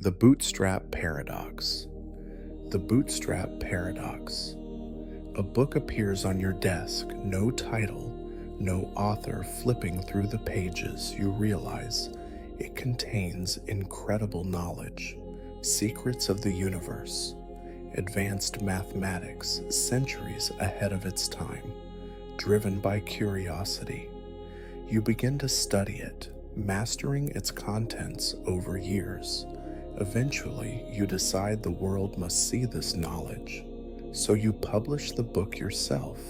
The Bootstrap Paradox. The Bootstrap Paradox. A book appears on your desk, no title, no author. Flipping through the pages, you realize it contains incredible knowledge, secrets of the universe, advanced mathematics, centuries ahead of its time. Driven by curiosity, you begin to study it, mastering its contents over years. Eventually, you decide the world must see this knowledge, so you publish the book yourself.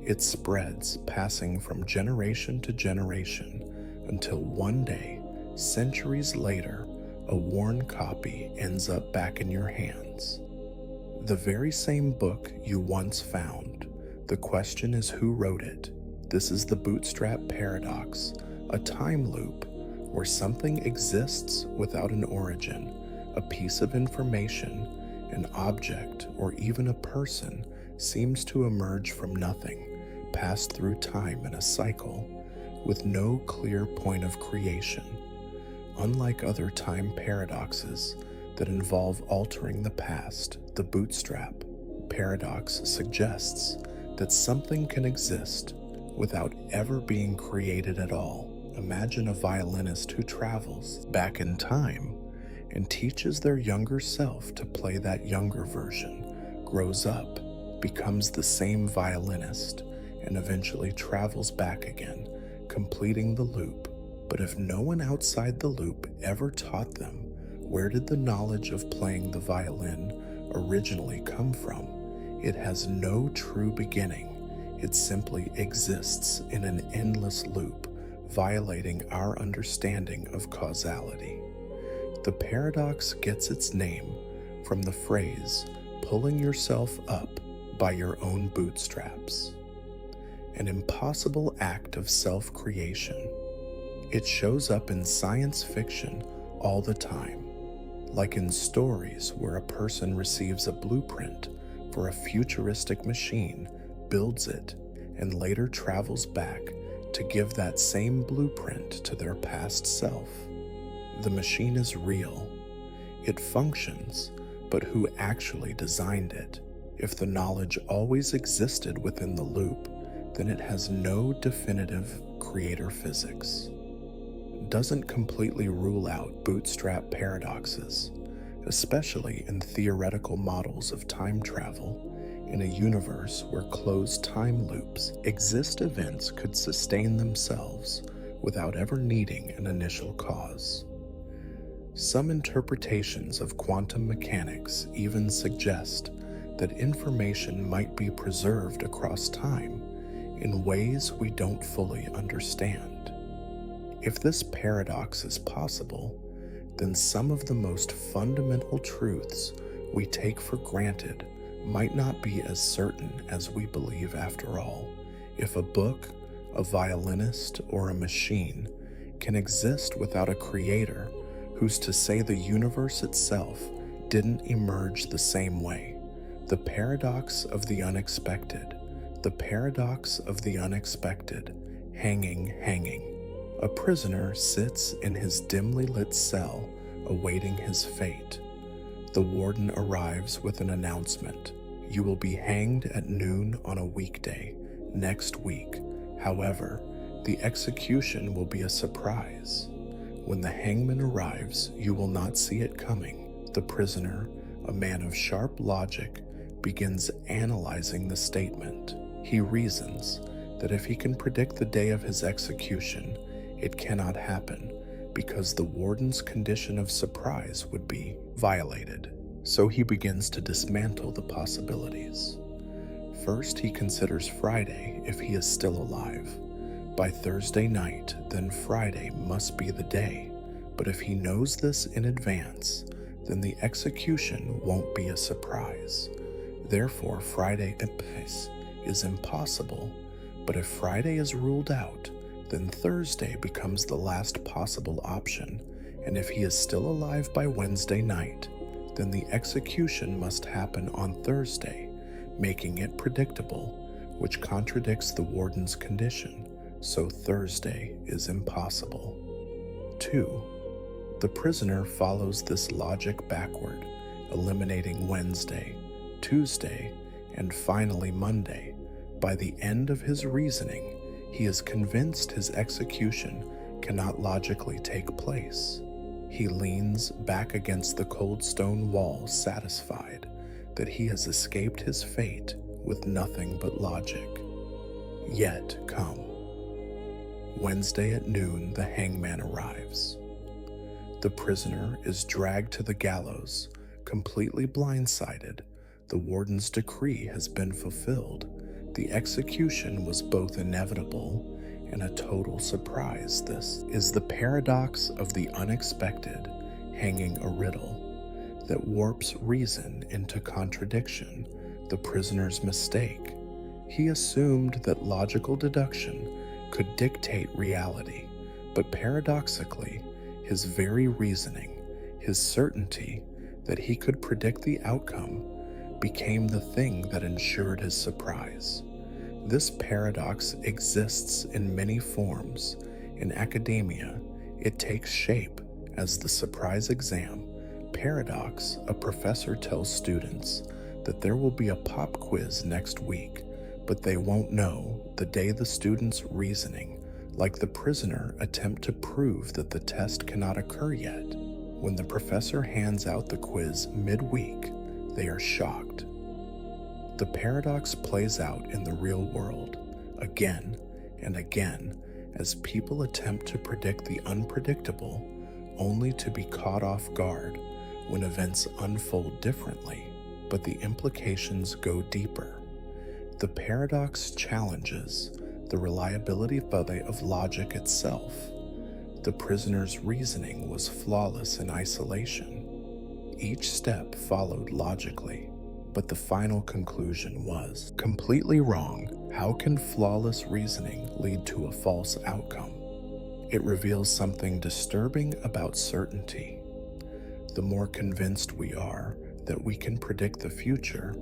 It spreads, passing from generation to generation, until one day, centuries later, a worn copy ends up back in your hands. The very same book you once found. The question is, who wrote it? This is the Bootstrap Paradox, a time loop where something exists without an origin, a piece of information, an object, or even a person seems to emerge from nothing, pass through time in a cycle, with no clear point of creation. Unlike other time paradoxes that involve altering the past, the Bootstrap Paradox suggests that something can exist without ever being created at all. Imagine a violinist who travels back in time and teaches their younger self to play that younger version, grows up, becomes the same violinist, and eventually travels back again, completing the loop. But if no one outside the loop ever taught them, where did the knowledge of playing the violin originally come from? It has no true beginning. It simply exists in an endless loop, violating our understanding of causality. The paradox gets its name from the phrase, pulling yourself up by your own bootstraps, an impossible act of self-creation. It shows up in science fiction all the time, like in stories where a person receives a blueprint for a futuristic machine, builds it, and later travels back to give that same blueprint to their past self. The machine is real. It functions, but who actually designed it? If the knowledge always existed within the loop, then it has no definitive creator physics. Doesn't completely rule out bootstrap paradoxes, especially in theoretical models of time travel. In a universe where closed time loops exist, events could sustain themselves without ever needing an initial cause. Some interpretations of quantum mechanics even suggest that information might be preserved across time in ways we don't fully understand. If this paradox is possible, then some of the most fundamental truths we take for granted might not be as certain as we believe after all. If a book, a violinist, or a machine can exist without a creator, who's to say the universe itself didn't emerge the same way? The paradox of the unexpected. The paradox of the unexpected. Hanging. A prisoner sits in his dimly lit cell, awaiting his fate. The warden arrives with an announcement. You will be hanged at noon on a weekday, next week. However, the execution will be a surprise. When the hangman arrives, you will not see it coming. The prisoner, a man of sharp logic, begins analyzing the statement. He reasons that if he can predict the day of his execution, it cannot happen because the warden's condition of surprise would be violated. So he begins to dismantle the possibilities. First, he considers Friday if he is still alive. By Thursday night, then Friday must be the day. But if he knows this in advance, then the execution won't be a surprise. Therefore, Friday is impossible. But if Friday is ruled out, then Thursday becomes the last possible option. And if he is still alive by Wednesday night, then the execution must happen on Thursday, making it predictable, which contradicts the warden's condition, so Thursday is impossible. 2. The prisoner follows this logic backward, eliminating Wednesday, Tuesday, and finally Monday. By the end of his reasoning, he is convinced his execution cannot logically take place. He leans back against the cold stone wall, satisfied that he has escaped his fate with nothing but logic. Yet come. Wednesday at noon, the hangman arrives. The prisoner is dragged to the gallows, completely blindsided. The warden's decree has been fulfilled. The execution was both inevitable and a total surprise. This is the paradox of the unexpected, hanging a riddle that warps reason into contradiction. The prisoner's mistake. He assumed that logical deduction could dictate reality, but paradoxically, his very reasoning, his certainty that he could predict the outcome, became the thing that ensured his surprise. This paradox exists in many forms. In academia, it takes shape as the surprise exam. Paradox: a professor tells students that there will be a pop quiz next week, but they won't know the day the student's reasoning, like the prisoner, attempt to prove that the test cannot occur yet. When the professor hands out the quiz midweek, they are shocked. The paradox plays out in the real world, again and again, as people attempt to predict the unpredictable, only to be caught off guard when events unfold differently, but the implications go deeper. The paradox challenges the reliability of logic itself. The prisoner's reasoning was flawless in isolation. Each step followed logically, but the final conclusion was completely wrong. How can flawless reasoning lead to a false outcome? It reveals something disturbing about certainty. The more convinced we are that we can predict the future,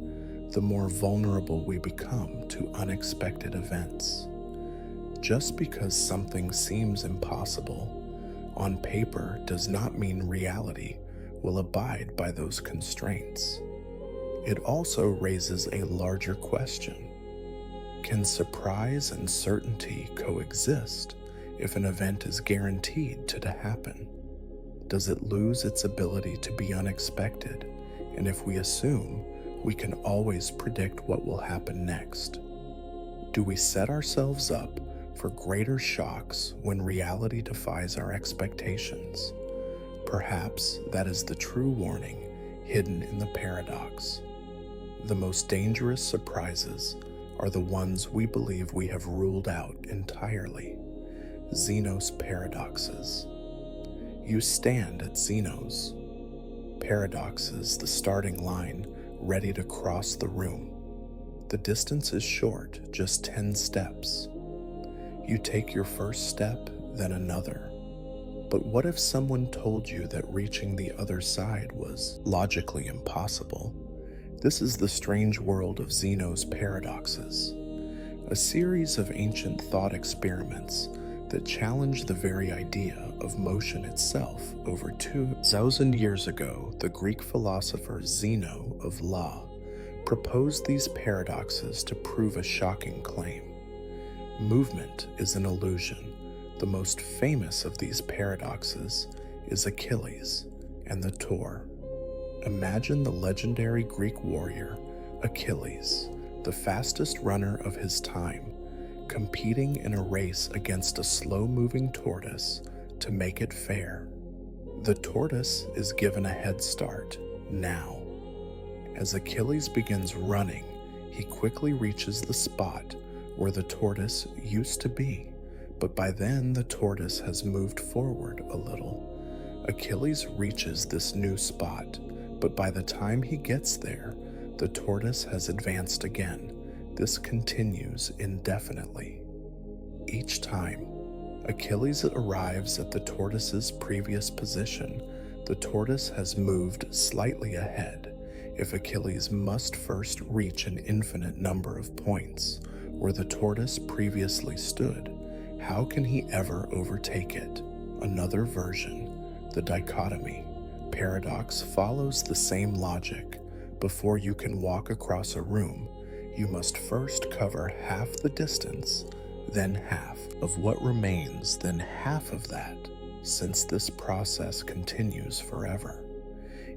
the more vulnerable we become to unexpected events. Just because something seems impossible on paper does not mean reality will abide by those constraints. It also raises a larger question. Can surprise and certainty coexist if an event is guaranteed to happen? Does it lose its ability to be unexpected? And if we assume we can always predict what will happen next, do we set ourselves up for greater shocks when reality defies our expectations? Perhaps that is the true warning hidden in the paradox. The most dangerous surprises are the ones we believe we have ruled out entirely. Zeno's paradoxes. You stand at Zeno's paradoxes, the starting line, ready to cross the room. The distance is short, just 10 steps. You take your first step, then another. But what if someone told you that reaching the other side was logically impossible? This is the strange world of Zeno's paradoxes, a series of ancient thought experiments that challenge the very idea of motion itself. Over 2,000 years ago, the Greek philosopher Zeno of Law proposed these paradoxes to prove a shocking claim. Movement is an illusion. The most famous of these paradoxes is Achilles and the Tor. Imagine the legendary Greek warrior Achilles, the fastest runner of his time, competing in a race against a slow-moving tortoise to make it fair. The tortoise is given a head start now. As Achilles begins running, he quickly reaches the spot where the tortoise used to be, but by then the tortoise has moved forward a little. Achilles reaches this new spot, but by the time he gets there, the tortoise has advanced again. This continues indefinitely. Each time Achilles arrives at the tortoise's previous position, the tortoise has moved slightly ahead. If Achilles must first reach an infinite number of points where the tortoise previously stood, how can he ever overtake it? Another version, The dichotomy, paradox, follows the same logic. Before you can walk across a room, you must first cover half the distance, then half of what remains, then half of that, since this process continues forever.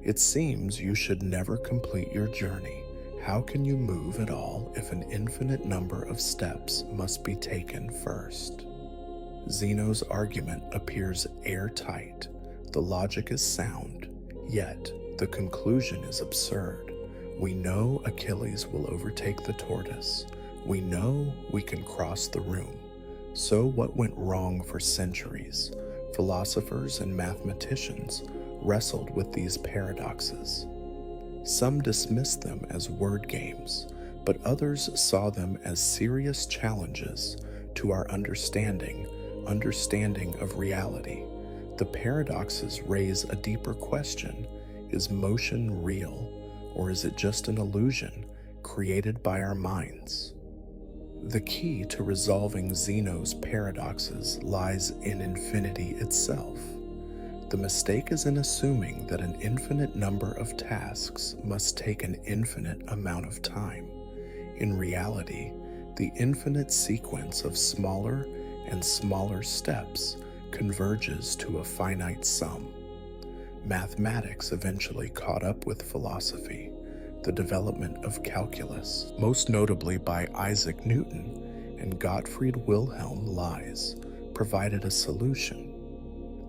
It seems you should never complete your journey. How can you move at all if an infinite number of steps must be taken first? Zeno's argument appears airtight. The logic is sound, yet the conclusion is absurd. We know Achilles will overtake the tortoise. We know we can cross the room. So what went wrong for centuries? Philosophers and mathematicians wrestled with these paradoxes. Some dismissed them as word games, but others saw them as serious challenges to our understanding of reality. The paradoxes raise a deeper question. Is motion real, or is it just an illusion created by our minds? The key to resolving Zeno's paradoxes lies in infinity itself. The mistake is in assuming that an infinite number of tasks must take an infinite amount of time. In reality, the infinite sequence of smaller and smaller steps converges to a finite sum. Mathematics eventually caught up with philosophy. The development of calculus, most notably by Isaac Newton and Gottfried Wilhelm Leibniz, provided a solution.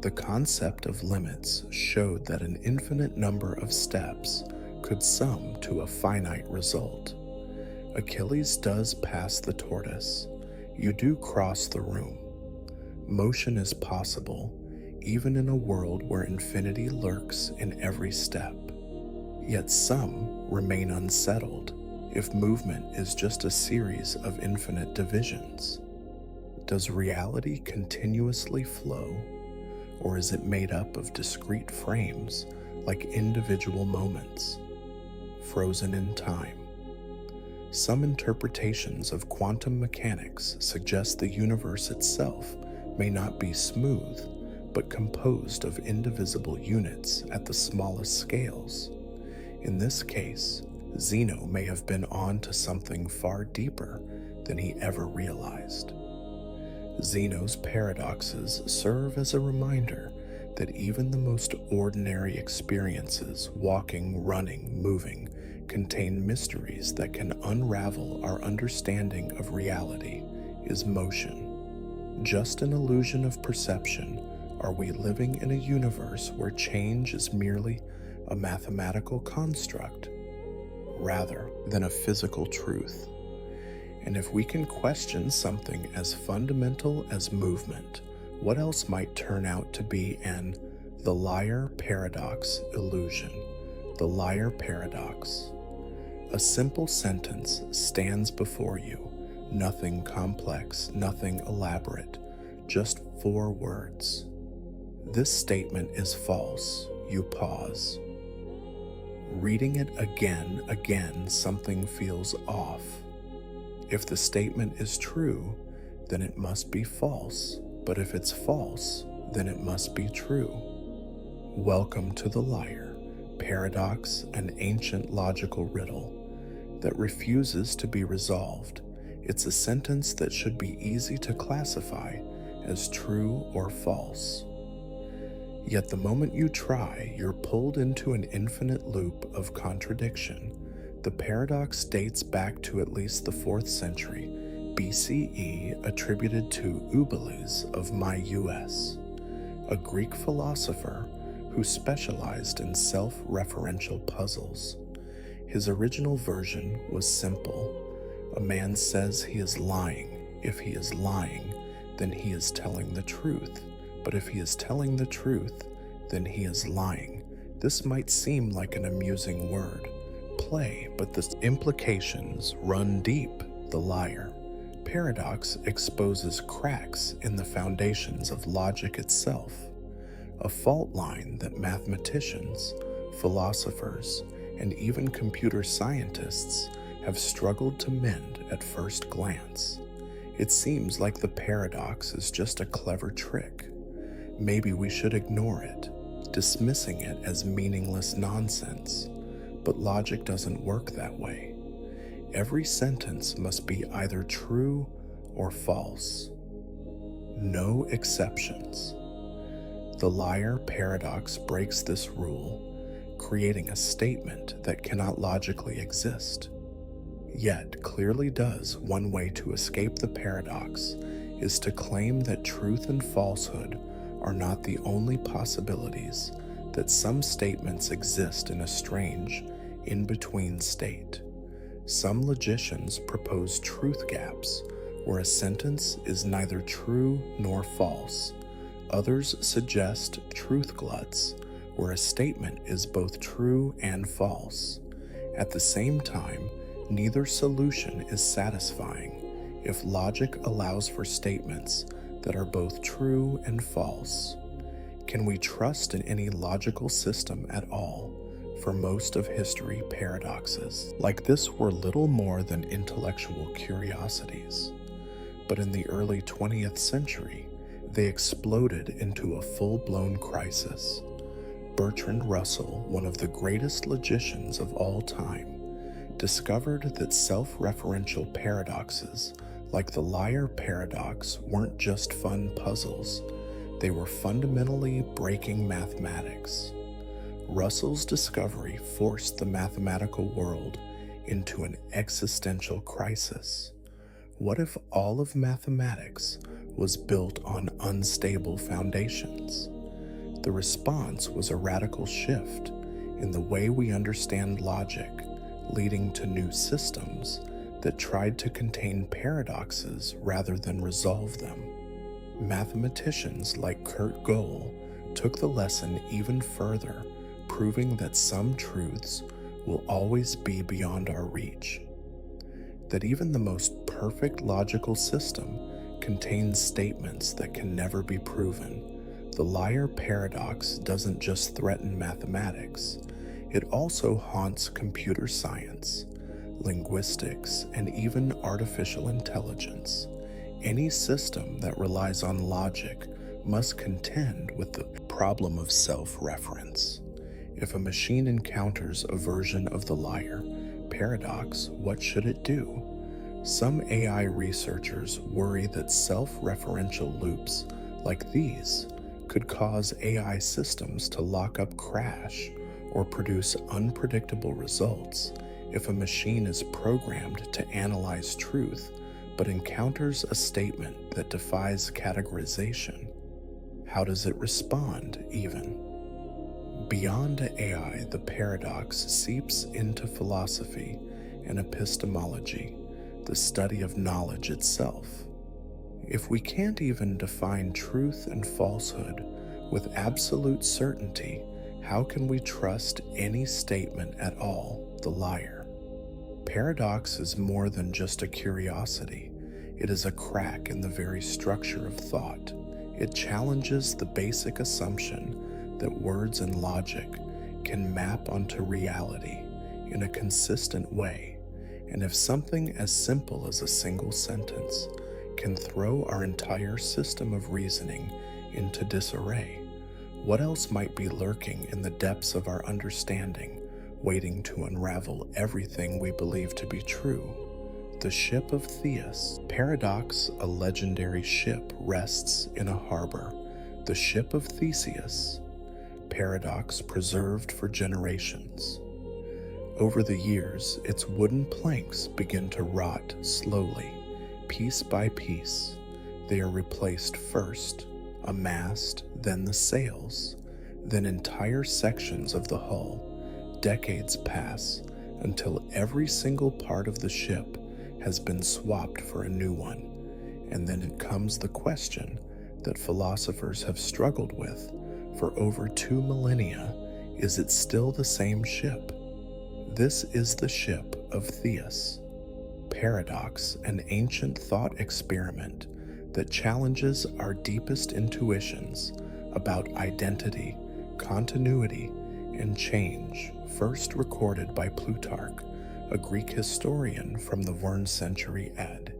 The concept of limits showed that an infinite number of steps could sum to a finite result. Achilles does pass the tortoise. You do cross the room. Motion is possible, even in a world where infinity lurks in every step. Yet some remain unsettled if movement is just a series of infinite divisions. Does reality continuously flow, or is it made up of discrete frames like individual moments, frozen in time? Some interpretations of quantum mechanics suggest the universe itself may not be smooth, but composed of indivisible units at the smallest scales. In this case, Zeno may have been on to something far deeper than he ever realized. Zeno's paradoxes serve as a reminder that even the most ordinary experiences, walking, running, moving, contain mysteries that can unravel our understanding of reality. Is motion just an illusion of perception? Are we living in a universe where change is merely a mathematical construct rather than a physical truth? And if we can question something as fundamental as movement, what else might turn out to be the liar paradox illusion? The liar paradox. A simple sentence stands before you, nothing complex, nothing elaborate, just 4 words. This statement is false. You pause. Reading it again, something feels off. If the statement is true, then it must be false. But if it's false, then it must be true. Welcome to the liar paradox, an ancient logical riddle that refuses to be resolved. It's a sentence that should be easy to classify as true or false. Yet the moment you try, you're pulled into an infinite loop of contradiction. The paradox dates back to at least the 4th century BCE, attributed to Eubules of Myus, a Greek philosopher who specialized in self-referential puzzles. His original version was simple. A man says he is lying. If he is lying, then he is telling the truth. But if he is telling the truth, then he is lying. This might seem like an amusing word play, but the implications run deep. The liar paradox exposes cracks in the foundations of logic itself, a fault line that mathematicians, philosophers, and even computer scientists have struggled to mend at first glance. It seems like the paradox is just a clever trick. Maybe we should ignore it. dismissing it as meaningless nonsense. But logic doesn't work that way. Every sentence must be either true or false. No exceptions. The liar paradox breaks this rule, creating a statement that cannot logically exist. Yet clearly does. One way to escape the paradox is to claim that truth and falsehood are not the only possibilities, that some statements exist in a strange, in-between state. Some logicians propose truth gaps, where a sentence is neither true nor false. Others suggest truth gluts, where a statement is both true and false. At the same time, neither solution is satisfying. If logic allows for statements that are both true and false, can we trust in any logical system at all? For most of history, paradoxes like this were little more than intellectual curiosities. But in the early 20th century, they exploded into a full-blown crisis. Bertrand Russell, one of the greatest logicians of all time, discovered that self-referential paradoxes like the liar paradox weren't just fun puzzles, they were fundamentally breaking mathematics. Russell's discovery forced the mathematical world into an existential crisis. What if all of mathematics was built on unstable foundations? The response was a radical shift in the way we understand logic, leading to new systems that tried to contain paradoxes rather than resolve them. Mathematicians like Kurt Gödel took the lesson even further, proving that some truths will always be beyond our reach. That even the most perfect logical system contains statements that can never be proven. The liar paradox doesn't just threaten mathematics, it also haunts computer science, linguistics, and even artificial intelligence. Any system that relies on logic must contend with the problem of self-reference. If a machine encounters a version of the liar paradox, what should it do? Some AI researchers worry that self-referential loops like these could cause AI systems to lock up, crash, or produce unpredictable results. If a machine is programmed to analyze truth but encounters a statement that defies categorization, how does it respond even? Beyond AI, the paradox seeps into philosophy and epistemology, the study of knowledge itself. If we can't even define truth and falsehood with absolute certainty, how can we trust any statement at all? The liar paradox is more than just a curiosity. It is a crack in the very structure of thought. It challenges the basic assumption that words and logic can map onto reality in a consistent way. And if something as simple as a single sentence can throw our entire system of reasoning into disarray, what else might be lurking in the depths of our understanding, waiting to unravel everything we believe to be true? The ship of Theus. Paradox, a legendary ship, rests in a harbor. The ship of Theseus. Paradox preserved for generations. Over the years, its wooden planks begin to rot slowly, piece by piece. They are replaced first, a mast, then the sails, then entire sections of the hull. Decades pass until every single part of the ship has been swapped for a new one. And then it comes the question that philosophers have struggled with for over 2 millennia. Is it still the same ship? This is the ship of Theus. Paradox, an ancient thought experiment that challenges our deepest intuitions about identity, continuity, and change, first recorded by Plutarch, a Greek historian from the 1st century AD.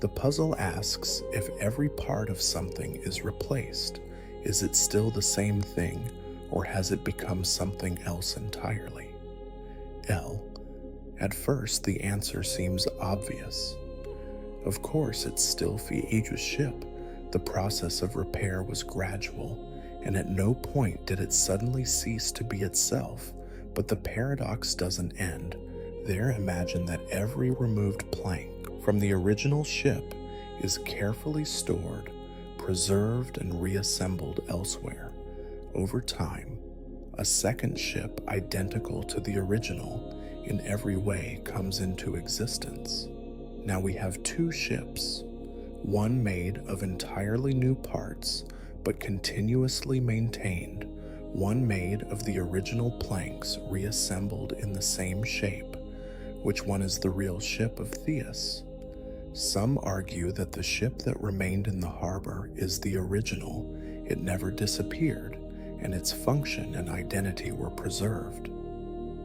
The puzzle asks, if every part of something is replaced, is it still the same thing, or has it become something else entirely? L. At first, the answer seems obvious. Of course, it's still Fiege's ship. The process of repair was gradual, and at no point did it suddenly cease to be itself. But the paradox doesn't end. There, imagine that every removed plank from the original ship is carefully stored, preserved, and reassembled elsewhere. Over time, a second ship identical to the original in every way comes into existence. Now we have two ships, one made of entirely new parts but continuously maintained, one made of the original planks reassembled in the same shape. Which one is the real ship of Theus? Some argue that the ship that remained in the harbor is the original. It never disappeared, and its function and identity were preserved.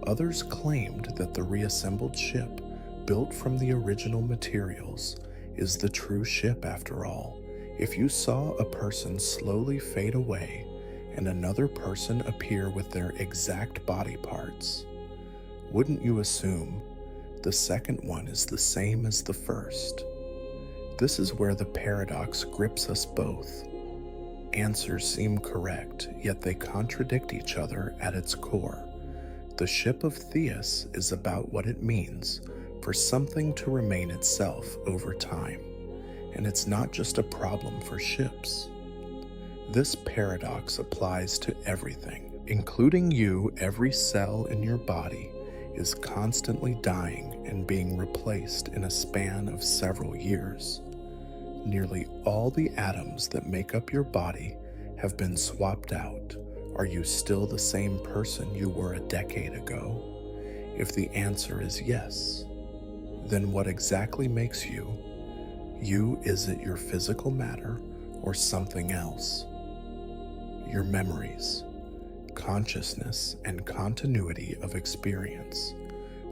Others claimed that the reassembled ship, built from the original materials, is the true ship after all. If you saw a person slowly fade away and another person appear with their exact body parts, wouldn't you assume the second one is the same as the first? This is where the paradox grips us both. Answers seem correct, yet they contradict each other at its core. The ship of Theus is about what it means for something to remain itself over time, and it's not just a problem for ships. This paradox applies to everything, including you. Every cell in your body is constantly dying and being replaced in a span of several years. Nearly all the atoms that make up your body have been swapped out. Are you still the same person you were a decade ago? If the answer is yes, then what exactly makes you? You, is it your physical matter or something else? Your memories, consciousness, and continuity of experience.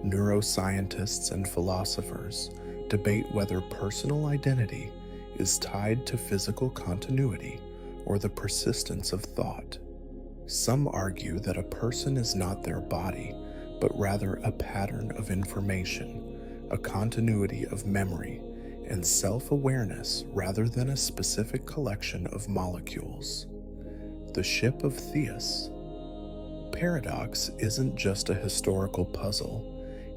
Neuroscientists and philosophers debate whether personal identity is tied to physical continuity or the persistence of thought. Some argue that a person is not their body, but rather a pattern of information, a continuity of memory and self-awareness rather than a specific collection of molecules. The ship of Theus. Paradox isn't just a historical puzzle.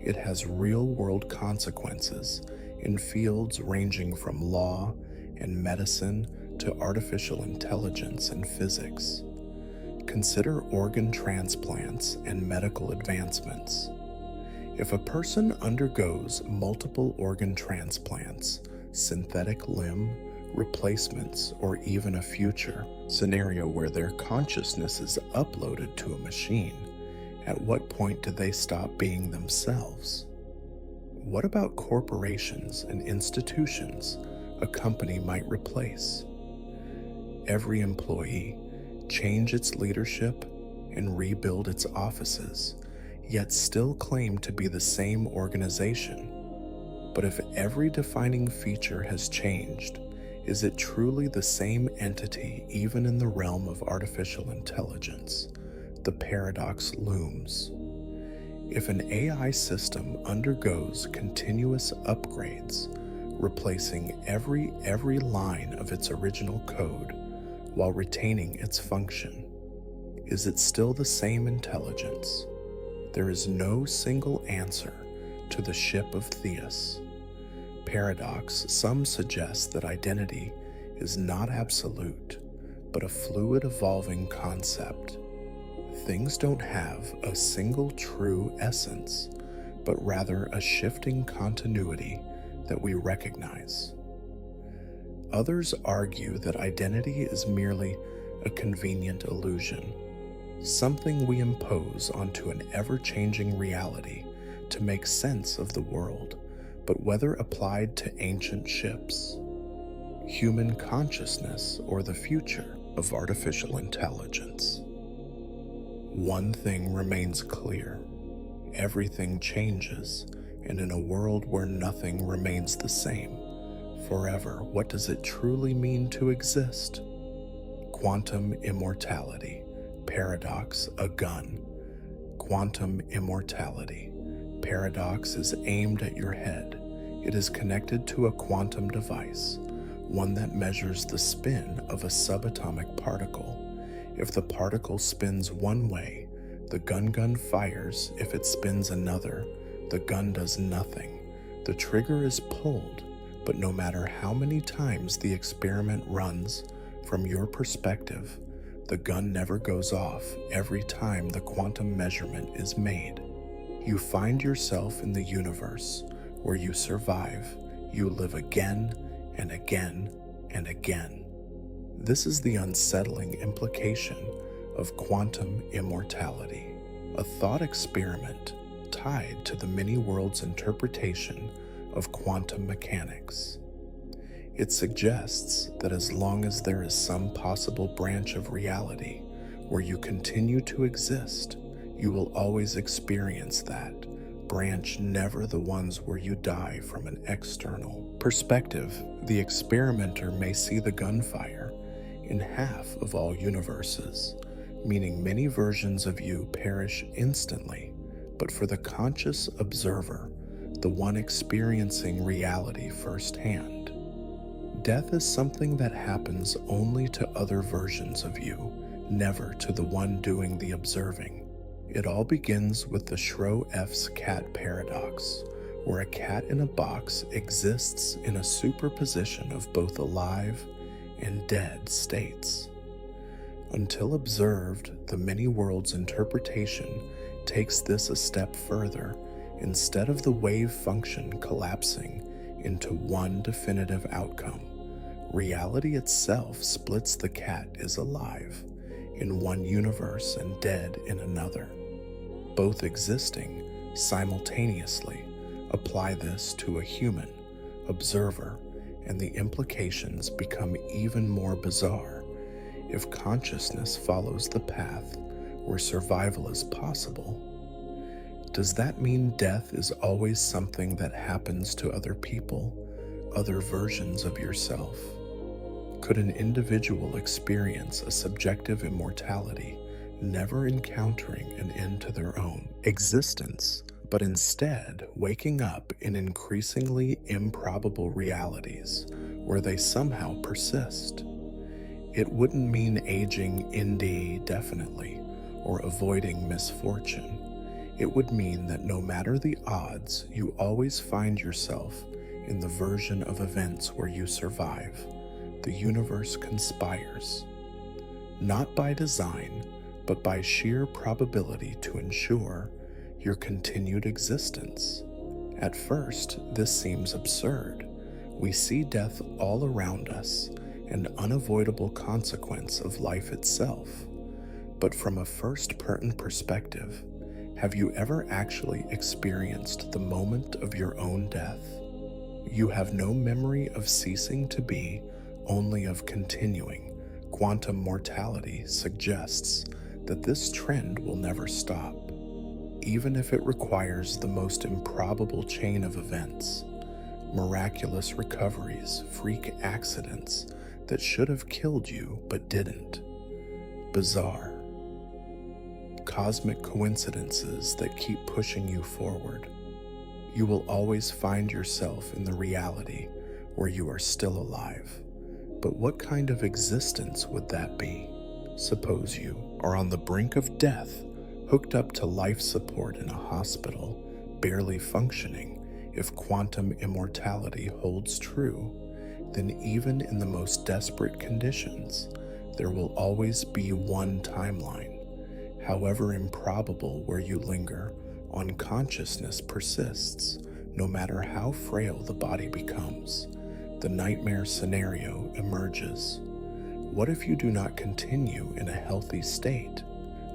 It has real-world consequences in fields ranging from law and medicine to artificial intelligence and physics. Consider organ transplants and medical advancements. If a person undergoes multiple organ transplants, synthetic limb replacements, or even a future scenario where their consciousness is uploaded to a machine, at what point do they stop being themselves? What about corporations and institutions a company might replace? Every employee change its leadership and rebuild its offices, yet still claim to be the same organization. But if every defining feature has changed, is it truly the same entity even in the realm of artificial intelligence? The paradox looms. If an AI system undergoes continuous upgrades, replacing every line of its original code while retaining its function, is it still the same intelligence? There is no single answer to the ship of Theus. Paradox, some suggest that identity is not absolute, but a fluid evolving concept. Things don't have a single true essence, but rather a shifting continuity that we recognize. Others argue that identity is merely a convenient illusion, something we impose onto an ever-changing reality to make sense of the world, but whether applied to ancient ships, human consciousness, or the future of artificial intelligence. One thing remains clear: everything changes, and in a world where nothing remains the same forever, what does it truly mean to exist? Quantum immortality, paradox, a gun. Quantum immortality. Paradox is aimed at your head. It is connected to a quantum device, one that measures the spin of a subatomic particle. If the particle spins one way, the gun fires. If it spins another, the gun does nothing. The trigger is pulled, but no matter how many times the experiment runs, from your perspective, the gun never goes off every time the quantum measurement is made. You find yourself in the universe where you survive. You live again and again and again. This is the unsettling implication of quantum immortality, a thought experiment tied to the many worlds interpretation of quantum mechanics. It suggests that as long as there is some possible branch of reality where you continue to exist, you will always experience that branch, never the ones where you die from an external perspective. The experimenter may see the gunfire in half of all universes, meaning many versions of you perish instantly, but for the conscious observer, the one experiencing reality firsthand, death is something that happens only to other versions of you, never to the one doing the observing. It all begins with the Schroeff's cat paradox, where a cat in a box exists in a superposition of both alive and dead states. Until observed, the many worlds interpretation takes this a step further. Instead of the wave function collapsing into one definitive outcome, reality itself splits. The cat is alive in one universe and dead in another, both existing simultaneously. Apply this to a human observer, and the implications become even more bizarre. If consciousness follows the path where survival is possible, does that mean death is always something that happens to other people, other versions of yourself? Could an individual experience a subjective immortality, never encountering an end to their own existence, but instead waking up in increasingly improbable realities where they somehow persist? It wouldn't mean aging indefinitely or avoiding misfortune. It would mean that no matter the odds, you always find yourself in the version of events where you survive. The universe conspires, not by design, but by sheer probability to ensure your continued existence. At first, this seems absurd. We see death all around us, an unavoidable consequence of life itself. But from a first-person perspective, have you ever actually experienced the moment of your own death? You have no memory of ceasing to be, only of continuing. Quantum mortality suggests that this trend will never stop, even if it requires the most improbable chain of events, miraculous recoveries, freak accidents that should have killed you but didn't. Bizarre, cosmic coincidences that keep pushing you forward. You will always find yourself in the reality where you are still alive. But what kind of existence would that be? Suppose you are on the brink of death, hooked up to life support in a hospital, barely functioning. If quantum immortality holds true, then even in the most desperate conditions, there will always be one timeline. However improbable where you linger, unconsciousness persists, no matter how frail the body becomes. The nightmare scenario emerges. What if you do not continue in a healthy state,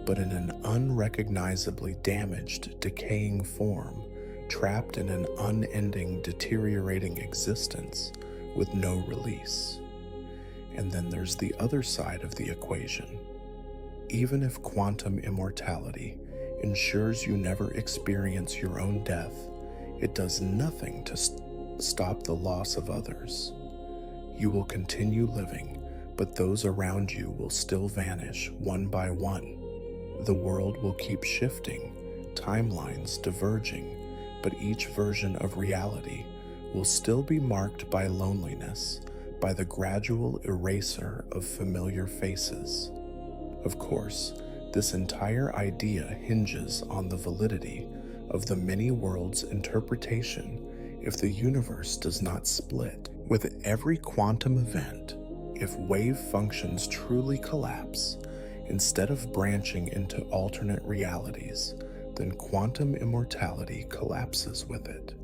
but in an unrecognizably damaged, decaying form, trapped in an unending, deteriorating existence with no release? And then there's the other side of the equation. Even if quantum immortality ensures you never experience your own death, it does nothing to stop the loss of others. You will continue living, but those around you will still vanish one by one. The world will keep shifting, timelines diverging, but each version of reality will still be marked by loneliness, by the gradual erasure of familiar faces. Of course, this entire idea hinges on the validity of the many worlds interpretation if the universe does not split. With every quantum event, if wave functions truly collapse, instead of branching into alternate realities, then quantum immortality collapses with it.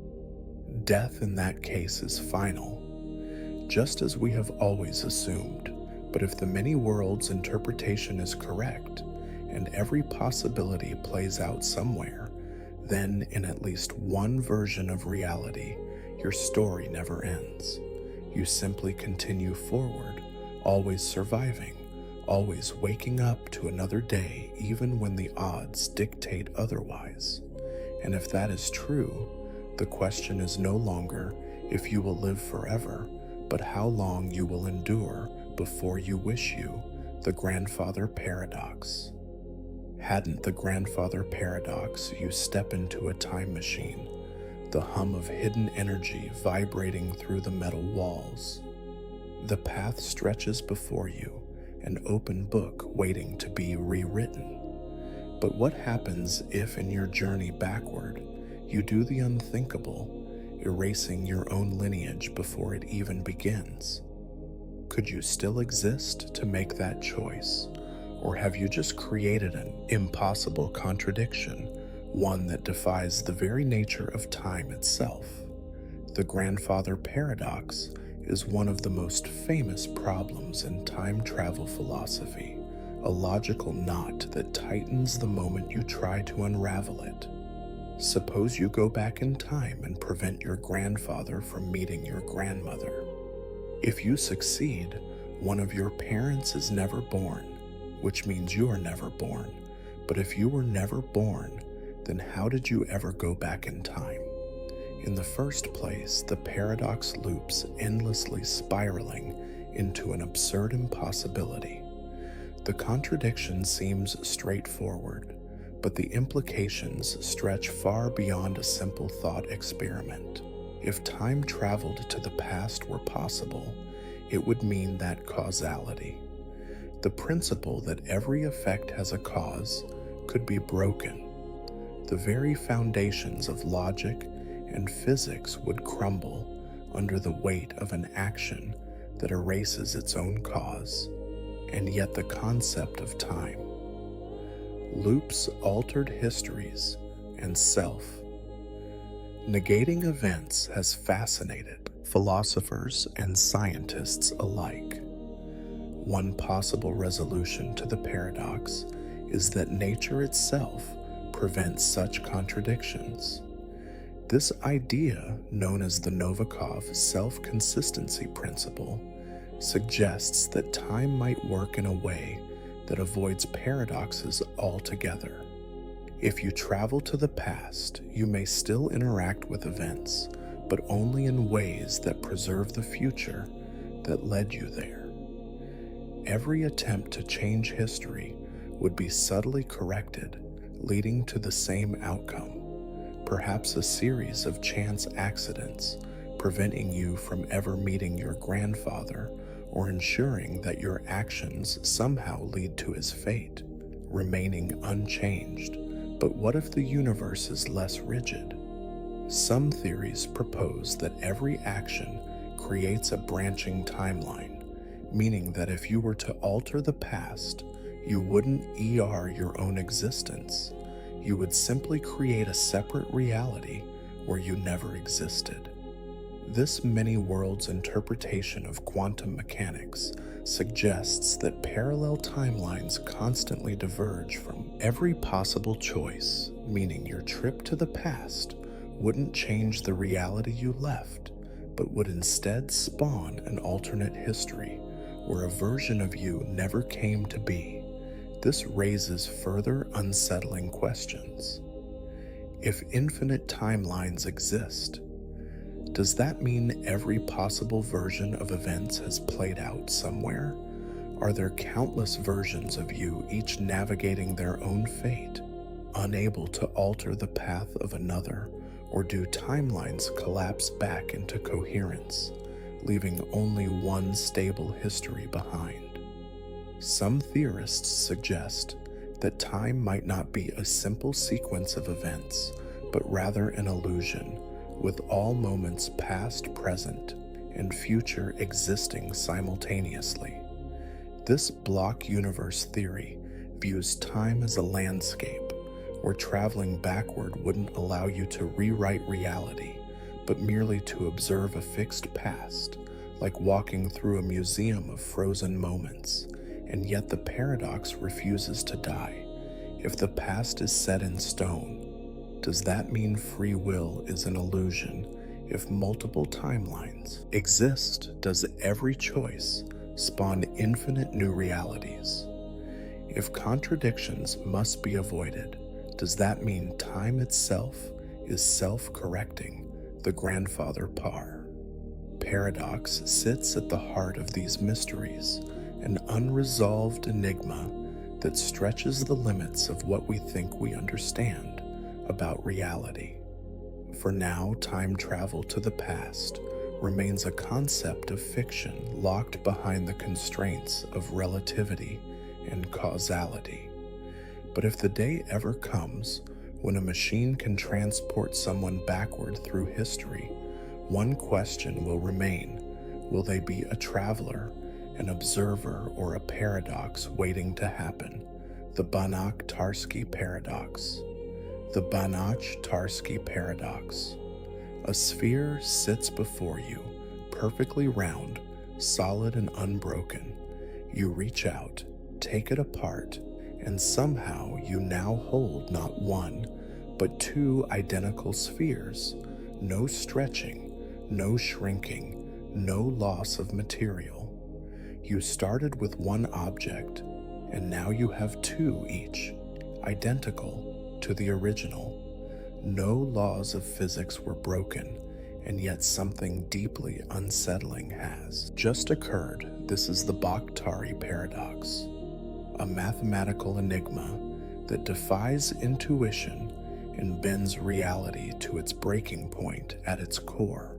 Death in that case is final, just as we have always assumed. But if the many worlds interpretation is correct, and every possibility plays out somewhere, then in at least one version of reality, your story never ends. You simply continue forward, always surviving, always waking up to another day even when the odds dictate otherwise. And if that is true, the question is no longer if you will live forever, but how long you will endure before you wish you the grandfather paradox. Hadn't the grandfather paradox you step into a time machine, the hum of hidden energy vibrating through the metal walls. The path stretches before you, an open book waiting to be rewritten. But what happens if in your journey backward, you do the unthinkable, erasing your own lineage before it even begins? Could you still exist to make that choice? Or have you just created an impossible contradiction, one that defies the very nature of time itself? The grandfather paradox is one of the most famous problems in time travel philosophy, a logical knot that tightens the moment you try to unravel it. Suppose you go back in time and prevent your grandfather from meeting your grandmother. If you succeed, one of your parents is never born, which means you are never born. But if you were never born, then how did you ever go back in time? In the first place, the paradox loops endlessly, spiraling into an absurd impossibility. The contradiction seems straightforward, but the implications stretch far beyond a simple thought experiment. If time traveled to the past were possible, it would mean that causality, the principle that every effect has a cause, could be broken. The very foundations of logic and physics would crumble under the weight of an action that erases its own cause. And yet the concept of time, loops, altered histories, and self, negating events has fascinated philosophers and scientists alike. One possible resolution to the paradox is that nature itself prevents such contradictions. This idea, known as the Novikov self-consistency principle, suggests that time might work in a way that avoids paradoxes altogether. If you travel to the past, you may still interact with events, but only in ways that preserve the future that led you there. Every attempt to change history would be subtly corrected, leading to the same outcome, perhaps a series of chance accidents, preventing you from ever meeting your grandfather or ensuring that your actions somehow lead to his fate, remaining unchanged. But what if the universe is less rigid? Some theories propose that every action creates a branching timeline, meaning that if you were to alter the past, you wouldn't your own existence. You would simply create a separate reality where you never existed. This many worlds interpretation of quantum mechanics suggests that parallel timelines constantly diverge from every possible choice, meaning your trip to the past wouldn't change the reality you left, but would instead spawn an alternate history where a version of you never came to be. This raises further unsettling questions. If infinite timelines exist, does that mean every possible version of events has played out somewhere? Are there countless versions of you, each navigating their own fate, unable to alter the path of another? Or do timelines collapse back into coherence, leaving only one stable history behind? Some theorists suggest that time might not be a simple sequence of events, but rather an illusion, with all moments past, present, and future existing simultaneously. This block universe theory views time as a landscape where traveling backward wouldn't allow you to rewrite reality, but merely to observe a fixed past, like walking through a museum of frozen moments. And yet the paradox refuses to die. If the past is set in stone, does that mean free will is an illusion? If multiple timelines exist, does every choice spawn infinite new realities? If contradictions must be avoided, does that mean time itself is self-correcting, the grandfather par? Paradox sits at the heart of these mysteries, an unresolved enigma that stretches the limits of what we think we understand about reality. For now, time travel to the past remains a concept of fiction locked behind the constraints of relativity and causality. But if the day ever comes when a machine can transport someone backward through history, one question will remain. Will they be a traveler, an observer, or a paradox waiting to happen? The Banach-Tarski paradox. The Banach-Tarski paradox. A sphere sits before you, perfectly round, solid and unbroken. You reach out, take it apart, and somehow you now hold not one, but two identical spheres. No stretching, no shrinking, no loss of material. You started with one object, and now you have two each, identical to the original. No laws of physics were broken, and yet something deeply unsettling has just occurred. This is the Bakhtari paradox, a mathematical enigma that defies intuition and bends reality to its breaking point at its core.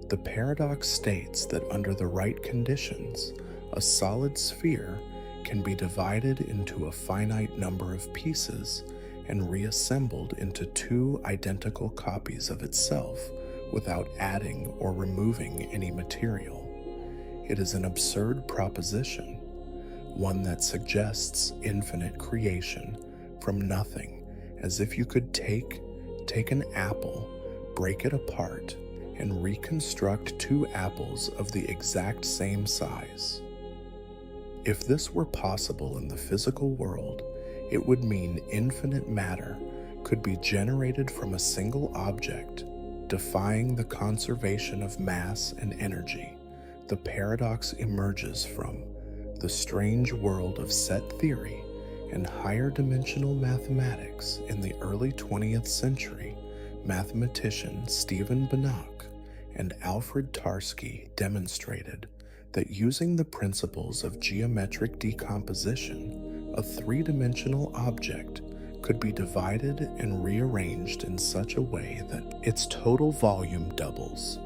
The paradox states that under the right conditions, a solid sphere can be divided into a finite number of pieces and reassembled into two identical copies of itself without adding or removing any material. It is an absurd proposition, one that suggests infinite creation from nothing, as if you could take an apple, break it apart, and reconstruct two apples of the exact same size. If this were possible in the physical world, it would mean infinite matter could be generated from a single object, defying the conservation of mass and energy. The paradox emerges from the strange world of set theory and higher dimensional mathematics. In the early 20th century, mathematician Stephen Banach and Alfred Tarski demonstrated that using the principles of geometric decomposition, a three-dimensional object could be divided and rearranged in such a way that its total volume doubles.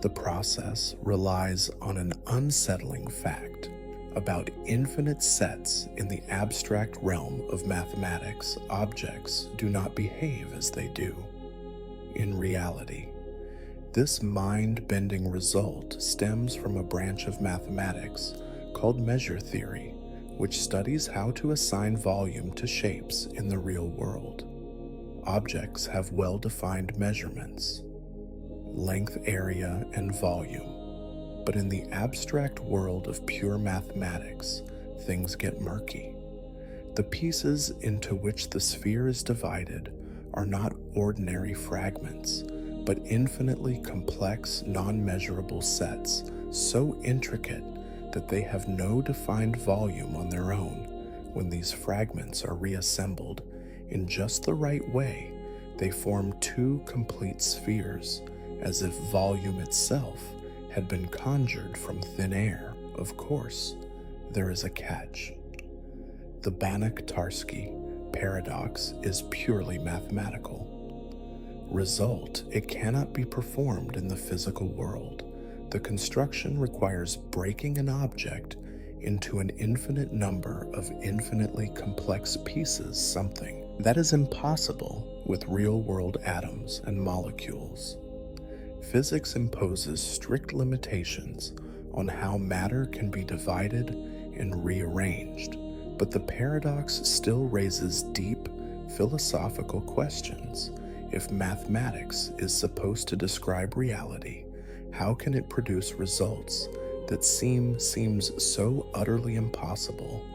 The process relies on an unsettling fact about infinite sets. In the abstract realm of mathematics, objects do not behave as they do in reality. This mind-bending result stems from a branch of mathematics called measure theory, which studies how to assign volume to shapes in the real world. Objects have well-defined measurements, length, area, and volume. But in the abstract world of pure mathematics, things get murky. The pieces into which the sphere is divided are not ordinary fragments, but infinitely complex, non-measurable sets, so intricate that they have no defined volume on their own. When these fragments are reassembled in just the right way, they form two complete spheres, as if volume itself had been conjured from thin air. Of course, there is a catch. The Banach-Tarski paradox is purely mathematical. Result, it cannot be performed in the physical world. The construction requires breaking an object into an infinite number of infinitely complex pieces, something that is impossible with real-world atoms and molecules. Physics imposes strict limitations on how matter can be divided and rearranged, but the paradox still raises deep philosophical questions. If mathematics is supposed to describe reality, how can it produce results that seems so utterly impossible?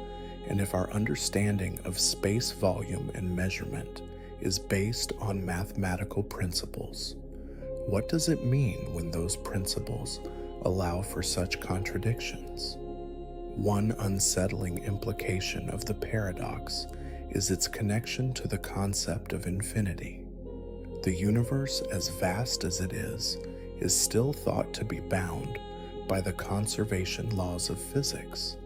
And if our understanding of space volume and measurement is based on mathematical principles, what does it mean when those principles allow for such contradictions? One unsettling implication of the paradox is its connection to the concept of infinity. The universe, as vast as it is still thought to be bound by the conservation laws of physics.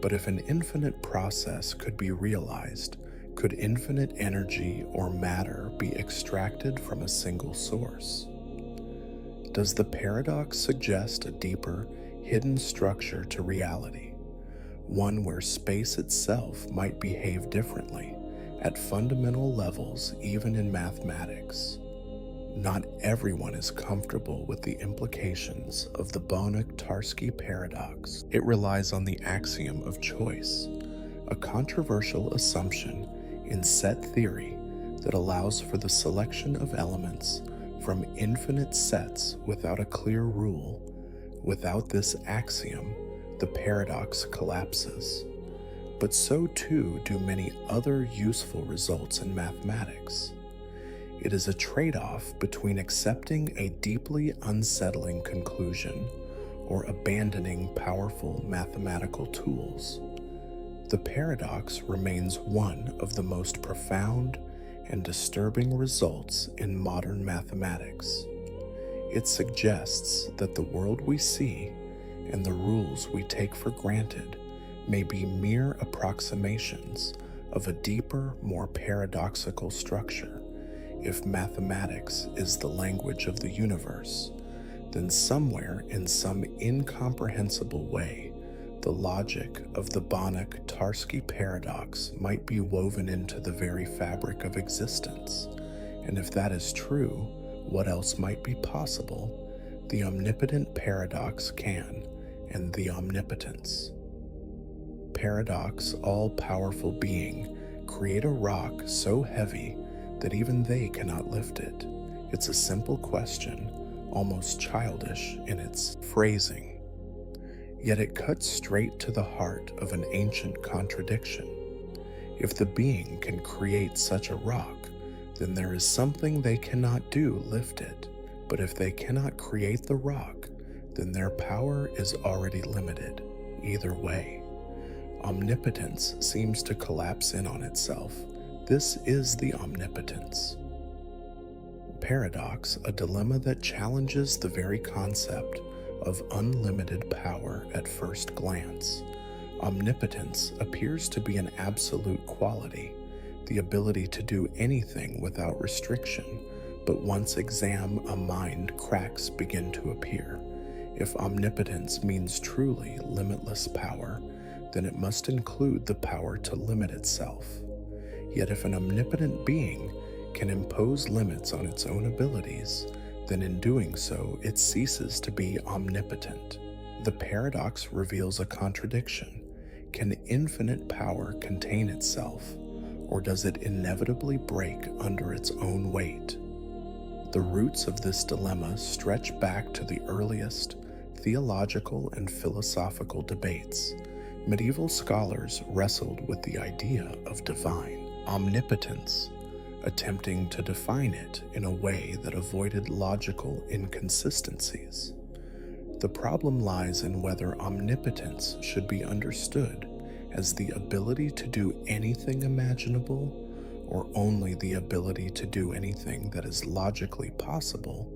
But if an infinite process could be realized, could infinite energy or matter be extracted from a single source? Does the paradox suggest a deeper, hidden structure to reality, one where space itself might behave differently at fundamental levels, even in mathematics? Not everyone is comfortable with the implications of the Banach-Tarski paradox. It relies on the axiom of choice, a controversial assumption in set theory that allows for the selection of elements from infinite sets without a clear rule. Without this axiom, the paradox collapses. But so too do many other useful results in mathematics. It is a trade-off between accepting a deeply unsettling conclusion or abandoning powerful mathematical tools. The paradox remains one of the most profound and disturbing results in modern mathematics. It suggests that the world we see and the rules we take for granted may be mere approximations of a deeper, more paradoxical structure. If mathematics is the language of the universe, then somewhere in some incomprehensible way, the logic of the Banach-Tarski paradox might be woven into the very fabric of existence. And if that is true, what else might be possible? The omnipotent paradox can, and the omnipotence. Paradox, all-powerful being, create a rock so heavy that even they cannot lift it. It's a simple question, almost childish in its phrasing. Yet it cuts straight to the heart of an ancient contradiction. If the being can create such a rock, then there is something they cannot do, lift it. But if they cannot create the rock, then their power is already limited. Either way, omnipotence seems to collapse in on itself. This is the omnipotence. Paradox, a dilemma that challenges the very concept of unlimited power at first glance. Omnipotence appears to be an absolute quality, the ability to do anything without restriction, but once examined, a mind cracks begin to appear. If omnipotence means truly limitless power, then it must include the power to limit itself. Yet if an omnipotent being can impose limits on its own abilities, then in doing so it ceases to be omnipotent. The paradox reveals a contradiction. Can infinite power contain itself, or does it inevitably break under its own weight? The roots of this dilemma stretch back to the earliest theological and philosophical debates. Medieval scholars wrestled with the idea of divine omnipotence, attempting to define it in a way that avoided logical inconsistencies. The problem lies in whether omnipotence should be understood as the ability to do anything imaginable, or only the ability to do anything that is logically possible.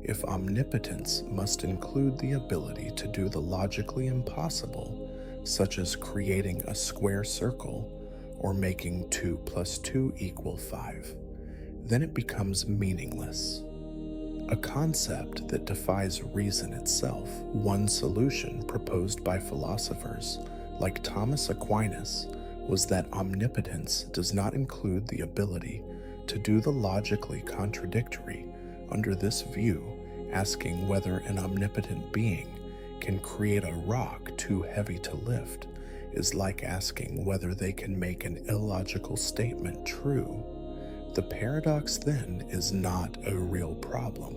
If omnipotence must include the ability to do the logically impossible, such as creating a square circle or making 2 plus 2 equal 5, then it becomes meaningless. A concept that defies reason itself. One solution proposed by philosophers like Thomas Aquinas was that omnipotence does not include the ability to do the logically contradictory. Under this view, asking whether an omnipotent being can create a rock too heavy to lift is like asking whether they can make an illogical statement true. The paradox then is not a real problem.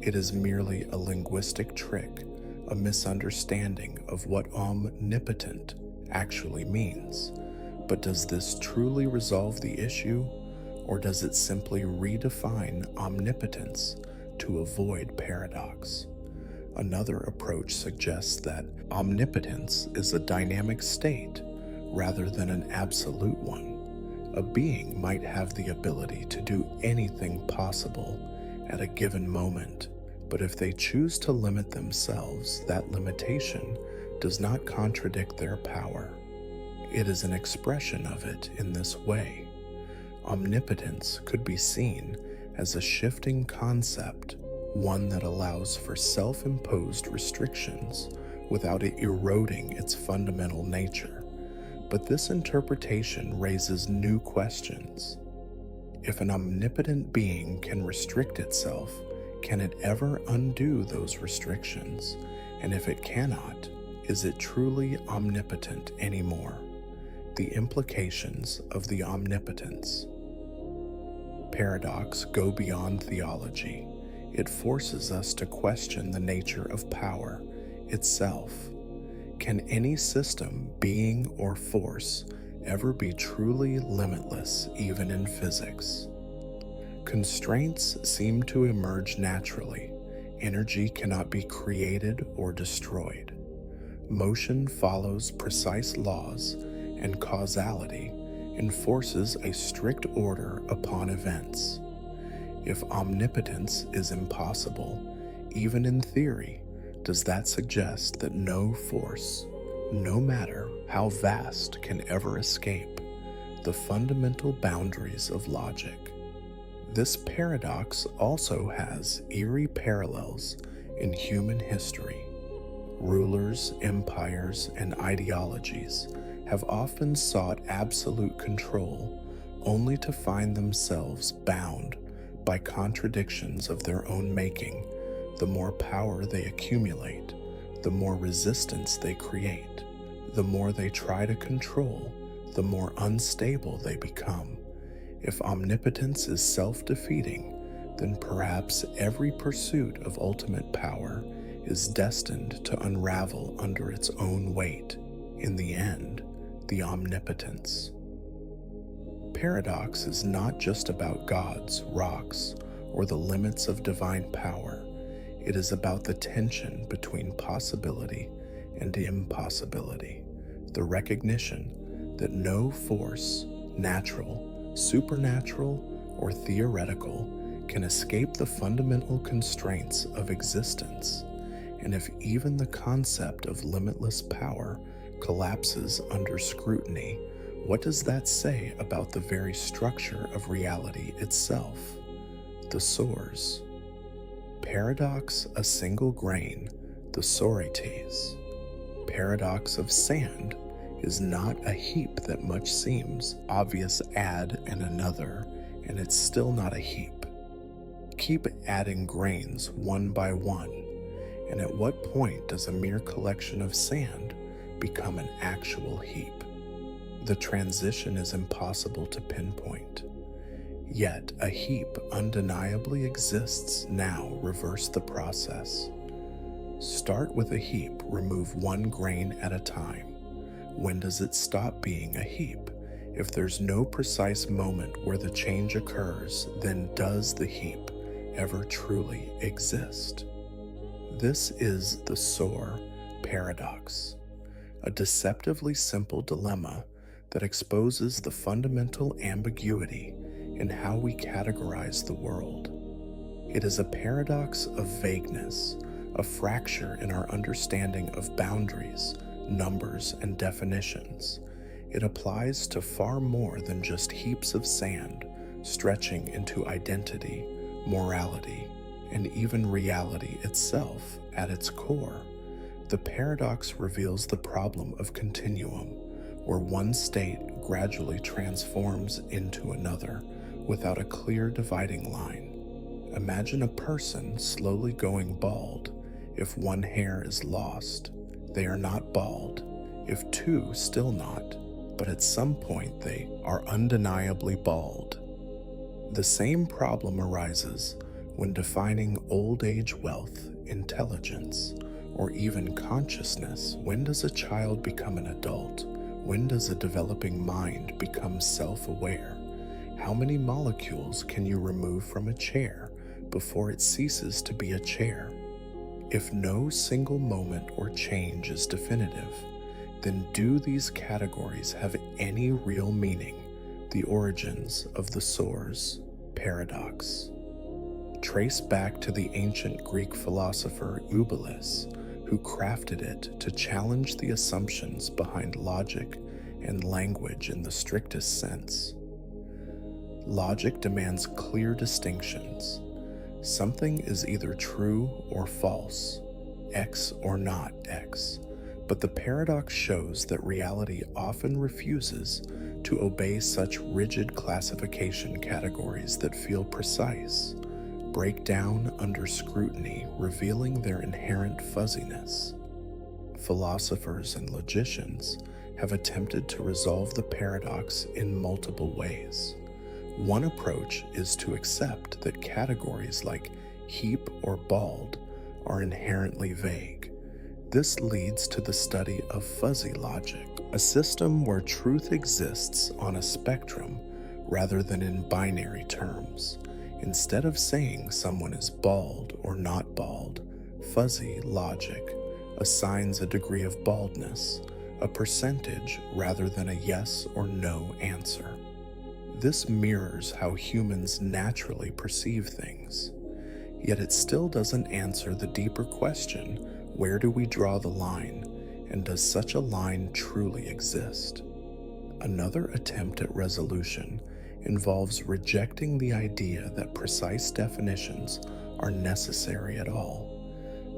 It is merely a linguistic trick, a misunderstanding of what omnipotent actually means. But does this truly resolve the issue, or does it simply redefine omnipotence to avoid paradox? Another approach suggests that omnipotence is a dynamic state rather than an absolute one. A being might have the ability to do anything possible at a given moment, but if they choose to limit themselves, that limitation does not contradict their power. It is an expression of it in this way. Omnipotence could be seen as a shifting concept, one that allows for self-imposed restrictions without it eroding its fundamental nature. But this interpretation raises new questions. If an omnipotent being can restrict itself, can it ever undo those restrictions? And if it cannot, is it truly omnipotent anymore? The implications of the omnipotence. Paradox go beyond theology. It forces us to question the nature of power itself. Can any system, being, or force ever be truly limitless, even in physics? Constraints seem to emerge naturally. Energy cannot be created or destroyed. Motion follows precise laws, and causality enforces a strict order upon events. If omnipotence is impossible, even in theory, does that suggest that no force, no matter how vast, can ever escape the fundamental boundaries of logic? This paradox also has eerie parallels in human history. Rulers, empires, and ideologies have often sought absolute control only to find themselves bound by contradictions of their own making. The more power they accumulate, the more resistance they create. The more they try to control, the more unstable they become. If omnipotence is self-defeating, then perhaps every pursuit of ultimate power is destined to unravel under its own weight. In the end, the omnipotence. Paradox is not just about gods, rocks, or the limits of divine power. It is about the tension between possibility and impossibility, the recognition that no force, natural, supernatural, or theoretical, can escape the fundamental constraints of existence. And if even the concept of limitless power collapses under scrutiny, what does that say about the very structure of reality itself? The source. Paradox a single grain, the sorites. Paradox of sand is not a heap that much seems obvious. Add and another, and it's still not a heap. Keep adding grains one by one, and at what point does a mere collection of sand become an actual heap? The transition is impossible to pinpoint. Yet a heap undeniably exists now. Reverse the process. Start with a heap, remove one grain at a time. When does it stop being a heap? If there's no precise moment where the change occurs, then does the heap ever truly exist? This is the Soar paradox, a deceptively simple dilemma that exposes the fundamental ambiguity in how we categorize the world. It is a paradox of vagueness, a fracture in our understanding of boundaries, numbers, and definitions. It applies to far more than just heaps of sand, stretching into identity, morality, and even reality itself at its core. The paradox reveals the problem of continuum, where one state gradually transforms into another without a clear dividing line. Imagine a person slowly going bald. If one hair is lost, they are not bald. If two, still not, but at some point they are undeniably bald. The same problem arises when defining old age wealth, intelligence, or even consciousness. When does a child become an adult? When does a developing mind become self-aware? How many molecules can you remove from a chair before it ceases to be a chair? If no single moment or change is definitive, then do these categories have any real meaning? The origins of the source paradox. Trace back to the ancient Greek philosopher Eubulus, who crafted it to challenge the assumptions behind logic and language in the strictest sense. Logic demands clear distinctions. Something is either true or false, X or not X, but the paradox shows that reality often refuses to obey such rigid classification categories that feel precise, break down under scrutiny, revealing their inherent fuzziness. Philosophers and logicians have attempted to resolve the paradox in multiple ways. One approach is to accept that categories like heap or bald are inherently vague. This leads to the study of fuzzy logic, a system where truth exists on a spectrum rather than in binary terms. Instead of saying someone is bald or not bald, fuzzy logic assigns a degree of baldness, a percentage rather than a yes or no answer. This mirrors how humans naturally perceive things, yet it still doesn't answer the deeper question: where do we draw the line, and does such a line truly exist? Another attempt at resolution involves rejecting the idea that precise definitions are necessary at all.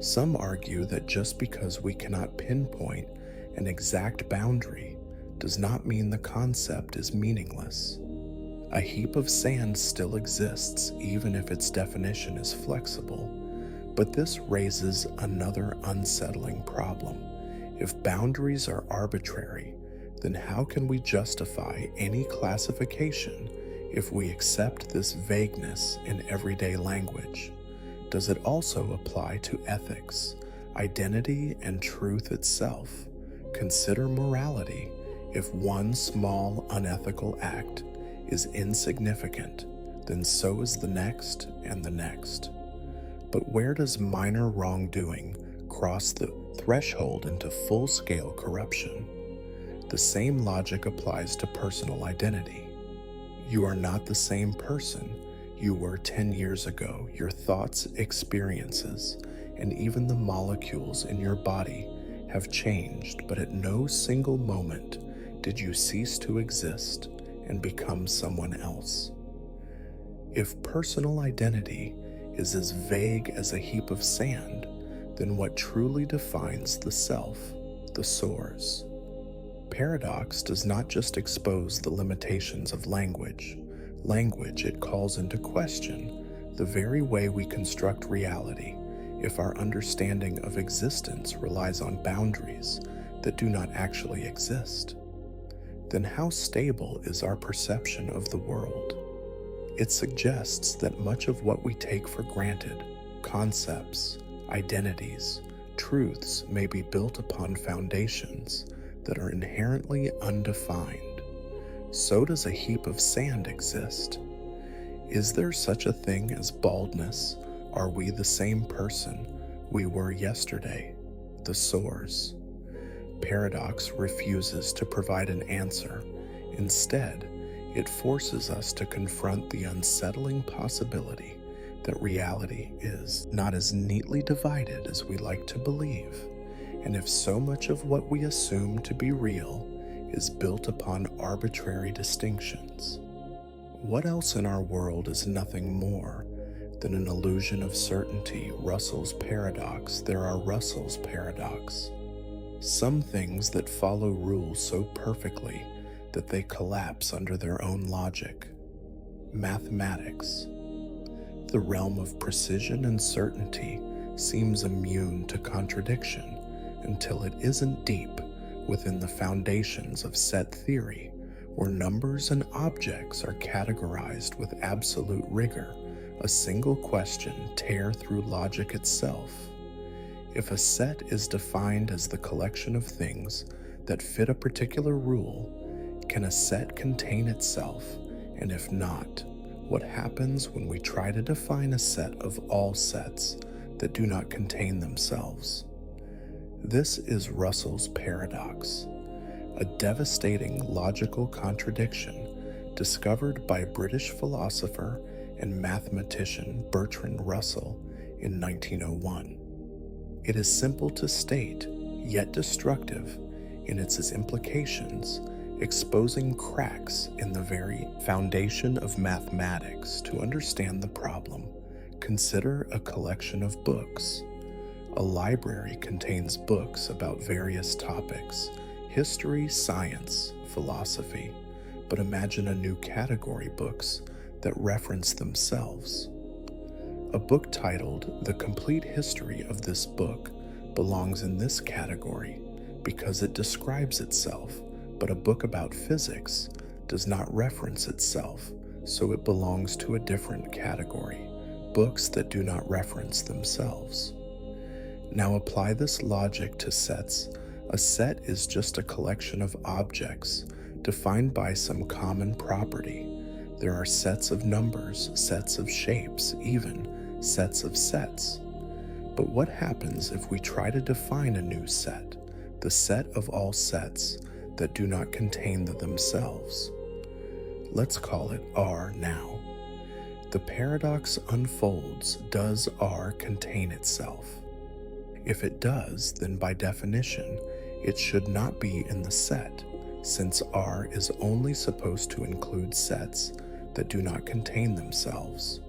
Some argue that just because we cannot pinpoint an exact boundary does not mean the concept is meaningless. A heap of sand still exists even if its definition is flexible, but this raises another unsettling problem. If boundaries are arbitrary, then how can we justify any classification if we accept this vagueness in everyday language? Does it also apply to ethics, identity, and truth itself? Consider morality. If one small unethical act is insignificant, then so is the next and the next. But where does minor wrongdoing cross the threshold into full-scale corruption? The same logic applies to personal identity. You are not the same person you were 10 years ago. Your thoughts, experiences, and even the molecules in your body have changed, but at no single moment did you cease to exist and become someone else. If personal identity is as vague as a heap of sand, then what truly defines the self, the source? Paradox does not just expose the limitations of language. It calls into question the very way we construct reality. If our understanding of existence relies on boundaries that do not actually exist, then how stable is our perception of the world? It suggests that much of what we take for granted, concepts, identities, truths, may be built upon foundations that are inherently undefined. So does a heap of sand exist? Is there such a thing as baldness? Are we the same person we were yesterday? The source. Paradox refuses to provide an answer. Instead, it forces us to confront the unsettling possibility that reality is not as neatly divided as we like to believe, And if so much of what we assume to be real is built upon arbitrary distinctions, what else in our world is nothing more than an illusion of certainty? Russell's paradox. There are Russell's paradox. Some things that follow rules so perfectly that they collapse under their own logic. Mathematics. The realm of precision and certainty seems immune to contradiction until it isn't deep within the foundations of set theory, where numbers and objects are categorized with absolute rigor. A single question tear through logic itself. If a set is defined as the collection of things that fit a particular rule, can a set contain itself? And if not, what happens when we try to define a set of all sets that do not contain themselves? This is Russell's paradox, a devastating logical contradiction discovered by British philosopher and mathematician Bertrand Russell in 1901. It is simple to state, yet destructive in its implications, exposing cracks in the very foundation of mathematics. To understand the problem, consider a collection of books. A library contains books about various topics: history, science, philosophy. But imagine a new category: books that reference themselves. A book titled The Complete History of This Book belongs in this category because it describes itself, but a book about physics does not reference itself, so it belongs to a different category: books that do not reference themselves. Now apply this logic to sets. A set is just a collection of objects defined by some common property. There are sets of numbers, sets of shapes, even sets of sets. But what happens if we try to define a new set, the set of all sets that do not contain themselves? Let's call it R now. The paradox unfolds: does R contain itself? If it does, then by definition, it should not be in the set, since R is only supposed to include sets that do not contain themselves.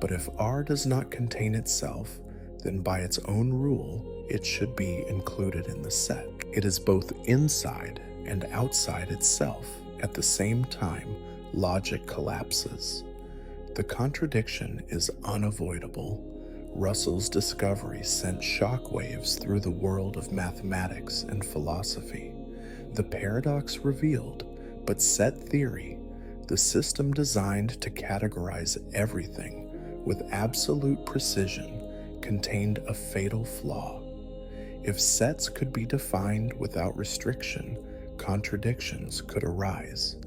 But if R does not contain itself, then by its own rule, it should be included in the set. It is both inside and outside itself. At the same time, logic collapses. The contradiction is unavoidable. Russell's discovery sent shockwaves through the world of mathematics and philosophy. The paradox revealed, but set theory, the system designed to categorize everything with absolute precision, contained a fatal flaw. If sets could be defined without restriction, contradictions could arise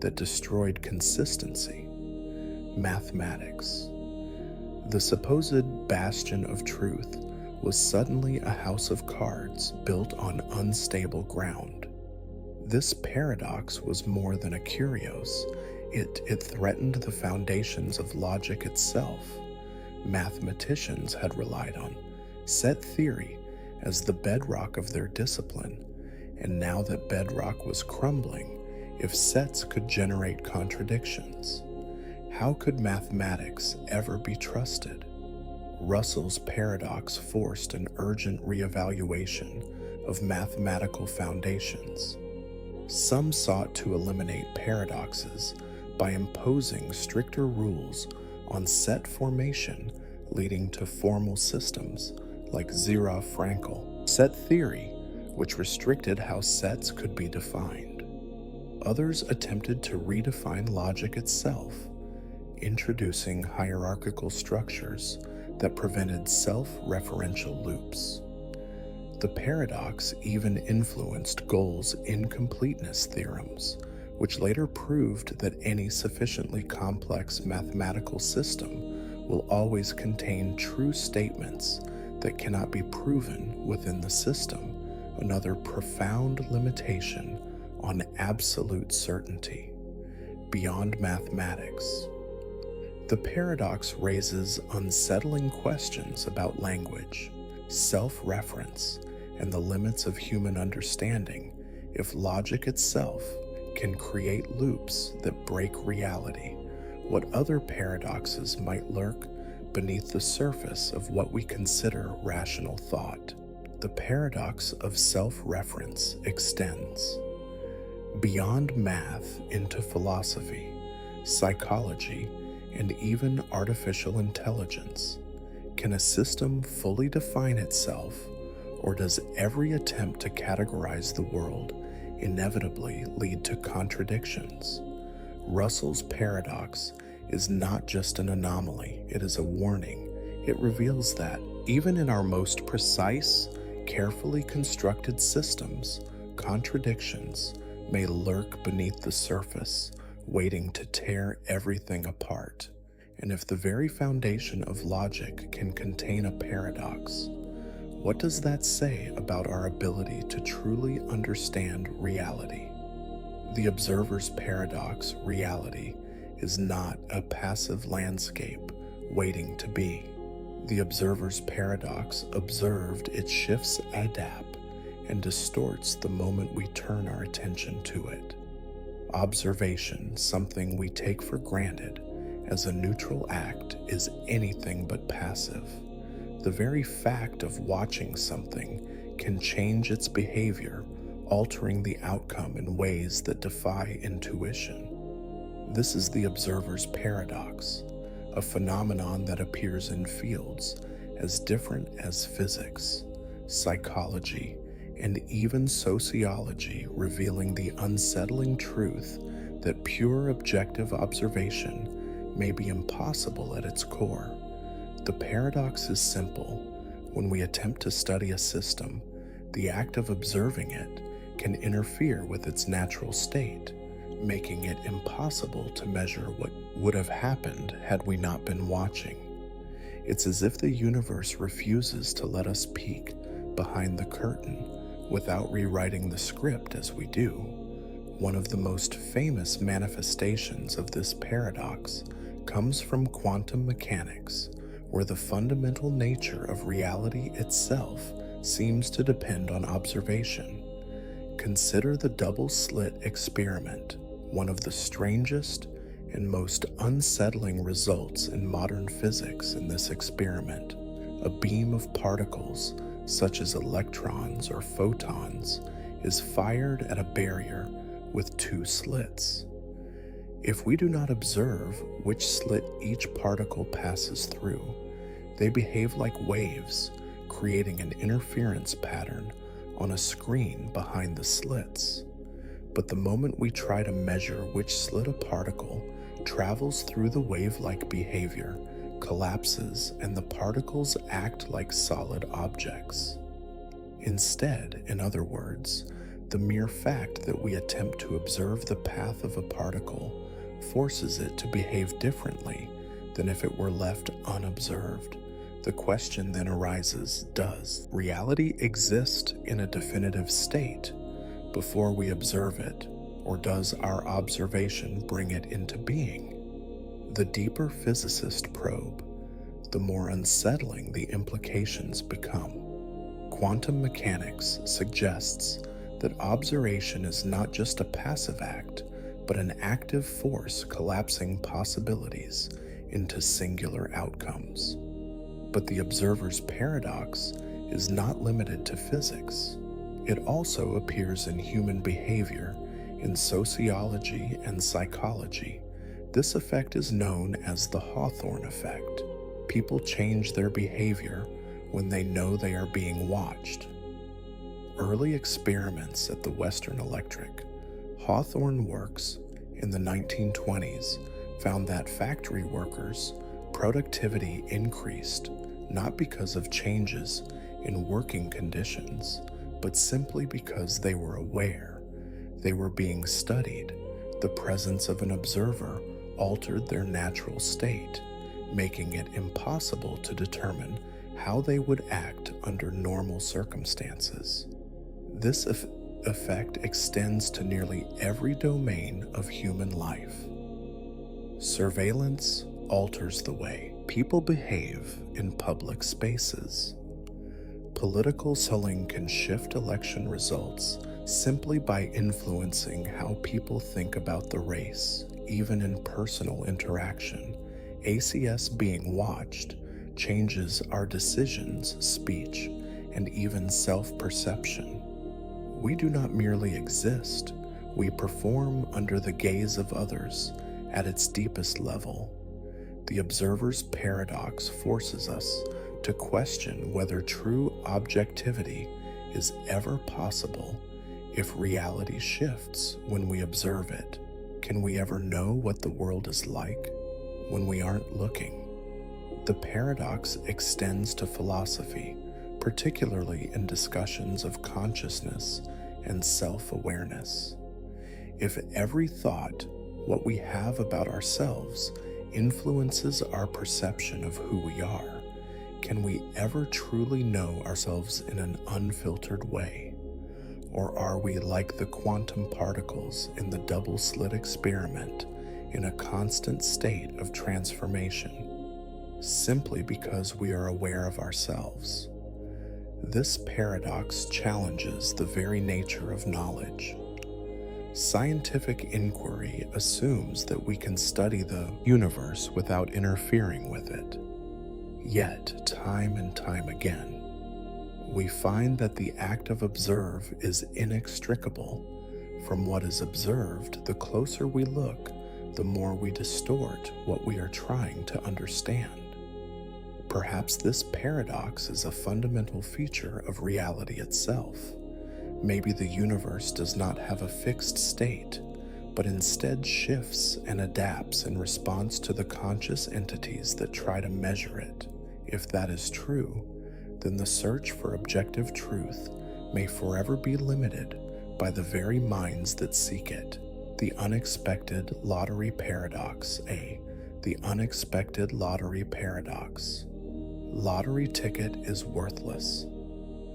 that destroyed consistency. Mathematics. The supposed bastion of truth was suddenly a house of cards built on unstable ground. This paradox was more than a curios. It threatened the foundations of logic itself. Mathematicians had relied on set theory as the bedrock of their discipline, and now that bedrock was crumbling, if sets could generate contradictions, how could mathematics ever be trusted? Russell's paradox forced an urgent reevaluation of mathematical foundations. Some sought to eliminate paradoxes by imposing stricter rules on set formation, leading to formal systems like Zira-Frankel set theory, which restricted how sets could be defined. Others attempted to redefine logic itself, introducing hierarchical structures that prevented self-referential loops. The paradox even influenced Goel's incompleteness theorems, which later proved that any sufficiently complex mathematical system will always contain true statements that cannot be proven within the system, another profound limitation on absolute certainty. Beyond mathematics, the paradox raises unsettling questions about language, self-reference, and the limits of human understanding if logic itself can create loops that break reality, what other paradoxes might lurk beneath the surface of what we consider rational thought? The paradox of self-reference extends beyond math into philosophy, psychology, and even artificial intelligence. Can a system fully define itself, or does every attempt to categorize the world inevitably lead to contradictions? Russell's paradox is not just an anomaly, it is a warning. It reveals that, even in our most precise, carefully constructed systems, contradictions may lurk beneath the surface, waiting to tear everything apart. And if the very foundation of logic can contain a paradox, what does that say about our ability to truly understand reality? The observer's paradox, reality, is not a passive landscape waiting to be. The observer's paradox, observed, it shifts, adapts, and distorts the moment we turn our attention to it. Observation, something we take for granted as a neutral act, is anything but passive. The very fact of watching something can change its behavior, altering the outcome in ways that defy intuition. This is the observer's paradox, a phenomenon that appears in fields as different as physics, psychology, and even sociology, revealing the unsettling truth that pure objective observation may be impossible at its core. The paradox is simple. When we attempt to study a system, the act of observing it can interfere with its natural state, making it impossible to measure what would have happened had we not been watching. It's as if the universe refuses to let us peek behind the curtain without rewriting the script as we do. One of the most famous manifestations of this paradox comes from quantum mechanics, where the fundamental nature of reality itself seems to depend on observation. Consider the double-slit experiment, one of the strangest and most unsettling results in modern physics. In this experiment, a beam of particles, such as electrons or photons, is fired at a barrier with two slits. If we do not observe which slit each particle passes through, they behave like waves, creating an interference pattern on a screen behind the slits. But the moment we try to measure which slit a particle travels through, the wave-like behavior collapses and the particles act like solid objects. Instead, in other words, the mere fact that we attempt to observe the path of a particle forces it to behave differently than if it were left unobserved. The question then arises, does reality exist in a definitive state before we observe it, or does our observation bring it into being? The deeper physicists probe, the more unsettling the implications become. Quantum mechanics suggests that observation is not just a passive act, but an active force collapsing possibilities into singular outcomes. But the observer's paradox is not limited to physics. It also appears in human behavior, in sociology and psychology. This effect is known as the Hawthorne effect. People change their behavior when they know they are being watched. Early experiments at the Western Electric, Hawthorne works in the 1920s, found that factory workers' productivity increased not because of changes in working conditions, but simply because they were aware. They were being studied. The presence of an observer altered their natural state, making it impossible to determine how they would act under normal circumstances. This effect extends to nearly every domain of human life. Surveillance alters the way people behave in public spaces. Political selling can shift election results simply by influencing how people think about the race, even in personal interaction. ACS being watched changes our decisions, speech, and even self-perception. We do not merely exist, we perform under the gaze of others at its deepest level. The observer's paradox forces us to question whether true objectivity is ever possible. If reality shifts when we observe it, can we ever know what the world is like when we aren't looking? The paradox extends to philosophy, particularly in discussions of consciousness and self-awareness. If every thought, what we have about ourselves, influences our perception of who we are, can we ever truly know ourselves in an unfiltered way? Or are we like the quantum particles in the double-slit experiment, in a constant state of transformation, simply because we are aware of ourselves? This paradox challenges the very nature of knowledge. Scientific inquiry assumes that we can study the universe without interfering with it. Yet, time and time again, we find that the act of observe is inextricable from what is observed. The closer we look, the more we distort what we are trying to understand. Perhaps this paradox is a fundamental feature of reality itself. Maybe the universe does not have a fixed state, but instead shifts and adapts in response to the conscious entities that try to measure it. If that is true, then the search for objective truth may forever be limited by the very minds that seek it. The unexpected lottery paradox. The unexpected lottery paradox. Lottery ticket is worthless.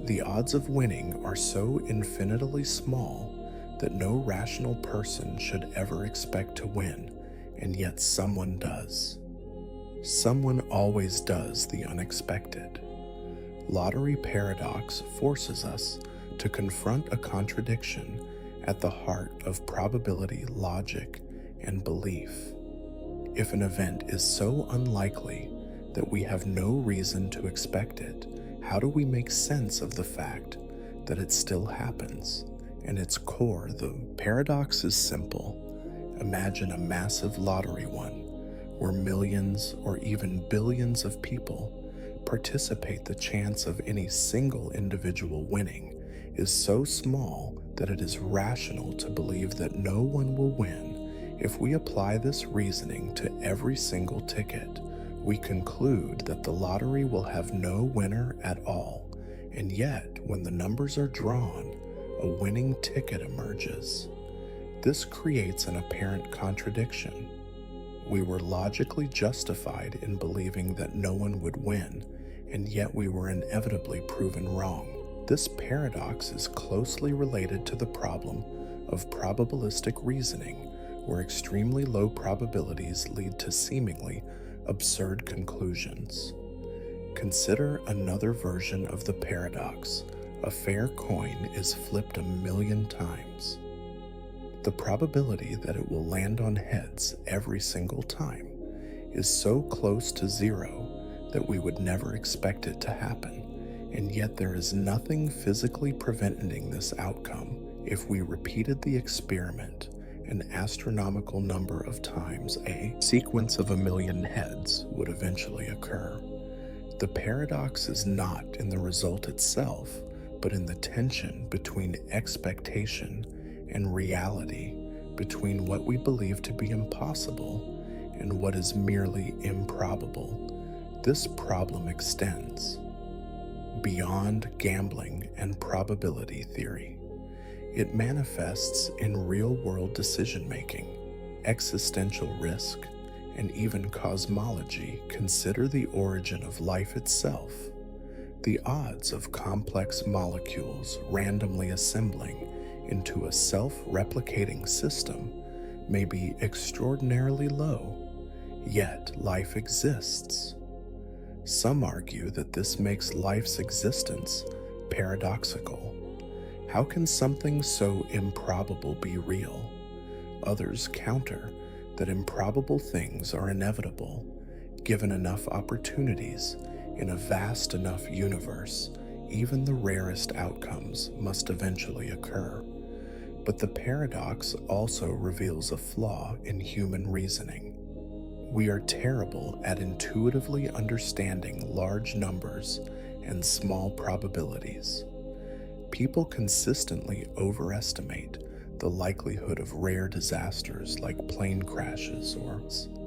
The odds of winning are so infinitely small that no rational person should ever expect to win, and yet someone does. Someone always does the unexpected. Lottery paradox forces us to confront a contradiction at the heart of probability, logic, and belief. If an event is so unlikely that we have no reason to expect it, how do we make sense of the fact that it still happens? In its core, the paradox is simple. Imagine a massive lottery won, where millions or even billions of people participate. The chance of any single individual winning is so small that it is rational to believe that no one will win. If we apply this reasoning to every single ticket, we conclude that the lottery will have no winner at all. And yet, when the numbers are drawn, a winning ticket emerges. This creates an apparent contradiction. We were logically justified in believing that no one would win, and yet we were inevitably proven wrong. This paradox is closely related to the problem of probabilistic reasoning, where extremely low probabilities lead to seemingly absurd conclusions. Consider another version of the paradox. A fair coin is flipped 1,000,000 times. The probability that it will land on heads every single time is so close to zero that we would never expect it to happen, and yet there is nothing physically preventing this outcome. If we repeated the experiment an astronomical number of times, a sequence of 1,000,000 heads would eventually occur. The paradox is not in the result itself, but in the tension between expectation and reality, between what we believe to be impossible and what is merely improbable. This problem extends beyond gambling and probability theory. It manifests in real-world decision-making, existential risk, and even cosmology. Consider the origin of life itself. The odds of complex molecules randomly assembling into a self-replicating system may be extraordinarily low, yet life exists. Some argue that this makes life's existence paradoxical. How can something so improbable be real? Others counter that improbable things are inevitable. Given enough opportunities in a vast enough universe, even the rarest outcomes must eventually occur. But the paradox also reveals a flaw in human reasoning. We are terrible at intuitively understanding large numbers and small probabilities. People consistently overestimate the likelihood of rare disasters like plane crashes or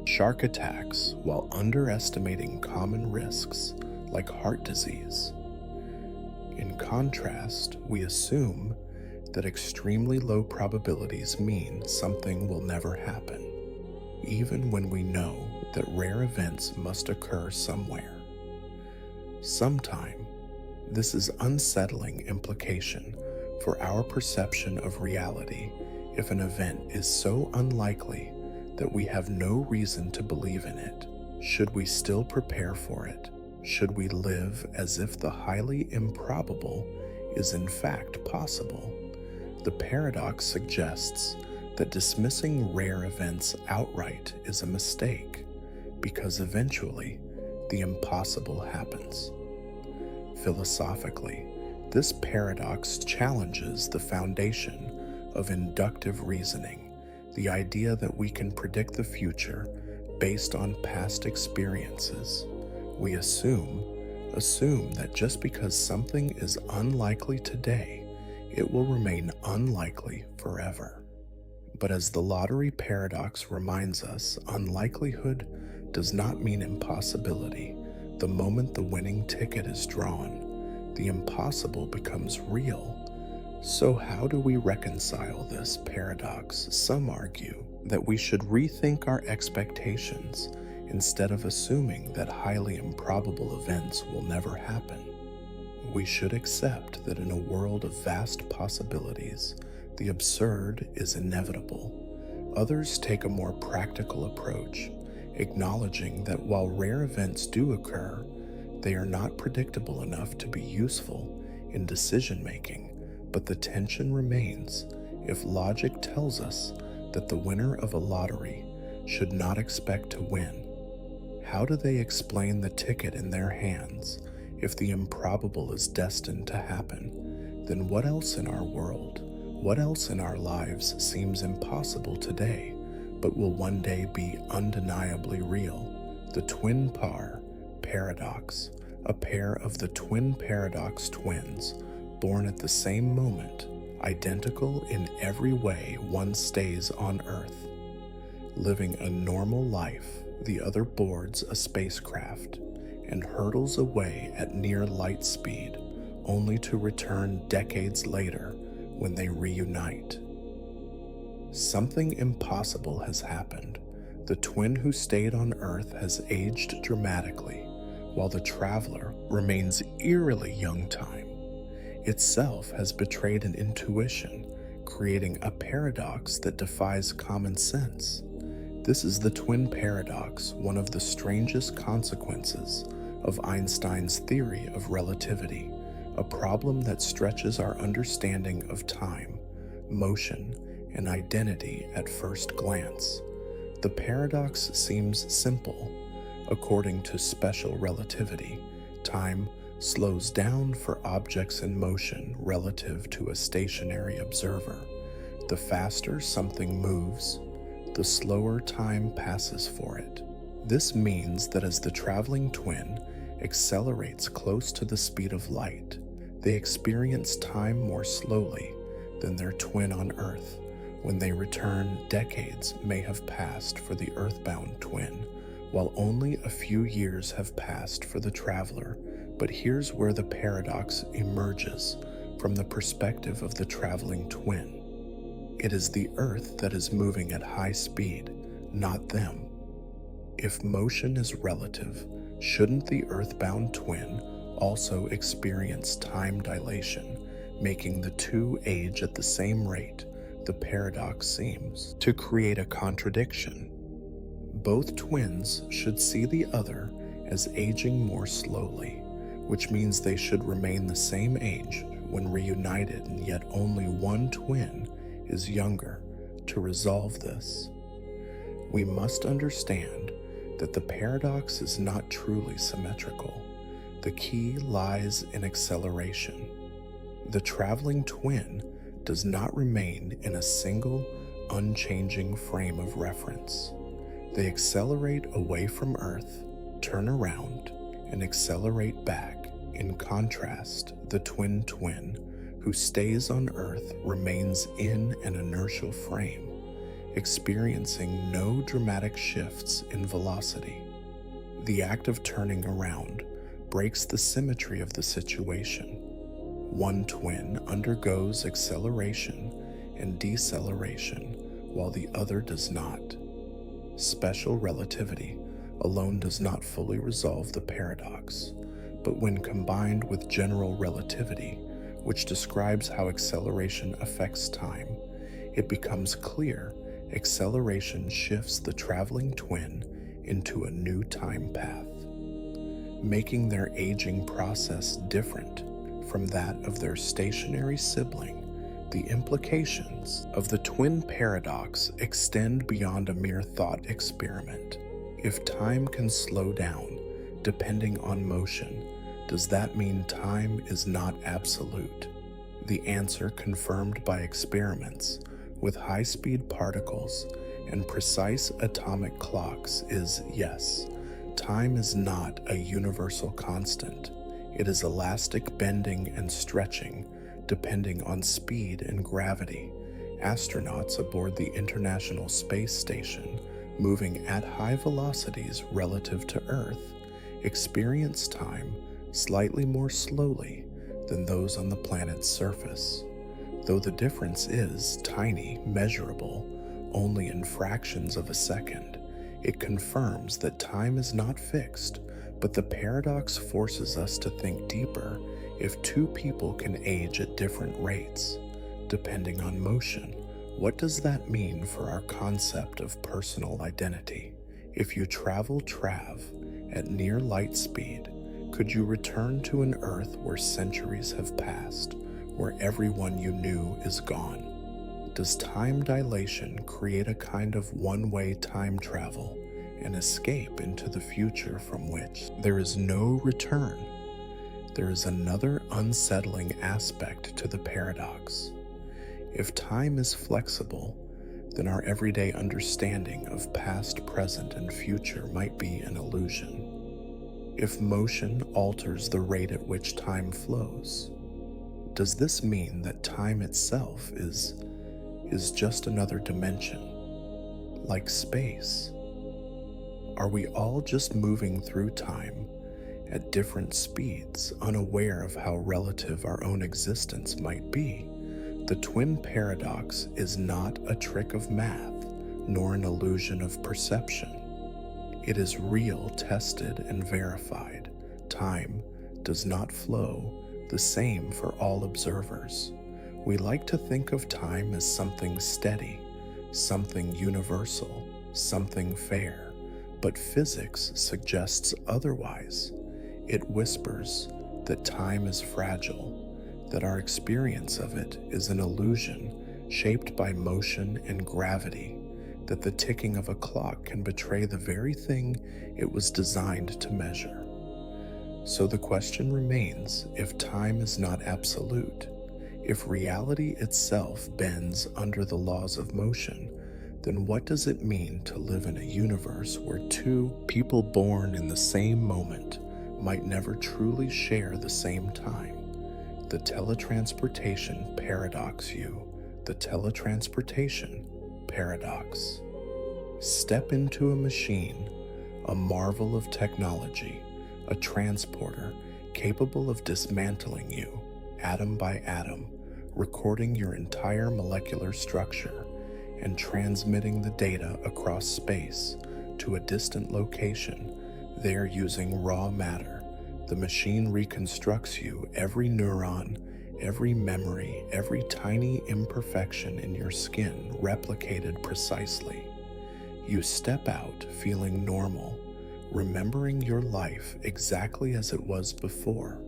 shark attacks while underestimating common risks like heart disease. In contrast, we assume that extremely low probabilities mean something will never happen, even when we know that rare events must occur somewhere. Sometime, this is unsettling implication for our perception of reality if an event is so unlikely that we have no reason to believe in it. Should we still prepare for it? Should we live as if the highly improbable is in fact possible? The paradox suggests that dismissing rare events outright is a mistake, because eventually the impossible happens. Philosophically, this paradox challenges the foundation of inductive reasoning, the idea that we can predict the future based on past experiences. We assume that just because something is unlikely today, it will remain unlikely forever. But as the lottery paradox reminds us, unlikelihood does not mean impossibility. The moment the winning ticket is drawn, the impossible becomes real. So how do we reconcile this paradox? Some argue that we should rethink our expectations instead of assuming that highly improbable events will never happen. We should accept that in a world of vast possibilities, the absurd is inevitable. Others take a more practical approach, acknowledging that while rare events do occur, they are not predictable enough to be useful in decision-making. But the tension remains if logic tells us that the winner of a lottery should not expect to win. How do they explain the ticket in their hands if the improbable is destined to happen? Then what else in our world, what else in our lives seems impossible today, but will one day be undeniably real? The twin paradox, a pair of the twin paradox twins, born at the same moment, identical in every way. One stays on Earth, living a normal life, the other boards a spacecraft and hurtles away at near light speed, only to return decades later when they reunite. Something impossible has happened. The twin who stayed on Earth has aged dramatically, while the traveler remains eerily young. Time itself has betrayed an intuition, creating a paradox that defies common sense. This is the twin paradox, one of the strangest consequences of Einstein's theory of relativity, a problem that stretches our understanding of time, motion, and identity at first glance. The paradox seems simple. According to special relativity, time slows down for objects in motion relative to a stationary observer. The faster something moves, the slower time passes for it. This means that as the traveling twin accelerates close to the speed of light, they experience time more slowly than their twin on Earth. When they return, decades may have passed for the earthbound twin, while only a few years have passed for the traveler. But here's where the paradox emerges from the perspective of the traveling twin. It is the Earth that is moving at high speed, not them. If motion is relative, shouldn't the earthbound twin also experience time dilation, making the two age at the same rate? The paradox seems to create a contradiction. Both twins should see the other as aging more slowly, which means they should remain the same age when reunited, and yet only one twin is younger. To resolve this, we must understand that the paradox is not truly symmetrical. The key lies in acceleration. The traveling twin does not remain in a single, unchanging frame of reference. They accelerate away from Earth, turn around, and accelerate back. In contrast, the twin, who stays on Earth, remains in an inertial frame, experiencing no dramatic shifts in velocity. The act of turning around breaks the symmetry of the situation. One twin undergoes acceleration and deceleration, while the other does not. Special relativity alone does not fully resolve the paradox, but when combined with general relativity, which describes how acceleration affects time, it becomes clear acceleration shifts the traveling twin into a new time path, making their aging process different from that of their stationary sibling. The implications of the twin paradox extend beyond a mere thought experiment. If time can slow down, depending on motion, does that mean time is not absolute? The answer, confirmed by experiments with high-speed particles and precise atomic clocks, is yes. Time is not a universal constant. It is elastic, bending and stretching, depending on speed and gravity. Astronauts aboard the International Space Station, moving at high velocities relative to Earth, experience time slightly more slowly than those on the planet's surface. Though the difference is tiny, measurable only in fractions of a second, it confirms that time is not fixed, but the paradox forces us to think deeper. If two people can age at different rates, depending on motion, what does that mean for our concept of personal identity? If you travel at near light speed, could you return to an Earth where centuries have passed, where everyone you knew is gone? Does time dilation create a kind of one-way time travel, an escape into the future from which there is no return? There is another unsettling aspect to the paradox. If time is flexible, then our everyday understanding of past, present, and future might be an illusion. If motion alters the rate at which time flows, does this mean that time itself is just another dimension, like space? Are we all just moving through time at different speeds, unaware of how relative our own existence might be? The twin paradox is not a trick of math, nor an illusion of perception. It is real, tested, and verified. Time does not flow the same for all observers. We like to think of time as something steady, something universal, something fair, but physics suggests otherwise. It whispers that time is fragile, that our experience of it is an illusion shaped by motion and gravity, that the ticking of a clock can betray the very thing it was designed to measure. So the question remains, if time is not absolute, if reality itself bends under the laws of motion, then what does it mean to live in a universe where two people born in the same moment might never truly share the same time? The teletransportation paradox. The teletransportation paradox. Step into a machine, a marvel of technology, a transporter capable of dismantling you, atom by atom, recording your entire molecular structure, and transmitting the data across space to a distant location, there using raw matter. The machine reconstructs you, every neuron, every memory, every tiny imperfection in your skin replicated precisely. You step out feeling normal, remembering your life exactly as it was before.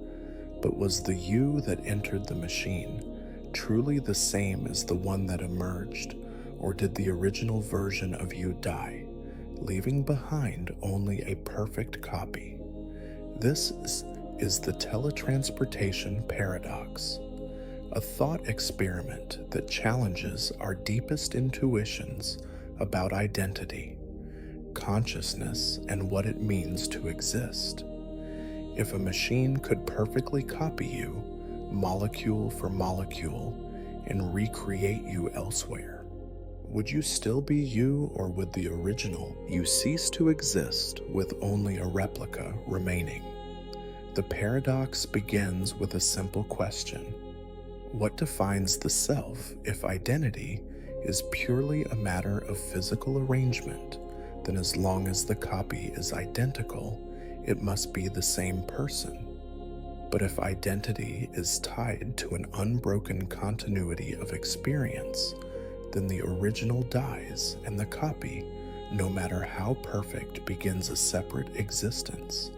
But was the you that entered the machine truly the same as the one that emerged, or did the original version of you die, leaving behind only a perfect copy? This is the teletransportation paradox, a thought experiment that challenges our deepest intuitions about identity, consciousness, and what it means to exist. If a machine could perfectly copy you, molecule for molecule, and recreate you elsewhere, would you still be you, or would the original you cease to exist with only a replica remaining? The paradox begins with a simple question. What defines the self if identity is purely a matter of physical arrangement? Then as long as the copy is identical, it must be the same person. But if identity is tied to an unbroken continuity of experience, then the original dies and the copy, no matter how perfect, begins a separate existence.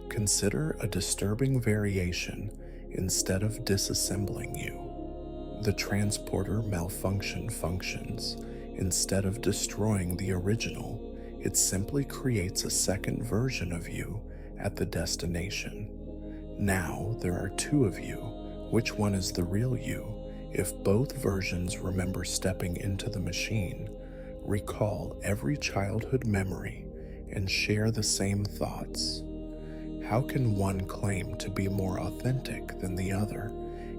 Consider a disturbing variation instead of disassembling you. The transporter malfunction functions. Instead of destroying the original, it simply creates a second version of you at the destination. Now there are two of you. Which one is the real you? If both versions remember stepping into the machine, recall every childhood memory, and share the same thoughts, how can one claim to be more authentic than the other,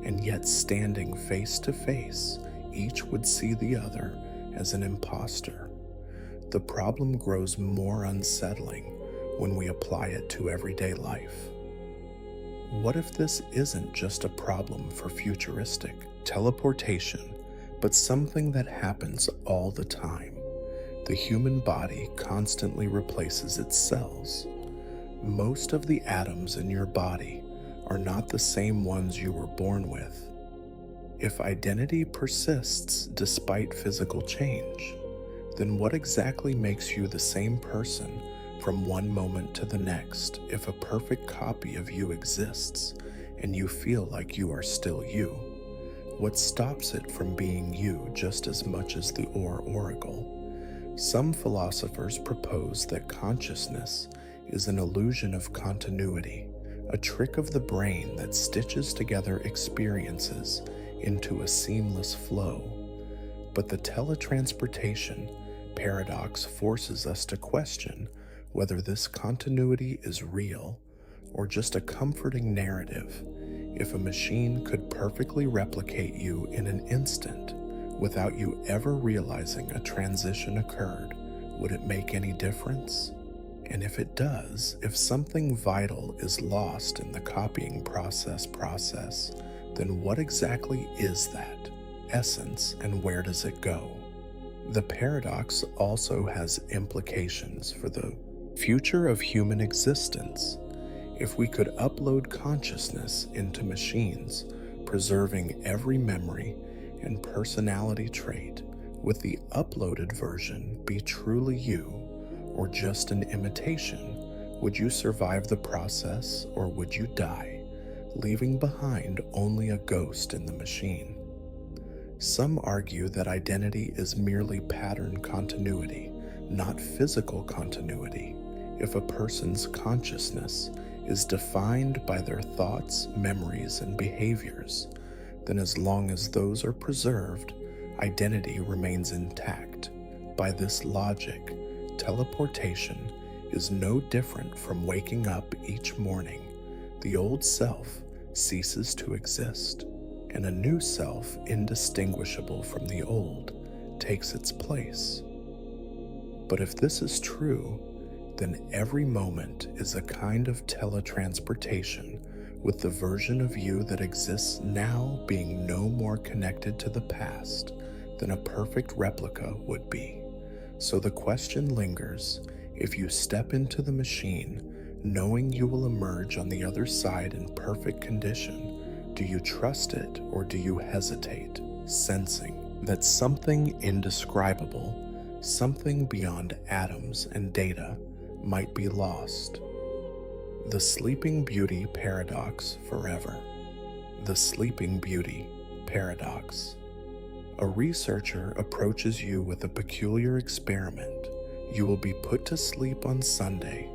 and yet standing face to face, each would see the other as an imposter? The problem grows more unsettling when we apply it to everyday life. What if this isn't just a problem for futuristic teleportation, but something that happens all the time? The human body constantly replaces its cells. Most of the atoms in your body are not the same ones you were born with. If identity persists despite physical change, then what exactly makes you the same person from one moment to the next if a perfect copy of you exists and you feel like you are still you? What stops it from being you just as much as the oracle? Some philosophers propose that consciousness is an illusion of continuity, a trick of the brain that stitches together experiences into a seamless flow. But the teletransportation paradox forces us to question whether this continuity is real or just a comforting narrative. If a machine could perfectly replicate you in an instant without you ever realizing a transition occurred, would it make any difference? And if it does, if something vital is lost in the copying process, then what exactly is that essence and where does it go? The paradox also has implications for the future of human existence. If we could upload consciousness into machines, preserving every memory and personality trait, would the uploaded version be truly you or just an imitation? Would you survive the process or would you die, leaving behind only a ghost in the machine? Some argue that identity is merely pattern continuity, not physical continuity. If a person's consciousness is defined by their thoughts, memories, and behaviors, then as long as those are preserved, identity remains intact. By this logic, teleportation is no different from waking up each morning. The old self ceases to exist, and a new self, indistinguishable from the old, takes its place. But if this is true, then every moment is a kind of teletransportation, with the version of you that exists now being no more connected to the past than a perfect replica would be. So the question lingers: if you step into the machine, knowing you will emerge on the other side in perfect condition, do you trust it or do you hesitate, sensing that something indescribable, something beyond atoms and data, might be lost. The Sleeping Beauty Paradox Forever. The Sleeping Beauty Paradox. A researcher approaches you with a peculiar experiment. You will be put to sleep on Sunday,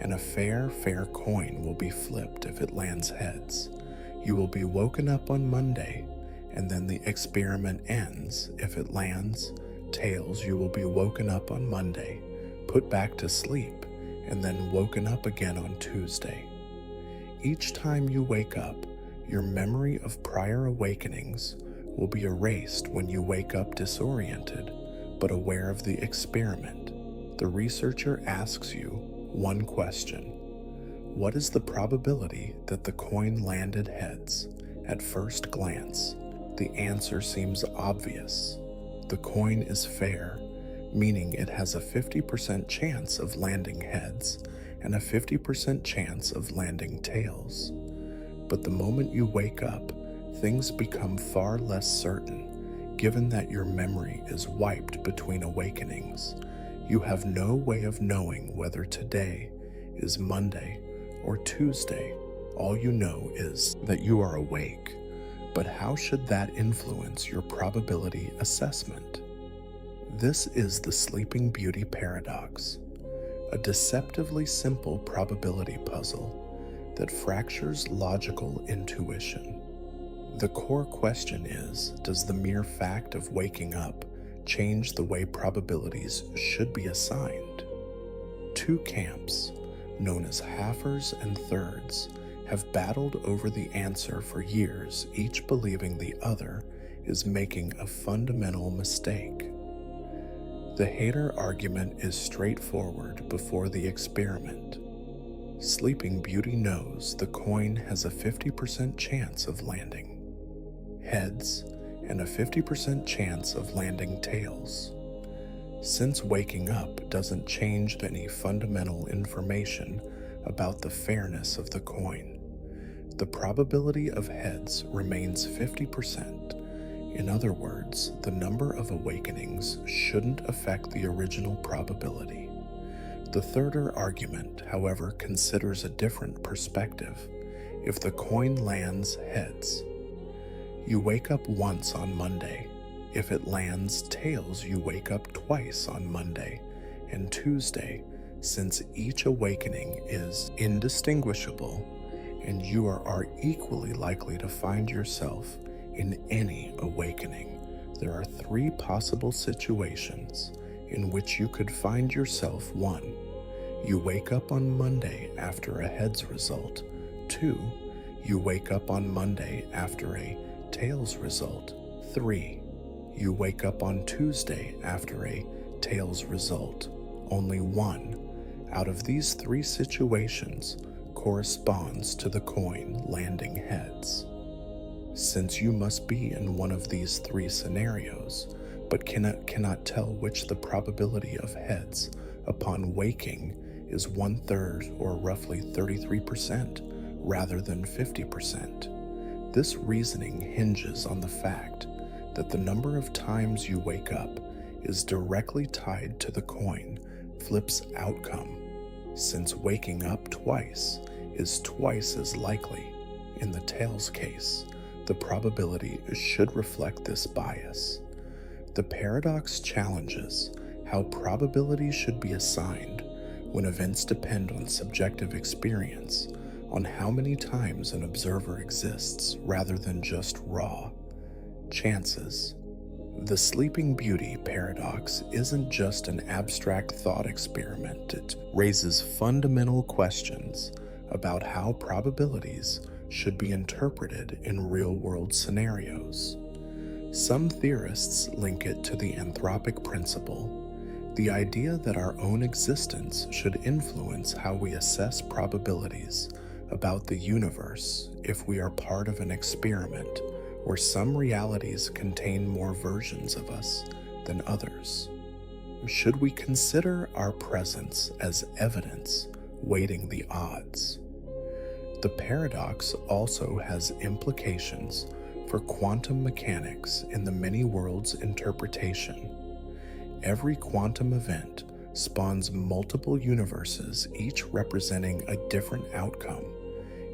and a fair coin will be flipped if it lands heads. You will be woken up on Monday, and then the experiment ends. If it lands tails, you will be woken up on Monday, put back to sleep, and then woken up again on Tuesday. Each time you wake up, your memory of prior awakenings will be erased when you wake up disoriented, but aware of the experiment. The researcher asks you one question. What is the probability that the coin landed heads? At first glance, the answer seems obvious. The coin is fair, meaning it has a 50% chance of landing heads and a 50% chance of landing tails. But the moment you wake up, things become far less certain, given that your memory is wiped between awakenings. You have no way of knowing whether today is Monday or Tuesday. All you know is that you are awake. But how should that influence your probability assessment? This is the Sleeping Beauty Paradox, a deceptively simple probability puzzle that fractures logical intuition. The core question is, does the mere fact of waking up change the way probabilities should be assigned? Two camps, known as halfers and thirds, have battled over the answer for years, each believing the other is making a fundamental mistake. The hater argument is straightforward before the experiment. Sleeping Beauty knows the coin has a 50% chance of landing heads and a 50% chance of landing tails. Since waking up doesn't change any fundamental information about the fairness of the coin, the probability of heads remains 50%. In other words, the number of awakenings shouldn't affect the original probability. The thirder argument, however, considers a different perspective. If the coin lands heads, you wake up once on Monday. If it lands tails, you wake up twice on Monday and Tuesday, since each awakening is indistinguishable, and you are equally likely to find yourself in any awakening. There are three possible situations in which you could find yourself. 1. You wake up on Monday after a heads result. 2. You wake up on Monday after a tails result. 3. You wake up on Tuesday after a tails result. Only one out of these three situations corresponds to the coin landing heads. Since you must be in one of these three scenarios, but cannot tell which, the probability of heads upon waking is 1/3, or roughly 33%, rather than 50%. This reasoning hinges on the fact that the number of times you wake up is directly tied to the coin flip's outcome, since waking up twice is twice as likely. In the tails case, the probability should reflect this bias. The paradox challenges how probability should be assigned when events depend on subjective experience, on how many times an observer exists rather than just raw chances. The Sleeping Beauty paradox isn't just an abstract thought experiment. It raises fundamental questions about how probabilities should be interpreted in real-world scenarios. Some theorists link it to the anthropic principle, the idea that our own existence should influence how we assess probabilities about the universe if we are part of an experiment where some realities contain more versions of us than others. Should we consider our presence as evidence weighting the odds? The paradox also has implications for quantum mechanics in the many worlds interpretation. Every quantum event spawns multiple universes, each representing a different outcome.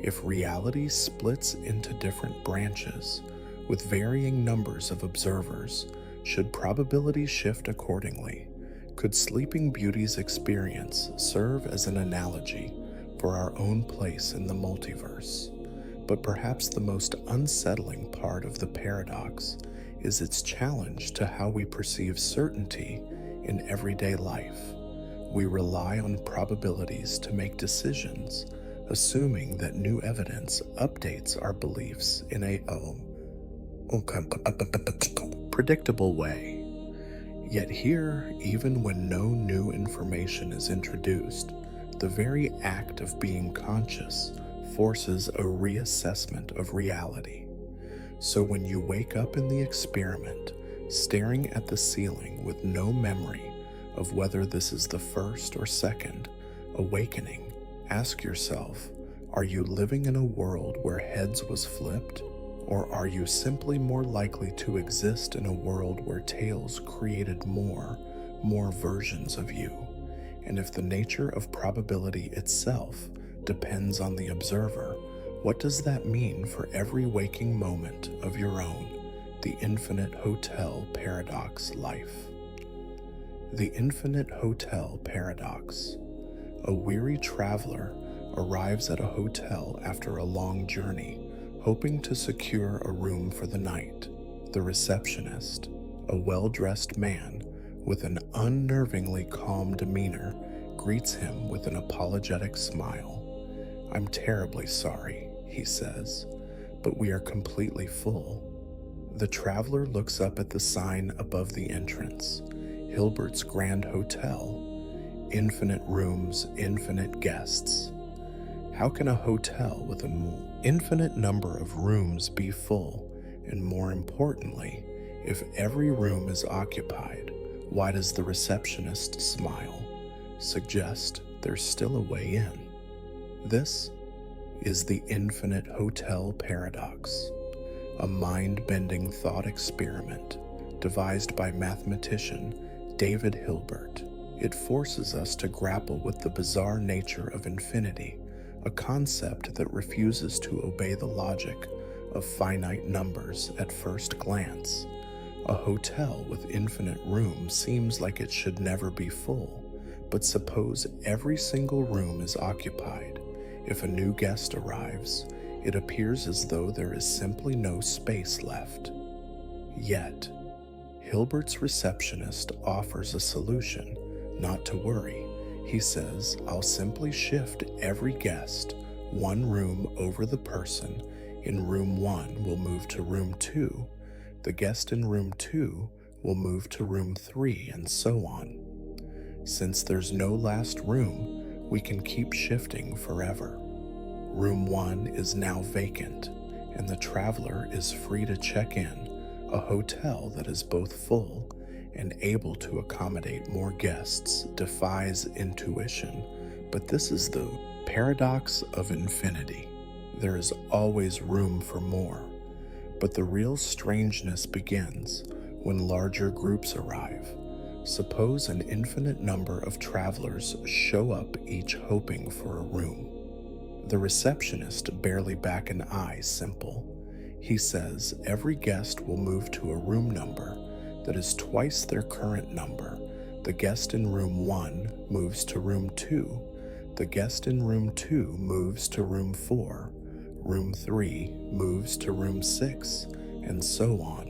If reality splits into different branches with varying numbers of observers, should probability shift accordingly? Could Sleeping Beauty's experience serve as an analogy for our own place in the multiverse? But perhaps the most unsettling part of the paradox is its challenge to how we perceive certainty in everyday life. We rely on probabilities to make decisions, assuming that new evidence updates our beliefs in a predictable way. Yet here, even when no new information is introduced, the very act of being conscious forces a reassessment of reality. So when you wake up in the experiment, staring at the ceiling with no memory of whether this is the first or second awakening, ask yourself, are you living in a world where heads was flipped? Or are you simply more likely to exist in a world where tails created more versions of you? And if the nature of probability itself depends on the observer, what does that mean for every waking moment of your own, the infinite hotel paradox life? The infinite hotel paradox. A weary traveler arrives at a hotel after a long journey, hoping to secure a room for the night. The receptionist, a well-dressed man with an unnervingly calm demeanor, greets him with an apologetic smile. "I'm terribly sorry," he says, "but we are completely full." The traveler looks up at the sign above the entrance, Hilbert's Grand Hotel, infinite rooms, infinite guests. How can a hotel with an infinite number of rooms be full? And more importantly, if every room is occupied, why does the receptionist smile? Suggest there's still a way in. This is the infinite hotel paradox, a mind-bending thought experiment devised by mathematician David Hilbert. It forces us to grapple with the bizarre nature of infinity, a concept that refuses to obey the logic of finite numbers at first glance. A hotel with infinite rooms seems like it should never be full, but suppose every single room is occupied. If a new guest arrives, it appears as though there is simply no space left. Yet, Hilbert's receptionist offers a solution. Not to worry, he says, I'll simply shift every guest one room over. The person in room 1 will move to room 2, the guest in room 2 will move to room 3, and so on. Since there's no last room, we can keep shifting forever. Room 1 is now vacant, and the traveler is free to check in, a hotel that is both full and able to accommodate more guests defies intuition, but this is the paradox of infinity. There is always room for more, but the real strangeness begins when larger groups arrive. Suppose an infinite number of travelers show up, each hoping for a room. The receptionist barely bats an eye. Simple. He says every guest will move to a room number that is twice their current number. The guest in room 1 moves to room 2. The guest in room 2 moves to room 4. Room 3 moves to room 6, and so on.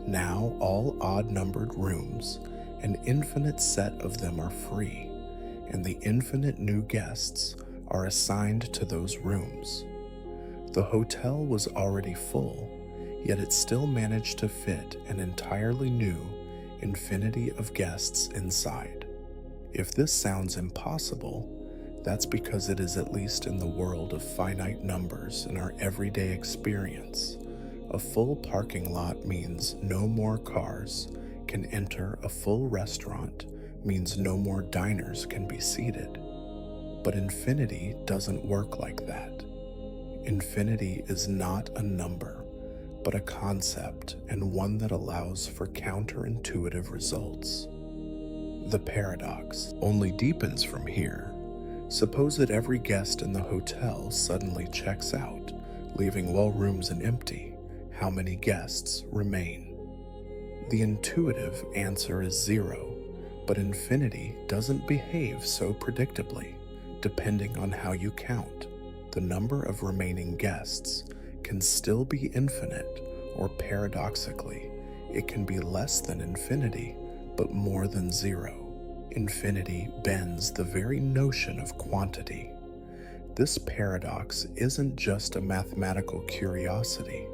Now all odd-numbered rooms, an infinite set of them, are free, and the infinite new guests are assigned to those rooms. The hotel was already full, yet it still managed to fit an entirely new infinity of guests inside. If this sounds impossible, that's because it is, at least in the world of finite numbers in our everyday experience. A full parking lot means no more cars can enter. A full restaurant means no more diners can be seated. But infinity doesn't work like that. Infinity is not a number, but a concept, and one that allows for counterintuitive results. The paradox only deepens from here. Suppose that every guest in the hotel suddenly checks out, leaving all rooms empty. How many guests remain? The intuitive answer is 0, but infinity doesn't behave so predictably. Depending on how you count, the number of remaining guests can still be infinite, or paradoxically, it can be less than infinity, but more than 0. Infinity bends the very notion of quantity. This paradox isn't just a mathematical curiosity,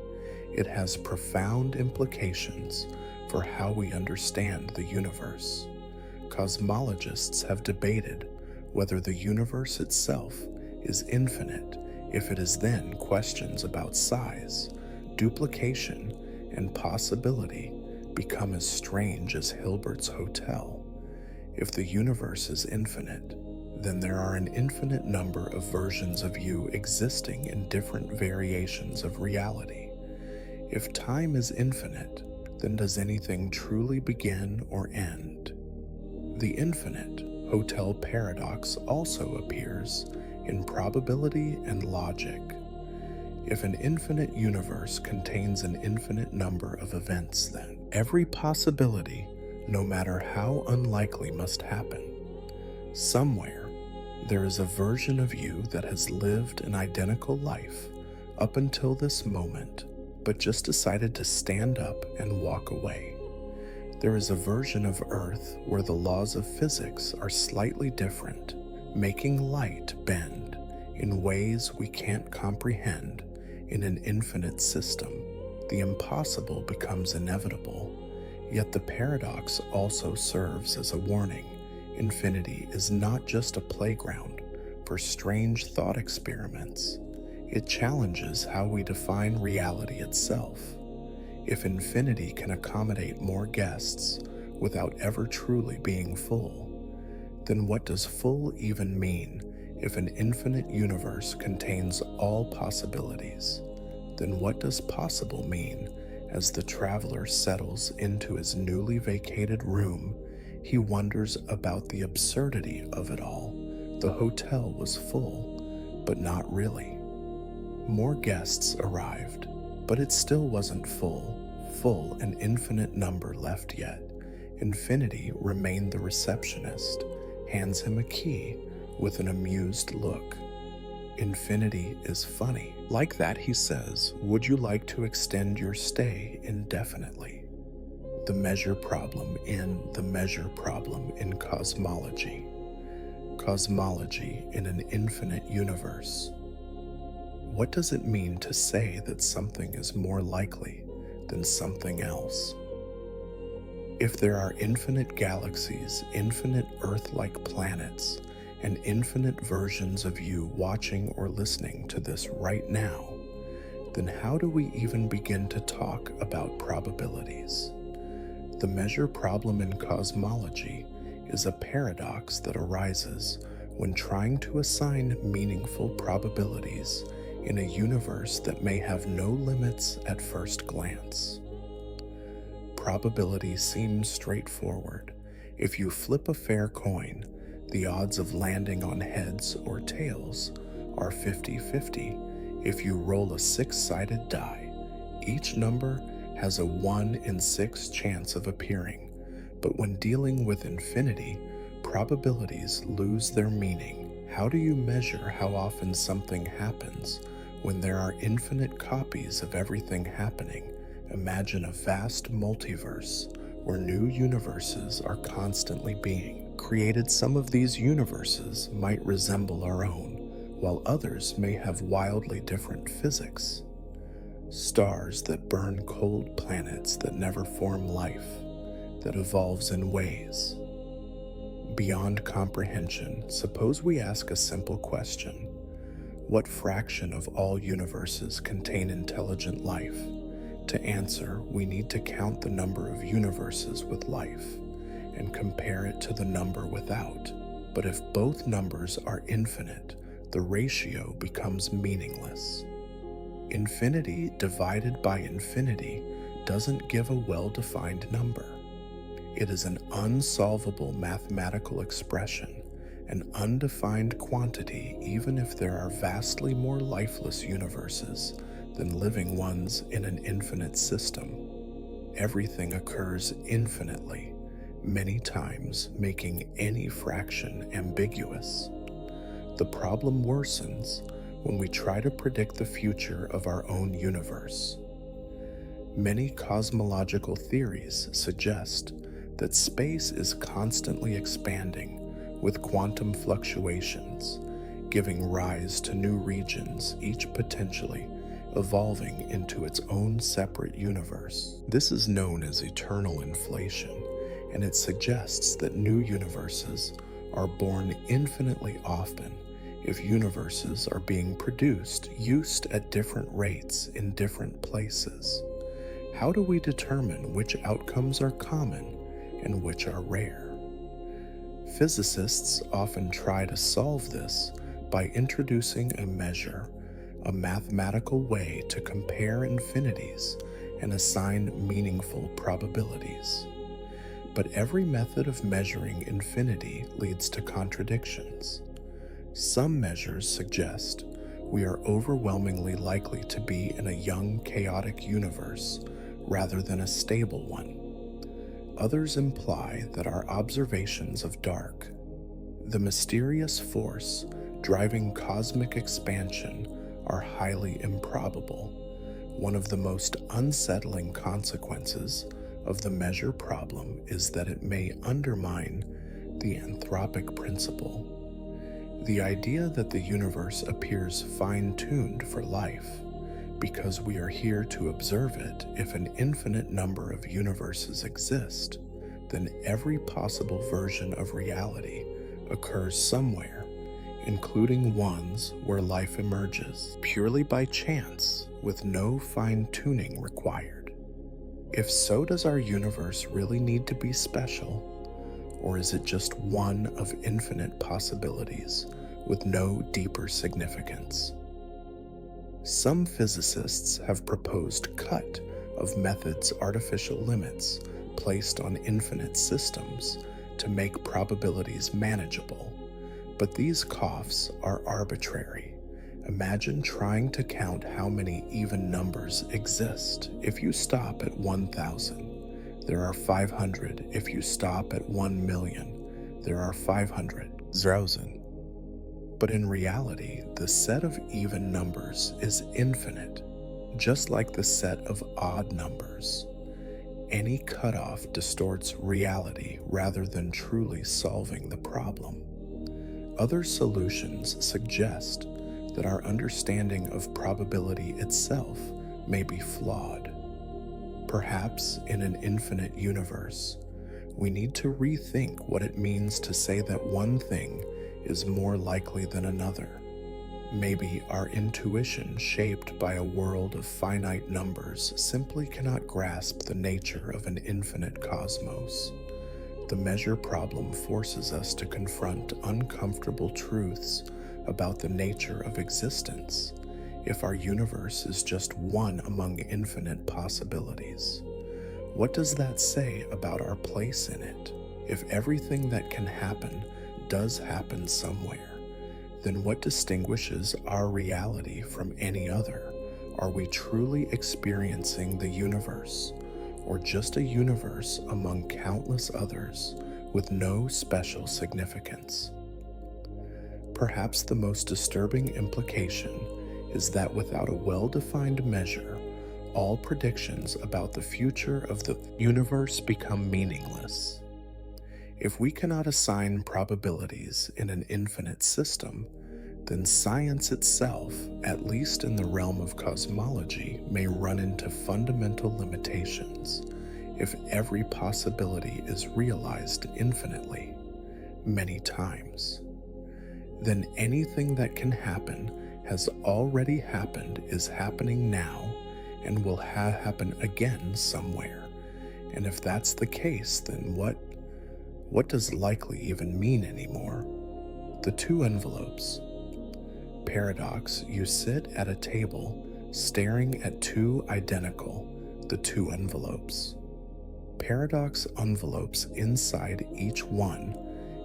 it has profound implications for how we understand the universe. Cosmologists have debated whether the universe itself is infinite if it is then questions about size, duplication, and possibility become as strange as Hilbert's hotel. If the universe is infinite, then there are an infinite number of versions of you existing in different variations of reality. If time is infinite, then does anything truly begin or end? The infinite hotel paradox also appears in probability and logic. If an infinite universe contains an infinite number of events, then every possibility, no matter how unlikely, must happen. Somewhere, there is a version of you that has lived an identical life up until this moment, but just decided to stand up and walk away. There is a version of Earth where the laws of physics are slightly different, making light bend in ways we can't comprehend. In an infinite system, the impossible becomes inevitable, yet the paradox also serves as a warning. Infinity is not just a playground for strange thought experiments. It challenges how we define reality itself. If infinity can accommodate more guests without ever truly being full, then what does full even mean if an infinite universe contains all possibilities? Then what does possible mean as the traveler settles into his newly vacated room? He wonders about the absurdity of it all. The hotel was full, but not really. More guests arrived, but it still wasn't full, an infinite number left yet. Infinity remained the receptionist, hands him a key with an amused look. Infinity is funny. Like that, he says, "Would you like to extend your stay indefinitely?" The measure problem in The Measure Problem in Cosmology. Cosmology in an infinite universe. What does it mean to say that something is more likely than something else? If there are infinite galaxies, infinite Earth-like planets, and infinite versions of you watching or listening to this right now, then how do we even begin to talk about probabilities? The measure problem in cosmology is a paradox that arises when trying to assign meaningful probabilities in a universe that may have no limits at first glance. Probability seems straightforward. If you flip a fair coin, the odds of landing on heads or tails are 50-50. If you roll a 6-sided die, each number has a 1 in 6 chance of appearing. But when dealing with infinity, probabilities lose their meaning. How do you measure how often something happens when there are infinite copies of everything happening? Imagine a vast multiverse where new universes are constantly being created. Some of these universes might resemble our own, while others may have wildly different physics. Stars that burn cold planets that never form life, that evolves in ways beyond comprehension. Suppose we ask a simple question: what fraction of all universes contain intelligent life? To answer, we need to count the number of universes with life and compare it to the number without. But if both numbers are infinite, the ratio becomes meaningless. Infinity divided by infinity doesn't give a well-defined number. It is an unsolvable mathematical expression, an undefined quantity, even if there are vastly more lifeless universes than living ones in an infinite system. Everything occurs infinitely, many times, making any fraction ambiguous. The problem worsens when we try to predict the future of our own universe. Many cosmological theories suggest that space is constantly expanding with quantum fluctuations, giving rise to new regions, each potentially evolving into its own separate universe. This is known as eternal inflation, and it suggests that new universes are born infinitely often if universes are being used at different rates in different places. How do we determine which outcomes are common and which are rare? Physicists often try to solve this by introducing a measure, a mathematical way to compare infinities and assign meaningful probabilities. But every method of measuring infinity leads to contradictions. Some measures suggest we are overwhelmingly likely to be in a young, chaotic universe rather than a stable one. Others imply that our observations of dark, the mysterious force driving cosmic expansion, are highly improbable. One of the most unsettling consequences of the measure problem is that it may undermine the anthropic principle, the idea that the universe appears fine-tuned for life because we are here to observe it. If an infinite number of universes exist, then every possible version of reality occurs somewhere, including ones where life emerges purely by chance with no fine-tuning required. If so, does our universe really need to be special? Or is it just one of infinite possibilities with no deeper significance? Some physicists have proposed cut of methods artificial limits placed on infinite systems to make probabilities manageable, but these coughs are arbitrary. Imagine trying to count how many even numbers exist. If you stop at 1,000, there are 500. If you stop at 1,000,000, there are 500,000. But in reality, the set of even numbers is infinite, just like the set of odd numbers. Any cutoff distorts reality rather than truly solving the problem. Other solutions suggest that our understanding of probability itself may be flawed. Perhaps in an infinite universe, we need to rethink what it means to say that one thing is more likely than another. Maybe our intuition, shaped by a world of finite numbers, simply cannot grasp the nature of an infinite cosmos. The measure problem forces us to confront uncomfortable truths about the nature of existence. If our universe is just one among infinite possibilities, what does that say about our place in it? If everything that can happen does happen somewhere, then what distinguishes our reality from any other? Are we truly experiencing the universe, or just a universe among countless others with no special significance? Perhaps the most disturbing implication is that without a well-defined measure, all predictions about the future of the universe become meaningless. If we cannot assign probabilities in an infinite system, then science itself, at least in the realm of cosmology, may run into fundamental limitations if every possibility is realized infinitely, many times. Then anything that can happen has already happened, is happening now, and will happen again somewhere. And if that's the case, then what does likely even mean anymore? The two envelopes. Paradox: you sit at a table staring at two identical, the two envelopes. paradox envelopes inside each one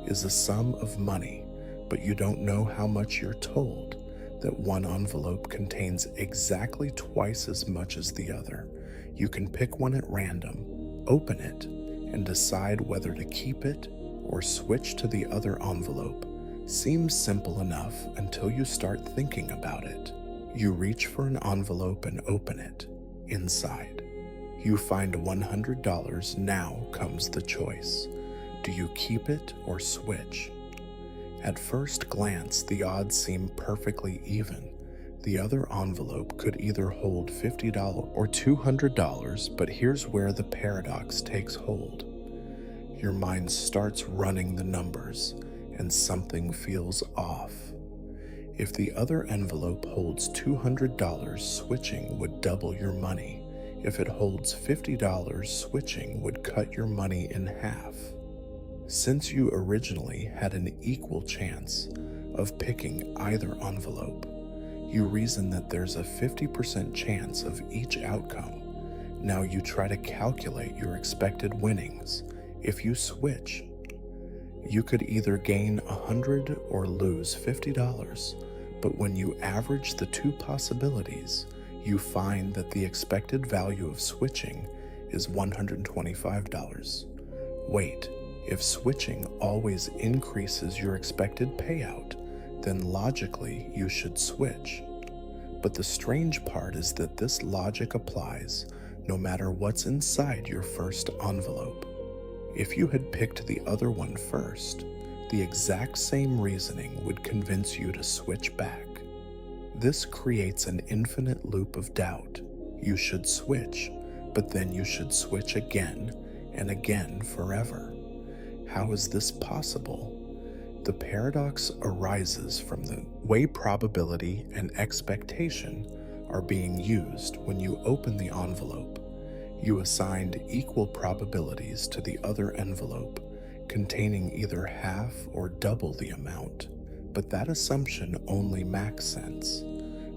is a sum of money, but you don't know how much. You're told that one envelope contains exactly twice as much as the other. You can pick one at random, open it, and decide whether to keep it or switch to the other envelope. Seems simple enough until you start thinking about it. You reach for an envelope and open it. Inside, you find $100. Now comes the choice. Do you keep it or switch? At first glance, the odds seem perfectly even. The other envelope could either hold $50 or $200, but here's where the paradox takes hold. Your mind starts running the numbers, and something feels off. If the other envelope holds $200, switching would double your money. If it holds $50, switching would cut your money in half. Since you originally had an equal chance of picking either envelope, you reason that there's a 50% chance of each outcome. Now you try to calculate your expected winnings. If you switch, you could either gain $100 or lose $50, but when you average the two possibilities, you find that the expected value of switching is $125. Wait, if switching always increases your expected payout, then logically you should switch. But the strange part is that this logic applies no matter what's inside your first envelope. If you had picked the other one first, the exact same reasoning would convince you to switch back. This creates an infinite loop of doubt. You should switch, but then you should switch again and again forever. How is this possible? The paradox arises from the way probability and expectation are being used when you open the envelope. You assigned equal probabilities to the other envelope, containing either half or double the amount, but that assumption only makes sense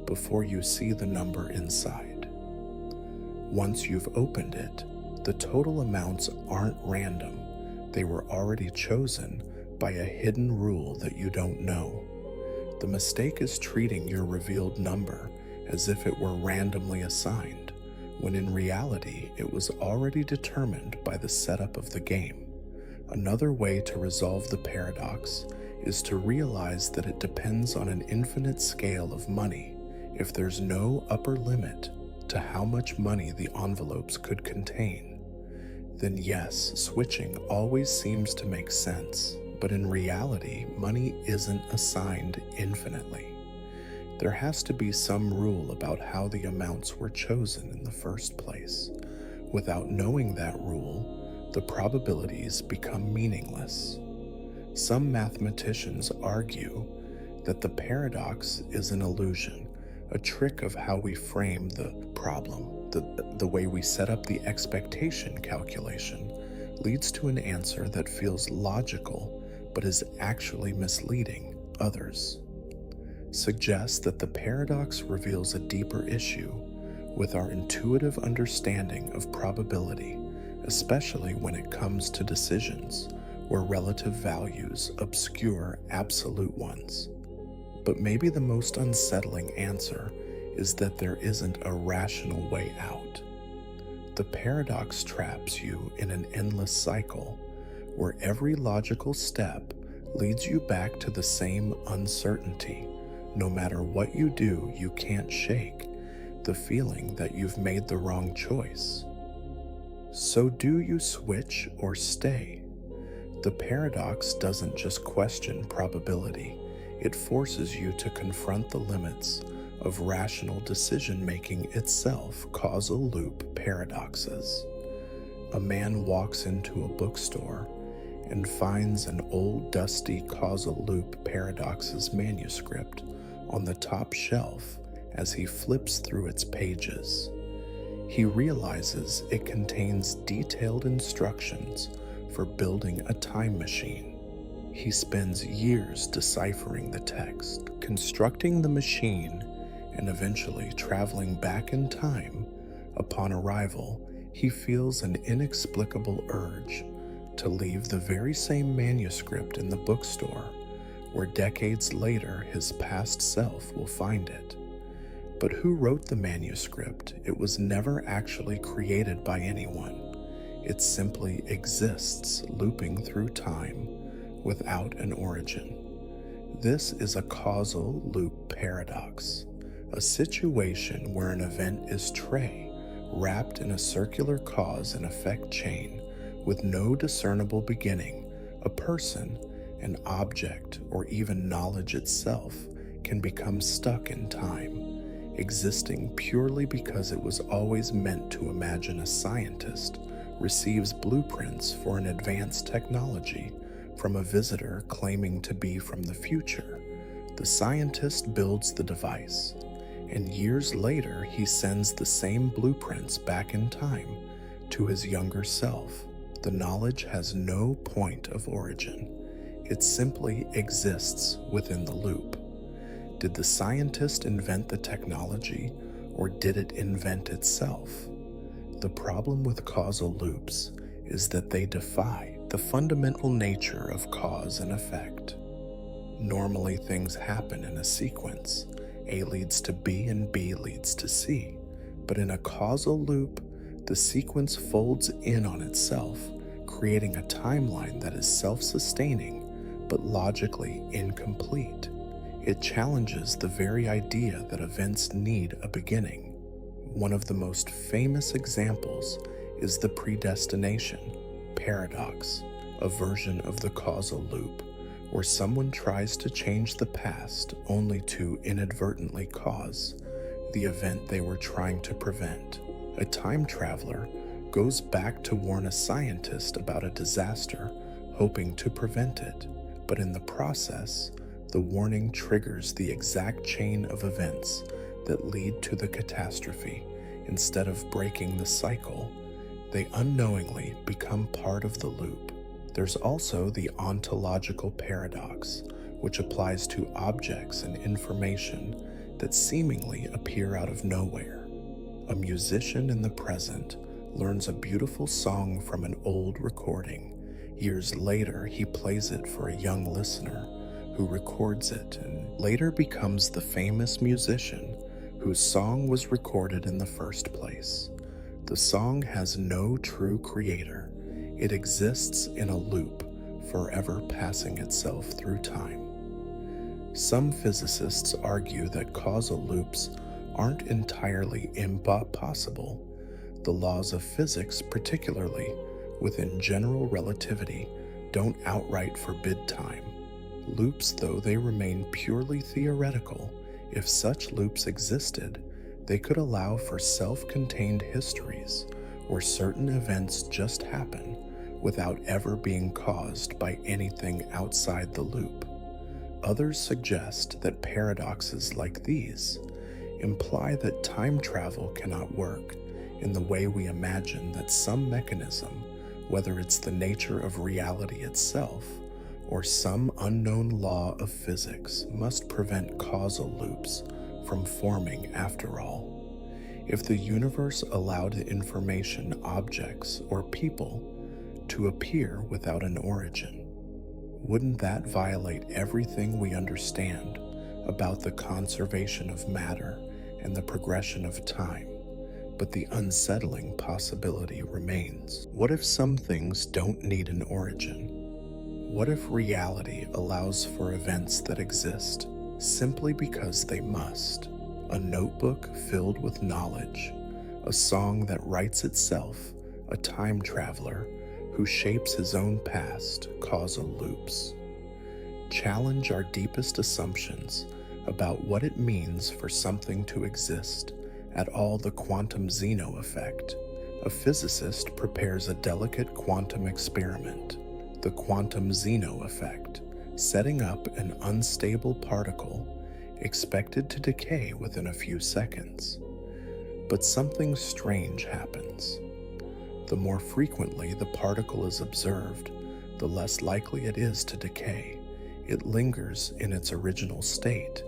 before you see the number inside. Once you've opened it, the total amounts aren't random. They were already chosen by a hidden rule that you don't know. The mistake is treating your revealed number as if it were randomly assigned, when in reality it was already determined by the setup of the game. Another way to resolve the paradox is to realize that it depends on an infinite scale of money. If there's no upper limit to how much money the envelopes could contain, then yes, switching always seems to make sense. But in reality, money isn't assigned infinitely. There has to be some rule about how the amounts were chosen in the first place. Without knowing that rule, the probabilities become meaningless. Some mathematicians argue that the paradox is an illusion, a trick of how we frame the problem. The way we set up the expectation calculation leads to an answer that feels logical but is actually misleading others. Suggests that the paradox reveals a deeper issue with our intuitive understanding of probability, especially when it comes to decisions where relative values obscure absolute ones. But maybe the most unsettling answer is that there isn't a rational way out. The paradox traps you in an endless cycle where every logical step leads you back to the same uncertainty. No matter what you do, you can't shake the feeling that you've made the wrong choice. So do you switch or stay? The paradox doesn't just question probability, it forces you to confront the limits of rational decision-making itself. Causal loop paradoxes. A man walks into a bookstore and finds an old dusty causal loop paradoxes manuscript on the top shelf. As he flips through its pages, he realizes it contains detailed instructions for building a time machine. He spends years deciphering the text, constructing the machine, and eventually traveling back in time. Upon arrival, he feels an inexplicable urge to leave the very same manuscript in the bookstore where decades later his past self will find it. But who wrote the manuscript? It was never actually created by anyone. It simply exists, looping through time without an origin. This is a causal loop paradox, a situation where an event is wrapped in a circular cause and effect chain with no discernible beginning. A person, an object, or even knowledge itself can become stuck in time, existing purely because it was always meant to imagine. A scientist receives blueprints for an advanced technology from a visitor claiming to be from the future. The scientist builds the device, and years later he sends the same blueprints back in time to his younger self. The knowledge has no point of origin. It simply exists within the loop. Did the scientist invent the technology, or did it invent itself? The problem with causal loops is that they defy the fundamental nature of cause and effect. Normally, things happen in a sequence. A leads to B and B leads to C. But in a causal loop, the sequence folds in on itself, creating a timeline that is self-sustaining but logically incomplete. It challenges the very idea that events need a beginning. One of the most famous examples is the predestination paradox, a version of the causal loop, where someone tries to change the past only to inadvertently cause the event they were trying to prevent. A time traveler goes back to warn a scientist about a disaster, hoping to prevent it, but in the process, the warning triggers the exact chain of events that lead to the catastrophe. Instead of breaking the cycle, they unknowingly become part of the loop. There's also the ontological paradox, which applies to objects and information that seemingly appear out of nowhere. A musician in the present learns a beautiful song from an old recording. Years later, he plays it for a young listener who records it and later becomes the famous musician whose song was recorded in the first place. The song has no true creator. It exists in a loop, forever passing itself through time. Some physicists argue that causal loops aren't entirely impossible. The laws of physics, particularly within general relativity, don't outright forbid time. Loops, though they remain purely theoretical, if such loops existed, they could allow for self-contained histories where certain events just happen without ever being caused by anything outside the loop. Others suggest that paradoxes like these imply that time travel cannot work in the way we imagine, that some mechanism, whether it's the nature of reality itself or some unknown law of physics, must prevent causal loops from forming after all. If the universe allowed information, objects, or people to appear without an origin, wouldn't that violate everything we understand about the conservation of matter and the progression of time? But the unsettling possibility remains. What if some things don't need an origin? What if reality allows for events that exist simply because they must? A notebook filled with knowledge, a song that writes itself, a time traveler who shapes his own past. Causal loops challenge our deepest assumptions about what it means for something to exist at all. The quantum Zeno effect. A physicist prepares a delicate quantum experiment, the quantum Zeno effect, setting up an unstable particle expected to decay within a few seconds. But something strange happens. The more frequently the particle is observed, the less likely it is to decay. It lingers in its original state,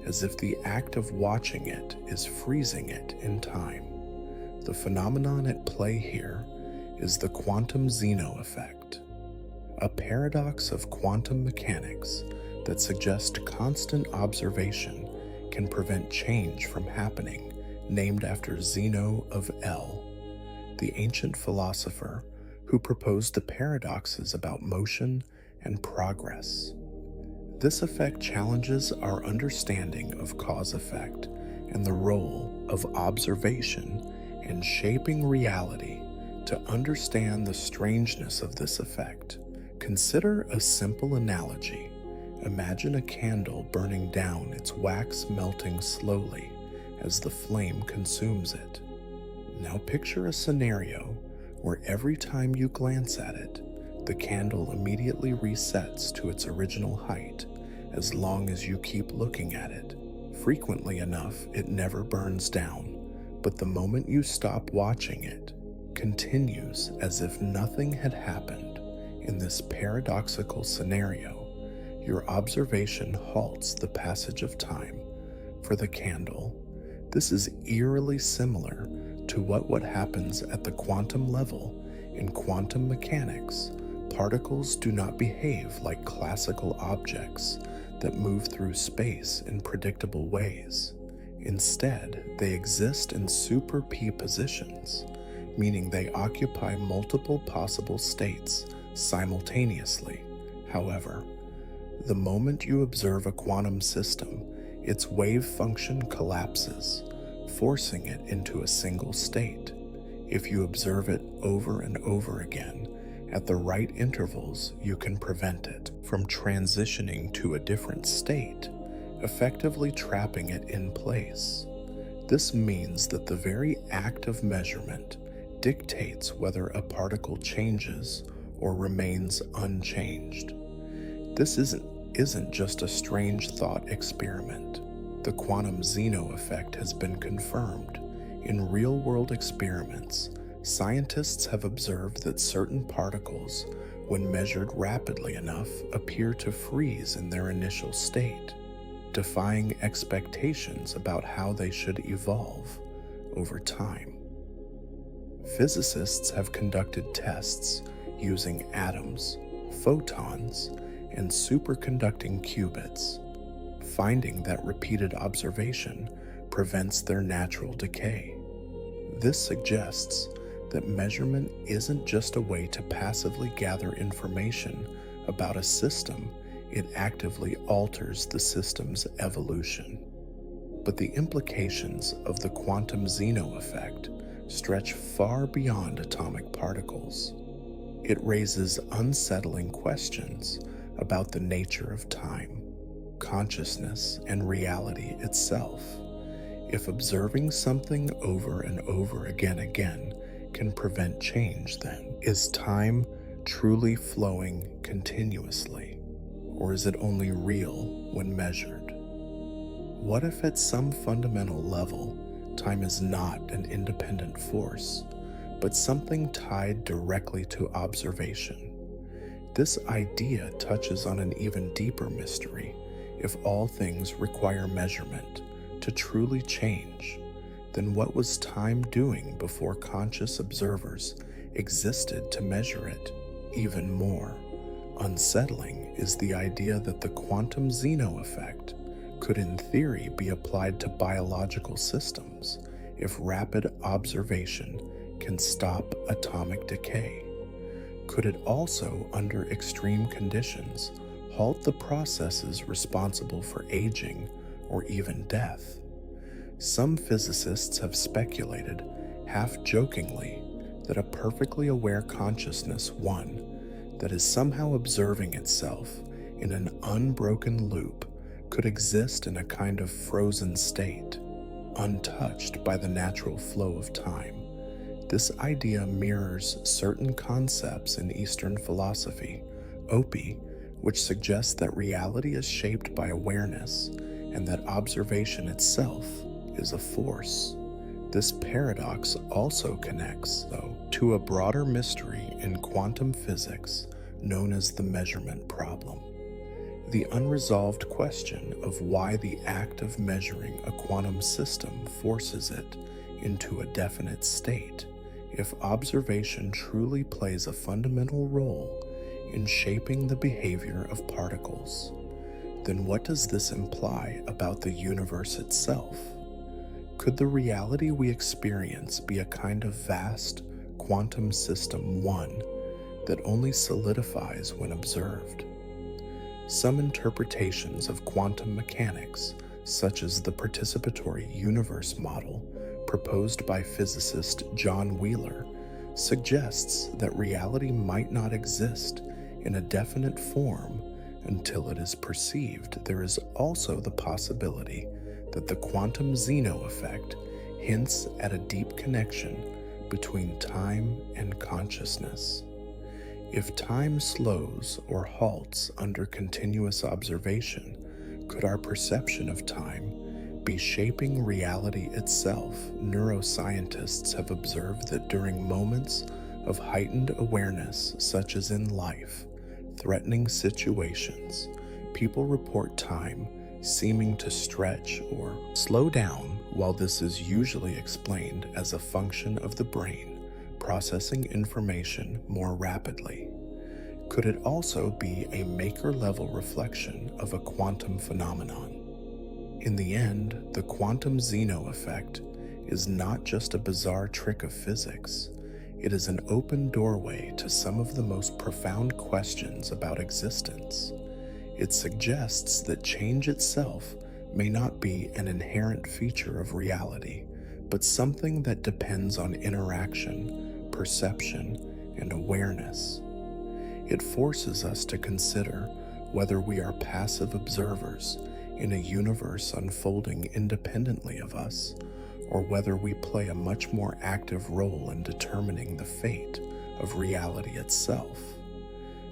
as if the act of watching it is freezing it in time. The phenomenon at play here is the quantum Zeno effect, a paradox of quantum mechanics that suggests constant observation can prevent change from happening, named after Zeno of El, the ancient philosopher who proposed the paradoxes about motion and progress. This effect challenges our understanding of cause-effect and the role of observation in shaping reality. To understand the strangeness of this effect, consider a simple analogy. Imagine a candle burning down, its wax melting slowly as the flame consumes it. Now picture a scenario where every time you glance at it, the candle immediately resets to its original height as long as you keep looking at it. Frequently enough, it never burns down, but the moment you stop watching it, continues as if nothing had happened. In this paradoxical scenario, your observation halts the passage of time. For the candle, this is eerily similar to what happens at the quantum level. In quantum mechanics, particles do not behave like classical objects that move through space in predictable ways. Instead, they exist in super P positions, meaning they occupy multiple possible states simultaneously. However, the moment you observe a quantum system, its wave function collapses, forcing it into a single state. If you observe it over and over again, at the right intervals, you can prevent it from transitioning to a different state, effectively trapping it in place. This means that the very act of measurement dictates whether a particle changes or remains unchanged. This isn't just a strange thought experiment. The quantum Zeno effect has been confirmed. In real-world experiments, scientists have observed that certain particles, when measured rapidly enough, appear to freeze in their initial state, defying expectations about how they should evolve over time. Physicists have conducted tests using atoms, photons, and superconducting qubits, finding that repeated observation prevents their natural decay. This suggests that measurement isn't just a way to passively gather information about a system, it actively alters the system's evolution. But the implications of the quantum Zeno effect stretch far beyond atomic particles. It raises unsettling questions about the nature of time, consciousness, and reality itself. If observing something over and over again can prevent change, then is time truly flowing continuously, or is it only real when measured? What if at some fundamental level, time is not an independent force, but something tied directly to observation? This idea touches on an even deeper mystery. If all things require measurement to truly change, then what was time doing before conscious observers existed to measure it? Even more unsettling is the idea that the quantum Zeno effect could in theory be applied to biological systems if rapid observation can stop atomic decay. Could it also, under extreme conditions, halt the processes responsible for aging or even death? Some physicists have speculated, half-jokingly, that a perfectly aware consciousness, one that is somehow observing itself in an unbroken loop, could exist in a kind of frozen state, untouched by the natural flow of time. This idea mirrors certain concepts in Eastern philosophy, Opi, which suggests that reality is shaped by awareness and that observation itself is a force. This paradox also connects, though, to a broader mystery in quantum physics known as the measurement problem. The unresolved question of why the act of measuring a quantum system forces it into a definite state, if observation truly plays a fundamental role in shaping the behavior of particles, then what does this imply about the universe itself? Could the reality we experience be a kind of vast quantum system, one that only solidifies when observed? Some interpretations of quantum mechanics, such as the participatory universe model proposed by physicist John Wheeler, suggests that reality might not exist in a definite form until it is perceived. There is also the possibility that the quantum Zeno effect hints at a deep connection between time and consciousness. If time slows or halts under continuous observation, could our perception of time be shaping reality itself? Neuroscientists have observed that during moments of heightened awareness, such as in life-threatening situations, people report time seeming to stretch or slow down. While this is usually explained as a function of the brain processing information more rapidly, could it also be a maker-level reflection of a quantum phenomenon? In the end, the quantum Zeno effect is not just a bizarre trick of physics. It is an open doorway to some of the most profound questions about existence. It suggests that change itself may not be an inherent feature of reality, but something that depends on interaction, perception, and awareness. It forces us to consider whether we are passive observers in a universe unfolding independently of us, or whether we play a much more active role in determining the fate of reality itself.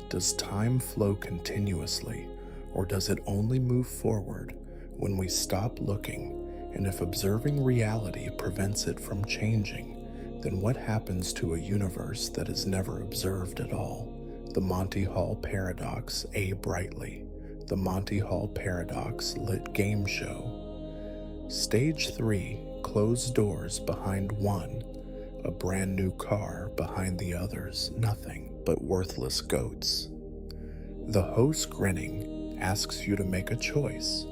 Does time flow continuously, or does it only move forward when we stop looking? And if observing reality prevents it from changing, then what happens to a universe that is never observed at all? The Monty Hall Paradox. A. Brightly. The Monty Hall Paradox lit game show. Stage 3. Closed doors behind one, a brand new car behind the others, nothing but worthless goats. The host, grinning, asks you to make a choice.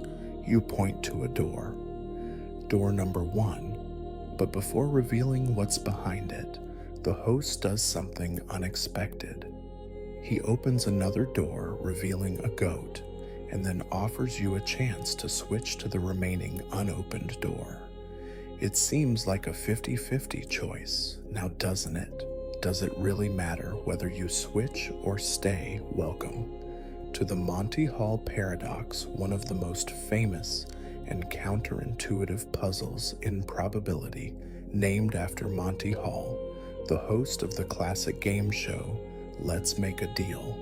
You point to a door. Door number 1. But before revealing what's behind it, the host does something unexpected. He opens another door, revealing a goat, and then offers you a chance to switch to the remaining unopened door. It seems like a 50-50 choice, now doesn't it? Does it really matter whether you switch or stay? Welcome to the Monty Hall Paradox, one of the most famous and counterintuitive puzzles in probability, named after Monty Hall, the host of the classic game show Let's Make a Deal.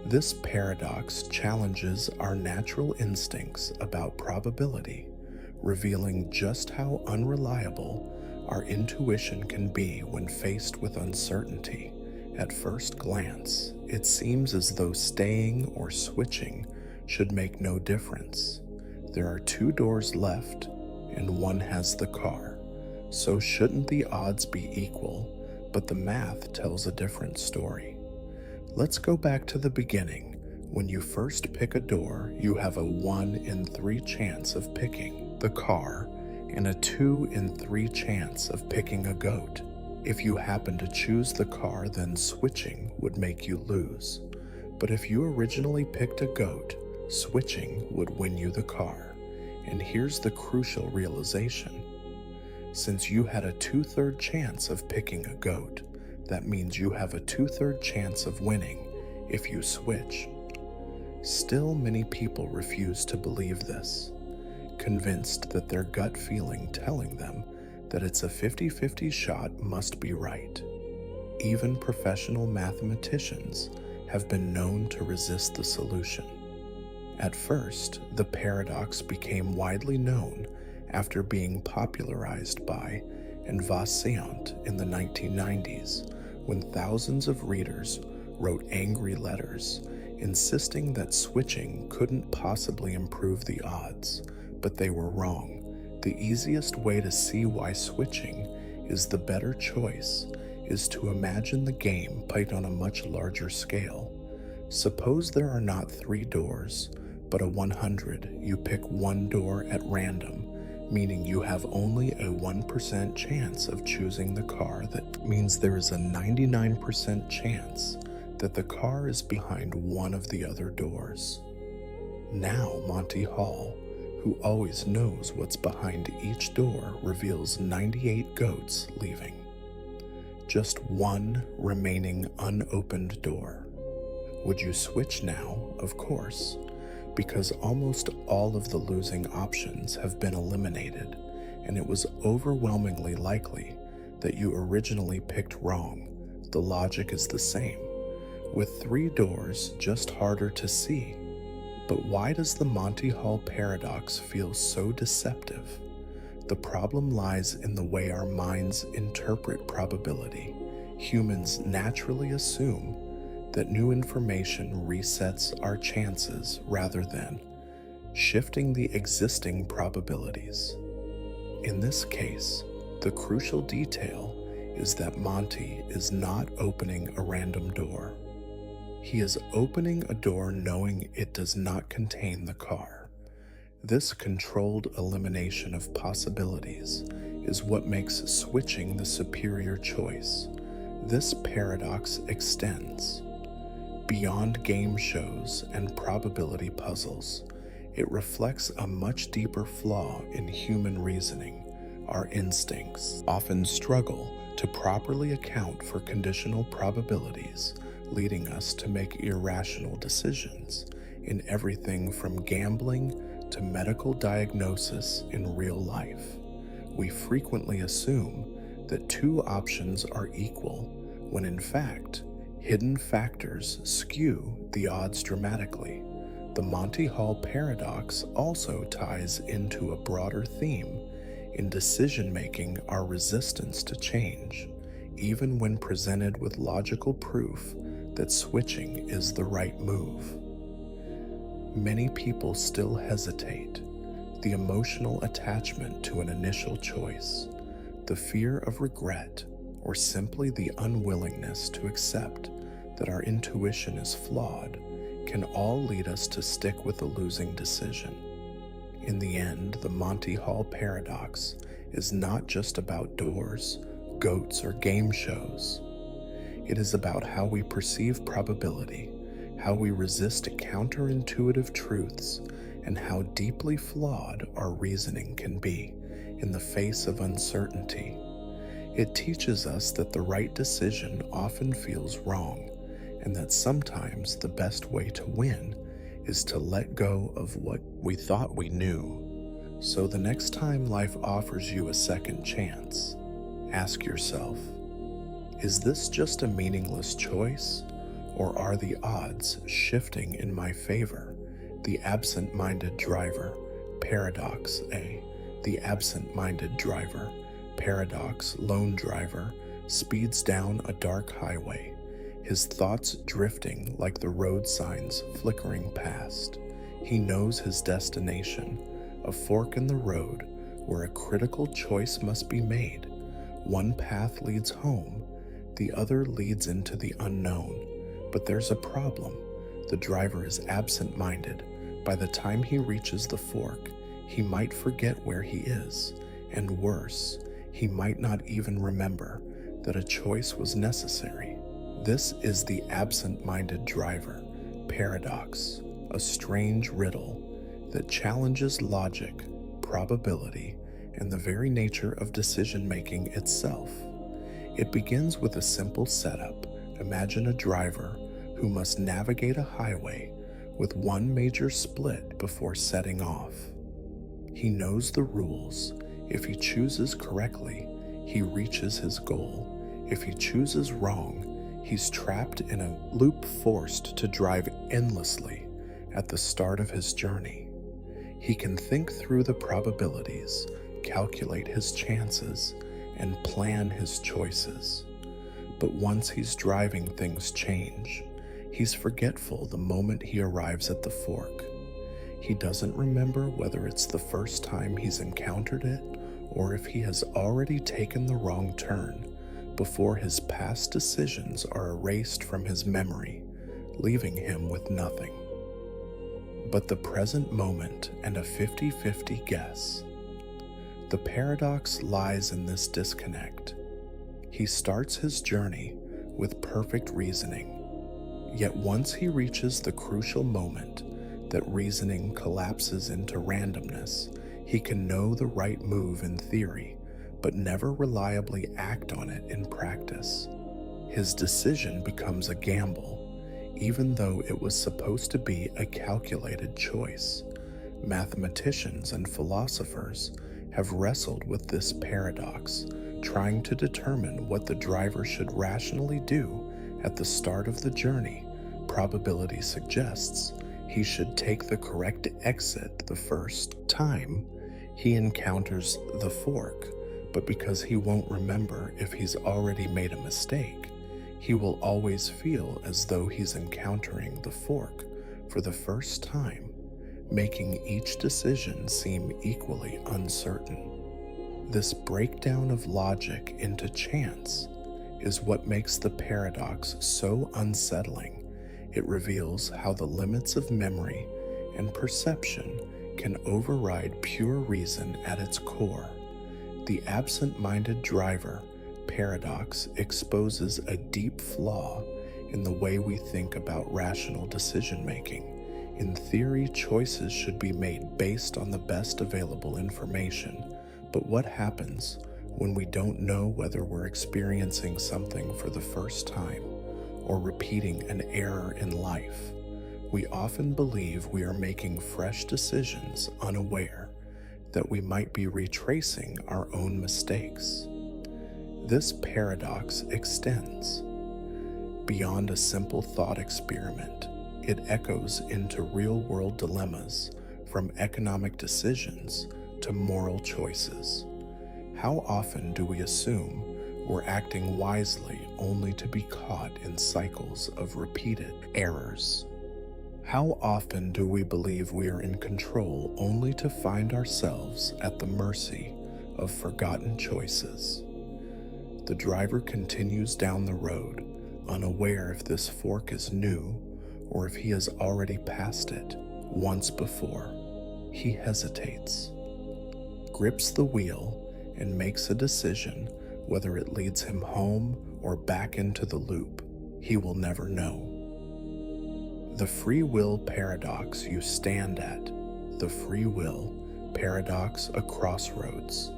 This paradox challenges our natural instincts about probability, revealing just how unreliable our intuition can be when faced with uncertainty. At first glance, it seems as though staying or switching should make no difference. There are 2 doors left, and one has the car, so shouldn't the odds be equal? But the math tells a different story. Let's go back to the beginning. When you first pick a door, you have a 1 in 3 chance of picking the car and a 2 in 3 chance of picking a goat. If you happen to choose the car, then switching would make you lose. But if you originally picked a goat, switching would win you the car. And here's the crucial realization. Since you had a 2/3 chance of picking a goat, that means you have a 2/3 chance of winning if you switch. Still, many people refuse to believe this, convinced that their gut feeling telling them that it's a 50-50 shot must be right. Even professional mathematicians have been known to resist the solution. At first, the paradox became widely known after being popularized by and Vassant in the 1990s, when thousands of readers wrote angry letters insisting that switching couldn't possibly improve the odds, but they were wrong. The easiest way to see why switching is the better choice is to imagine the game played on a much larger scale. Suppose there are not 3 doors, but a 100. You pick one door at random, meaning you have only a 1% chance of choosing the car. That means there is a 99% chance that the car is behind one of the other doors. Now Monty Hall, who always knows what's behind each door, reveals 98 goats leaving. Just one remaining unopened door. Would you switch now? Of course, because almost all of the losing options have been eliminated, and it was overwhelmingly likely that you originally picked wrong. The logic is the same, with 3 doors just harder to see. But why does the Monty Hall paradox feel so deceptive? The problem lies in the way our minds interpret probability. Humans naturally assume that new information resets our chances rather than shifting the existing probabilities. In this case, the crucial detail is that Monty is not opening a random door. He is opening a door knowing it does not contain the car. This controlled elimination of possibilities is what makes switching the superior choice. This paradox extends beyond game shows and probability puzzles. It reflects a much deeper flaw in human reasoning. Our instincts often struggle to properly account for conditional probabilities, leading us to make irrational decisions in everything from gambling to medical diagnosis in real life. We frequently assume that 2 options are equal, when in fact, hidden factors skew the odds dramatically. The Monty Hall paradox also ties into a broader theme. In decision-making, our resistance to change, even when presented with logical proof that switching is the right move. Many people still hesitate. The emotional attachment to an initial choice, the fear of regret, or simply the unwillingness to accept that our intuition is flawed can all lead us to stick with a losing decision. In the end, the Monty Hall paradox is not just about doors, goats, or game shows. It is about how we perceive probability, how we resist counterintuitive truths, and how deeply flawed our reasoning can be in the face of uncertainty. It teaches us that the right decision often feels wrong, and that sometimes the best way to win is to let go of what we thought we knew. So the next time life offers you a second chance, ask yourself, is this just a meaningless choice, or are the odds shifting in my favor? The absent-minded driver, paradox A. The absent-minded driver, paradox lone driver, speeds down a dark highway, his thoughts drifting like the road signs flickering past. He knows his destination, a fork in the road where a critical choice must be made. One path leads home, the other leads into the unknown. But there's a problem. The driver is absent-minded. By the time he reaches the fork, he might forget where he is, and worse, he might not even remember that a choice was necessary. This is the absent-minded driver paradox, a strange riddle that challenges logic, probability, and the very nature of decision-making itself. It begins with a simple setup. Imagine a driver who must navigate a highway with one major split before setting off. He knows the rules. If he chooses correctly, he reaches his goal. If he chooses wrong, he's trapped in a loop, forced to drive endlessly at the start of his journey. He can think through the probabilities, calculate his chances, and plan his choices. But once he's driving, things change. He's forgetful the moment he arrives at the fork. He doesn't remember whether it's the first time he's encountered it or if he has already taken the wrong turn before his past decisions are erased from his memory, leaving him with nothing but the present moment and a 50-50 guess. The paradox lies in this disconnect. He starts his journey with perfect reasoning, yet once he reaches the crucial moment that reasoning collapses into randomness, he can know the right move in theory, but never reliably act on it in practice. His decision becomes a gamble, even though it was supposed to be a calculated choice. Mathematicians and philosophers have wrestled with this paradox, trying to determine what the driver should rationally do at the start of the journey. Probability suggests he should take the correct exit the first time he encounters the fork, but because he won't remember if he's already made a mistake, he will always feel as though he's encountering the fork for the first time, making each decision seem equally uncertain. This breakdown of logic into chance is what makes the paradox so unsettling. It reveals how the limits of memory and perception can override pure reason at its core. The absent-minded driver paradox exposes a deep flaw in the way we think about rational decision-making. In theory, choices should be made based on the best available information, but what happens when we don't know whether we're experiencing something for the first time or repeating an error in life? We often believe we are making fresh decisions unaware that we might be retracing our own mistakes. This paradox extends beyond a simple thought experiment. It echoes into real-world dilemmas, from economic decisions to moral choices. How often do we assume we're acting wisely only to be caught in cycles of repeated errors? How often do we believe we are in control only to find ourselves at the mercy of forgotten choices? The driver continues down the road, unaware if this fork is new or if he has already passed it once before. He hesitates, grips the wheel, and makes a decision whether it leads him home or back into the loop. He will never know. The free will paradox you stand at. The free will paradox, a crossroads.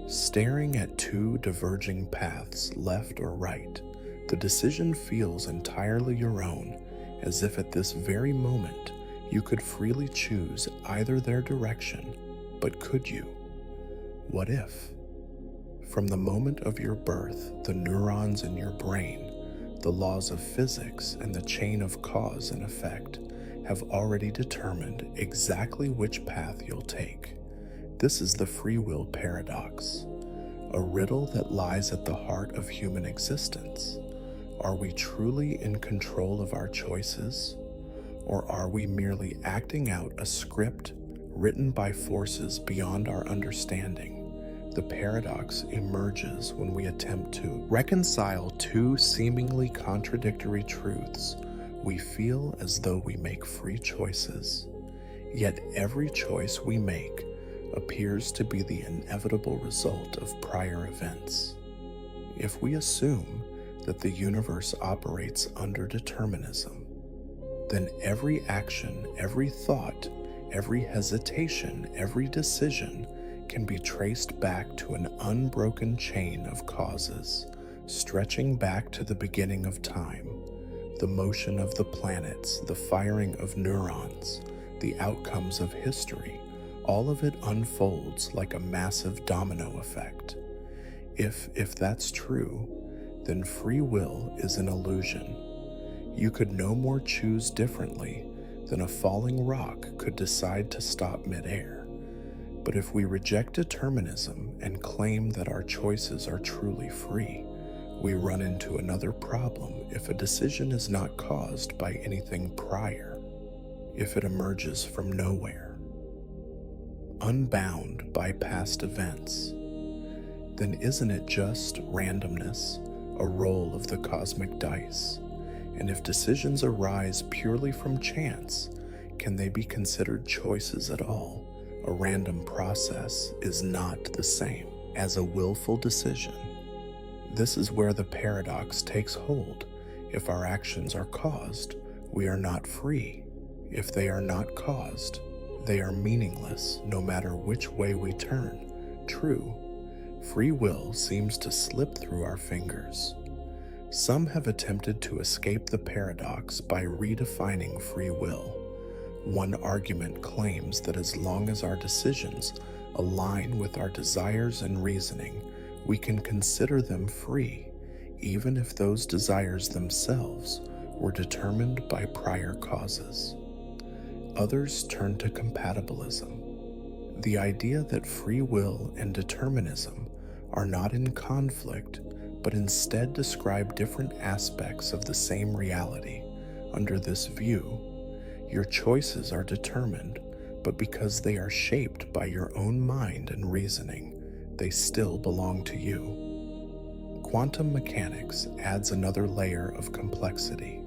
Staring at two diverging paths, left or right, the decision feels entirely your own, as if at this very moment you could freely choose either their direction. But could you? What if? From the moment of your birth, the neurons in your brain, the laws of physics, and the chain of cause and effect have already determined exactly which path you'll take. This is the free will paradox, a riddle that lies at the heart of human existence. Are we truly in control of our choices, or are we merely acting out a script written by forces beyond our understanding? The paradox emerges when we attempt to reconcile two seemingly contradictory truths. We feel as though we make free choices, yet every choice we make appears to be the inevitable result of prior events. If we assume that the universe operates under determinism, then every action, every thought, every hesitation, every decision can be traced back to an unbroken chain of causes, stretching back to the beginning of time. The motion of the planets, the firing of neurons, the outcomes of history, all of it unfolds like a massive domino effect. If that's true, then free will is an illusion. You could no more choose differently than a falling rock could decide to stop midair. But if we reject determinism and claim that our choices are truly free, we run into another problem if a decision is not caused by anything prior. if it emerges from nowhere? Unbound by past events, then isn't it just randomness, a roll of the cosmic dice? And if decisions arise purely from chance, can they be considered choices at all? A random process is not the same as a willful decision. This is where the paradox takes hold. If our actions are caused, we are not free. If they are not caused, they are meaningless no matter which way we turn. True, free will seems to slip through our fingers. Some have attempted to escape the paradox by redefining free will. One argument claims that as long as our decisions align with our desires and reasoning, we can consider them free, even if those desires themselves were determined by prior causes. Others turn to compatibilism, the idea that free will and determinism are not in conflict, but instead describe different aspects of the same reality. Under this view, your choices are determined, but because they are shaped by your own mind and reasoning, they still belong to you. Quantum mechanics adds another layer of complexity.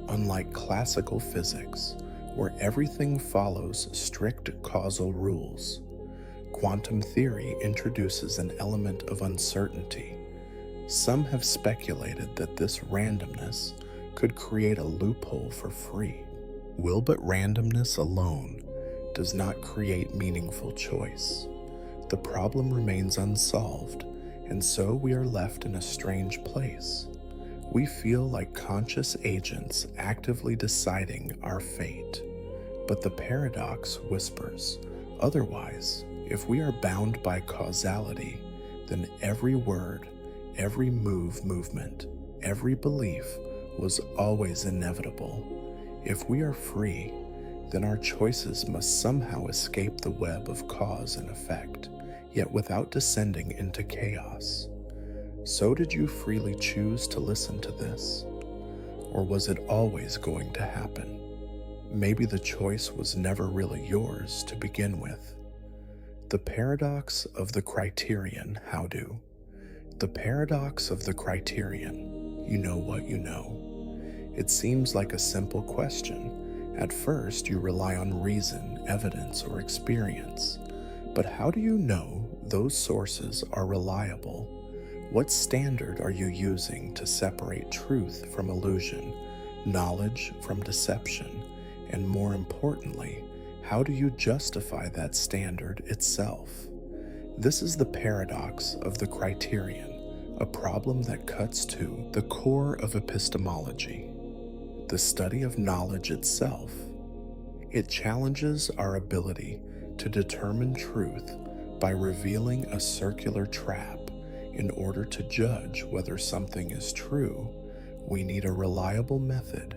Unlike classical physics, where everything follows strict causal rules, quantum theory introduces an element of uncertainty. Some have speculated that this randomness could create a loophole for free will, but randomness alone does not create meaningful choice. The problem remains unsolved, and so we are left in a strange place. We feel like conscious agents actively deciding our fate, but the paradox whispers otherwise. If we are bound by causality, then every word, every movement, every belief was always inevitable. If we are free, then our choices must somehow escape the web of cause and effect, yet without descending into chaos. So did you freely choose to listen to this? Or was it always going to happen? Maybe the choice was never really yours to begin with. The paradox of the criterion, how do? The paradox of the criterion, you know what you know. It seems like a simple question. At first, you rely on reason, evidence, or experience. But how do you know those sources are reliable? What standard are you using to separate truth from illusion, knowledge from deception, and more importantly, how do you justify that standard itself? This is the paradox of the criterion, a problem that cuts to the core of epistemology, the study of knowledge itself. It challenges our ability to determine truth by revealing a circular trap. In order to judge whether something is true, we need a reliable method,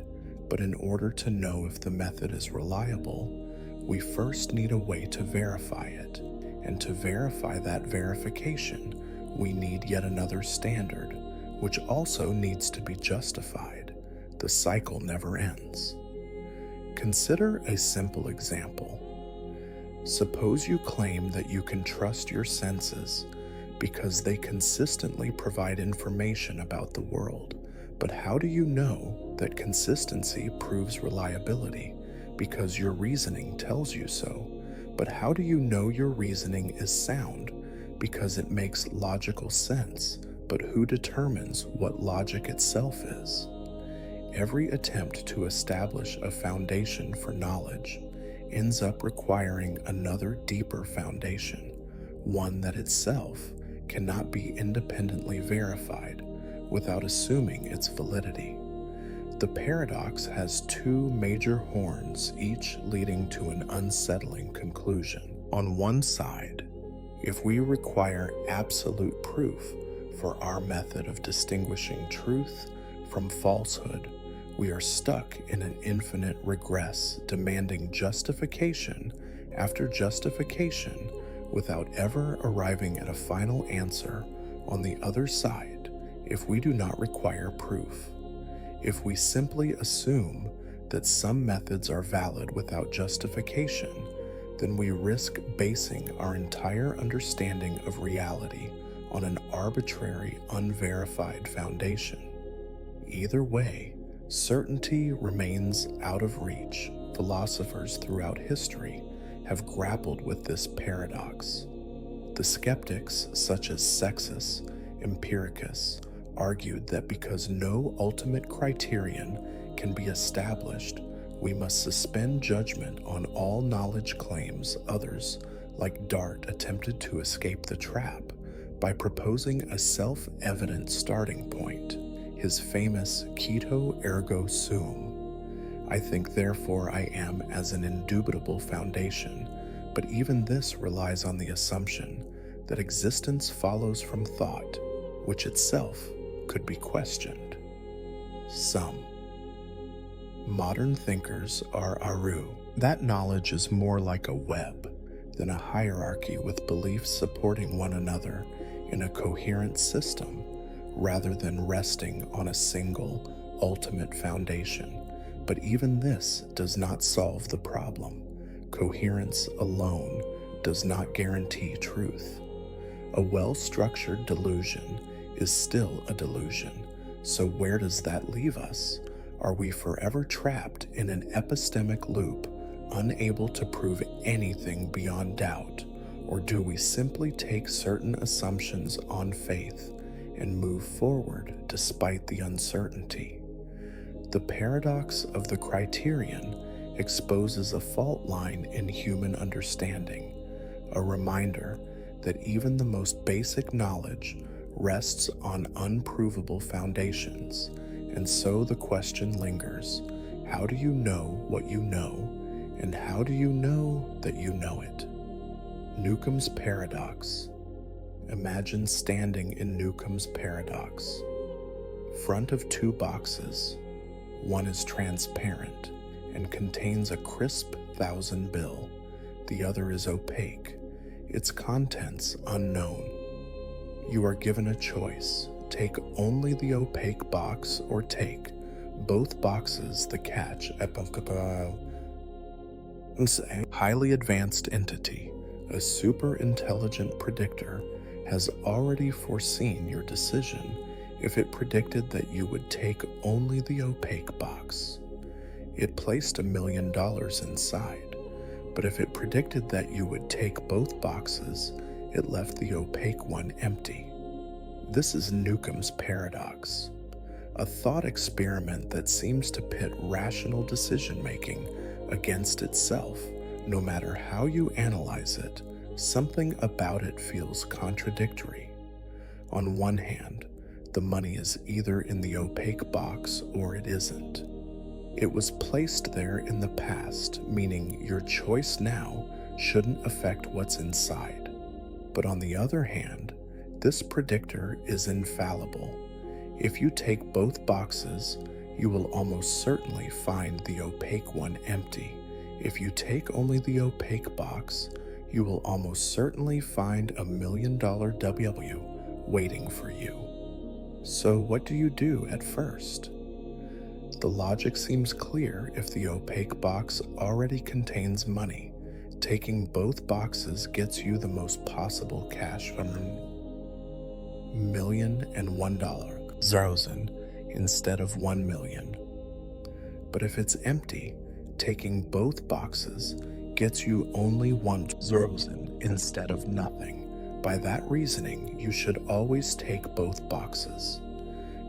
but in order to know if the method is reliable, we first need a way to verify it, and to verify that verification, we need yet another standard, which also needs to be justified. The cycle never ends. Consider a simple example. Suppose you claim that you can trust your senses because they consistently provide information about the world. But how do you know that consistency proves reliability? Because your reasoning tells you so. But how do you know your reasoning is sound? Because it makes logical sense. But who determines what logic itself is? Every attempt to establish a foundation for knowledge ends up requiring another deeper foundation, one that itself cannot be independently verified without assuming its validity. The paradox has two major horns, each leading to an unsettling conclusion. On one side, if we require absolute proof for our method of distinguishing truth from falsehood, we are stuck in an infinite regress, demanding justification after justification without ever arriving at a final answer on the other side if we do not require proof. If we simply assume that some methods are valid without justification, then we risk basing our entire understanding of reality on an arbitrary, unverified foundation. Either way, certainty remains out of reach. Philosophers throughout history have grappled with this paradox. The skeptics, such as Sextus Empiricus, argued that because no ultimate criterion can be established, we must suspend judgment on all knowledge claims. Others, like Dart, attempted to escape the trap by proposing a self-evident starting point, his famous cito ergo sum. I think therefore I am as an indubitable foundation, but even this relies on the assumption that existence follows from thought, which itself could be questioned. Some modern thinkers are aru. That knowledge is more like a web than a hierarchy with beliefs supporting one another in a coherent system, rather than resting on a single, ultimate foundation. But even this does not solve the problem. Coherence alone does not guarantee truth. A well-structured delusion is still a delusion. So where does that leave us? Are we forever trapped in an epistemic loop, unable to prove anything beyond doubt? Or do we simply take certain assumptions on faith and move forward despite the uncertainty? The paradox of the criterion exposes a fault line in human understanding, a reminder that even the most basic knowledge rests on unprovable foundations, and so the question lingers: how do you know what you know, and how do you know that you know it? Newcomb's paradox. Imagine standing in Newcomb's paradox. Front of two boxes. One is transparent and contains a crisp 1,000 bill. The other is opaque, its contents unknown. You are given a choice. Take only the opaque box or take both boxes. The catch. Highly advanced entity, a super intelligent predictor, has already foreseen your decision if it predicted that you would take only the opaque box. It placed $1 million inside, but if it predicted that you would take both boxes, it left the opaque one empty. This is Newcomb's paradox, a thought experiment that seems to pit rational decision-making against itself. No matter how you analyze it, something about it feels contradictory. On one hand, the money is either in the opaque box or it isn't. It was placed there in the past, meaning your choice now shouldn't affect what's inside. But on the other hand, this predictor is infallible. If you take both boxes, you will almost certainly find the opaque one empty. If you take only the opaque box, you will almost certainly find $1 million W waiting for you. So what do you do at first? The logic seems clear if the opaque box already contains money. Taking both boxes gets you the most possible cash from $1,001 instead of 1 million. But if it's empty, taking both boxes gets you only 1,000 instead of nothing. By that reasoning, you should always take both boxes.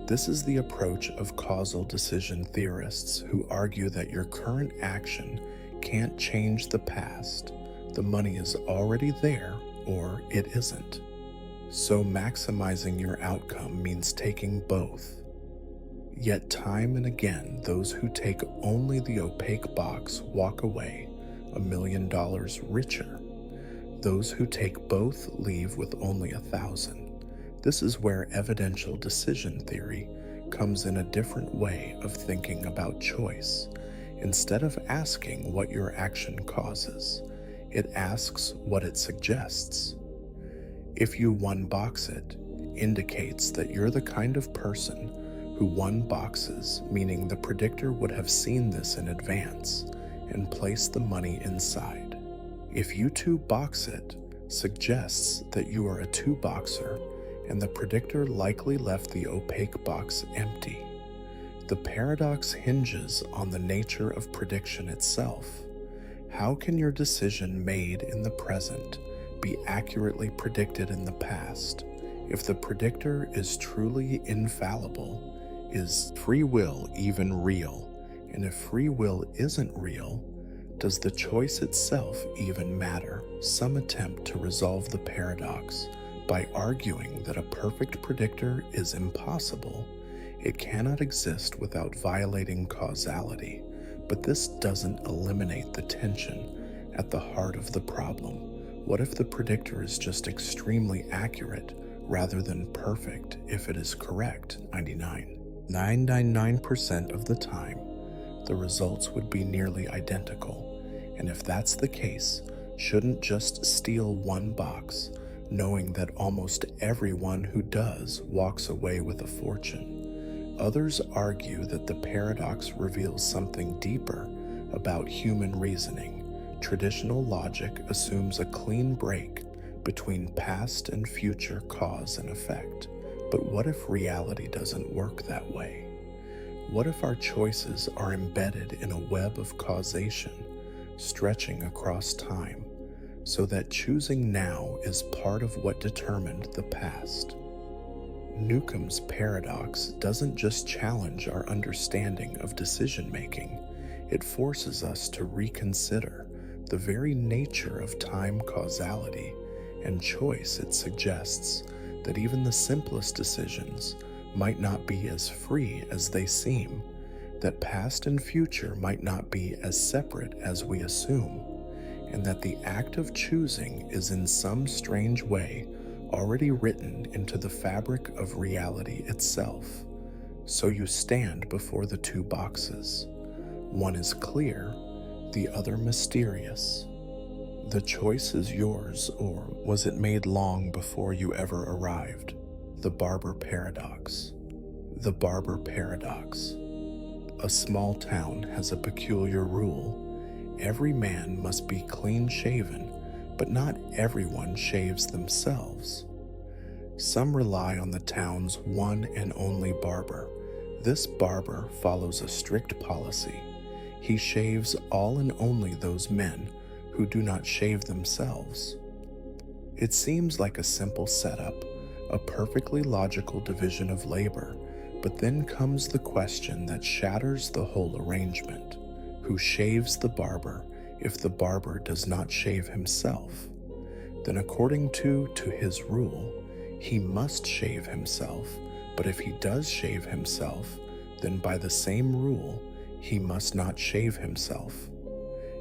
This is the approach of causal decision theorists who argue that your current action can't change the past. The money is already there, or it isn't. So maximizing your outcome means taking both. Yet time and again, those who take only the opaque box walk away $1 million richer. Those who take both leave with only 1,000. This is where evidential decision theory comes in a different way of thinking about choice. Instead of asking what your action causes, it asks what it suggests. If you one-box it, indicates that you're the kind of person who won boxes, meaning the predictor would have seen this in advance and placed the money inside. If you two box it, suggests that you are a two-boxer, and the predictor likely left the opaque box empty. The paradox hinges on the nature of prediction itself. How can your decision made in the present be accurately predicted in the past? If the predictor is truly infallible, is free will even real? And if free will isn't real, does the choice itself even matter? Some attempt to resolve the paradox by arguing that a perfect predictor is impossible. It cannot exist without violating causality, but this doesn't eliminate the tension at the heart of the problem. What if the predictor is just extremely accurate rather than perfect if it is correct 999% of the time? The results would be nearly identical, and if that's the case, shouldn't just steal one box, knowing that almost everyone who does walks away with a fortune? Others argue that the paradox reveals something deeper about human reasoning. Traditional logic assumes a clean break between past and future cause and effect. But what if reality doesn't work that way? What if our choices are embedded in a web of causation, stretching across time, so that choosing now is part of what determined the past? Newcomb's paradox doesn't just challenge our understanding of decision-making, it forces us to reconsider the very nature of time causality and choice. It suggests that even the simplest decisions might not be as free as they seem, that past and future might not be as separate as we assume, and that the act of choosing is in some strange way already written into the fabric of reality itself. So you stand before the two boxes. One is clear, the other mysterious. The choice is yours, or was it made long before you ever arrived? The Barber Paradox. The Barber Paradox. A small town has a peculiar rule. Every man must be clean-shaven, but not everyone shaves themselves. Some rely on the town's one and only barber. This barber follows a strict policy. He shaves all and only those men who do not shave themselves. It seems like a simple setup, a perfectly logical division of labor, but then comes the question that shatters the whole arrangement. Who shaves the barber if the barber does not shave himself? Then according to his rule, he must shave himself, but if he does shave himself, then by the same rule, he must not shave himself.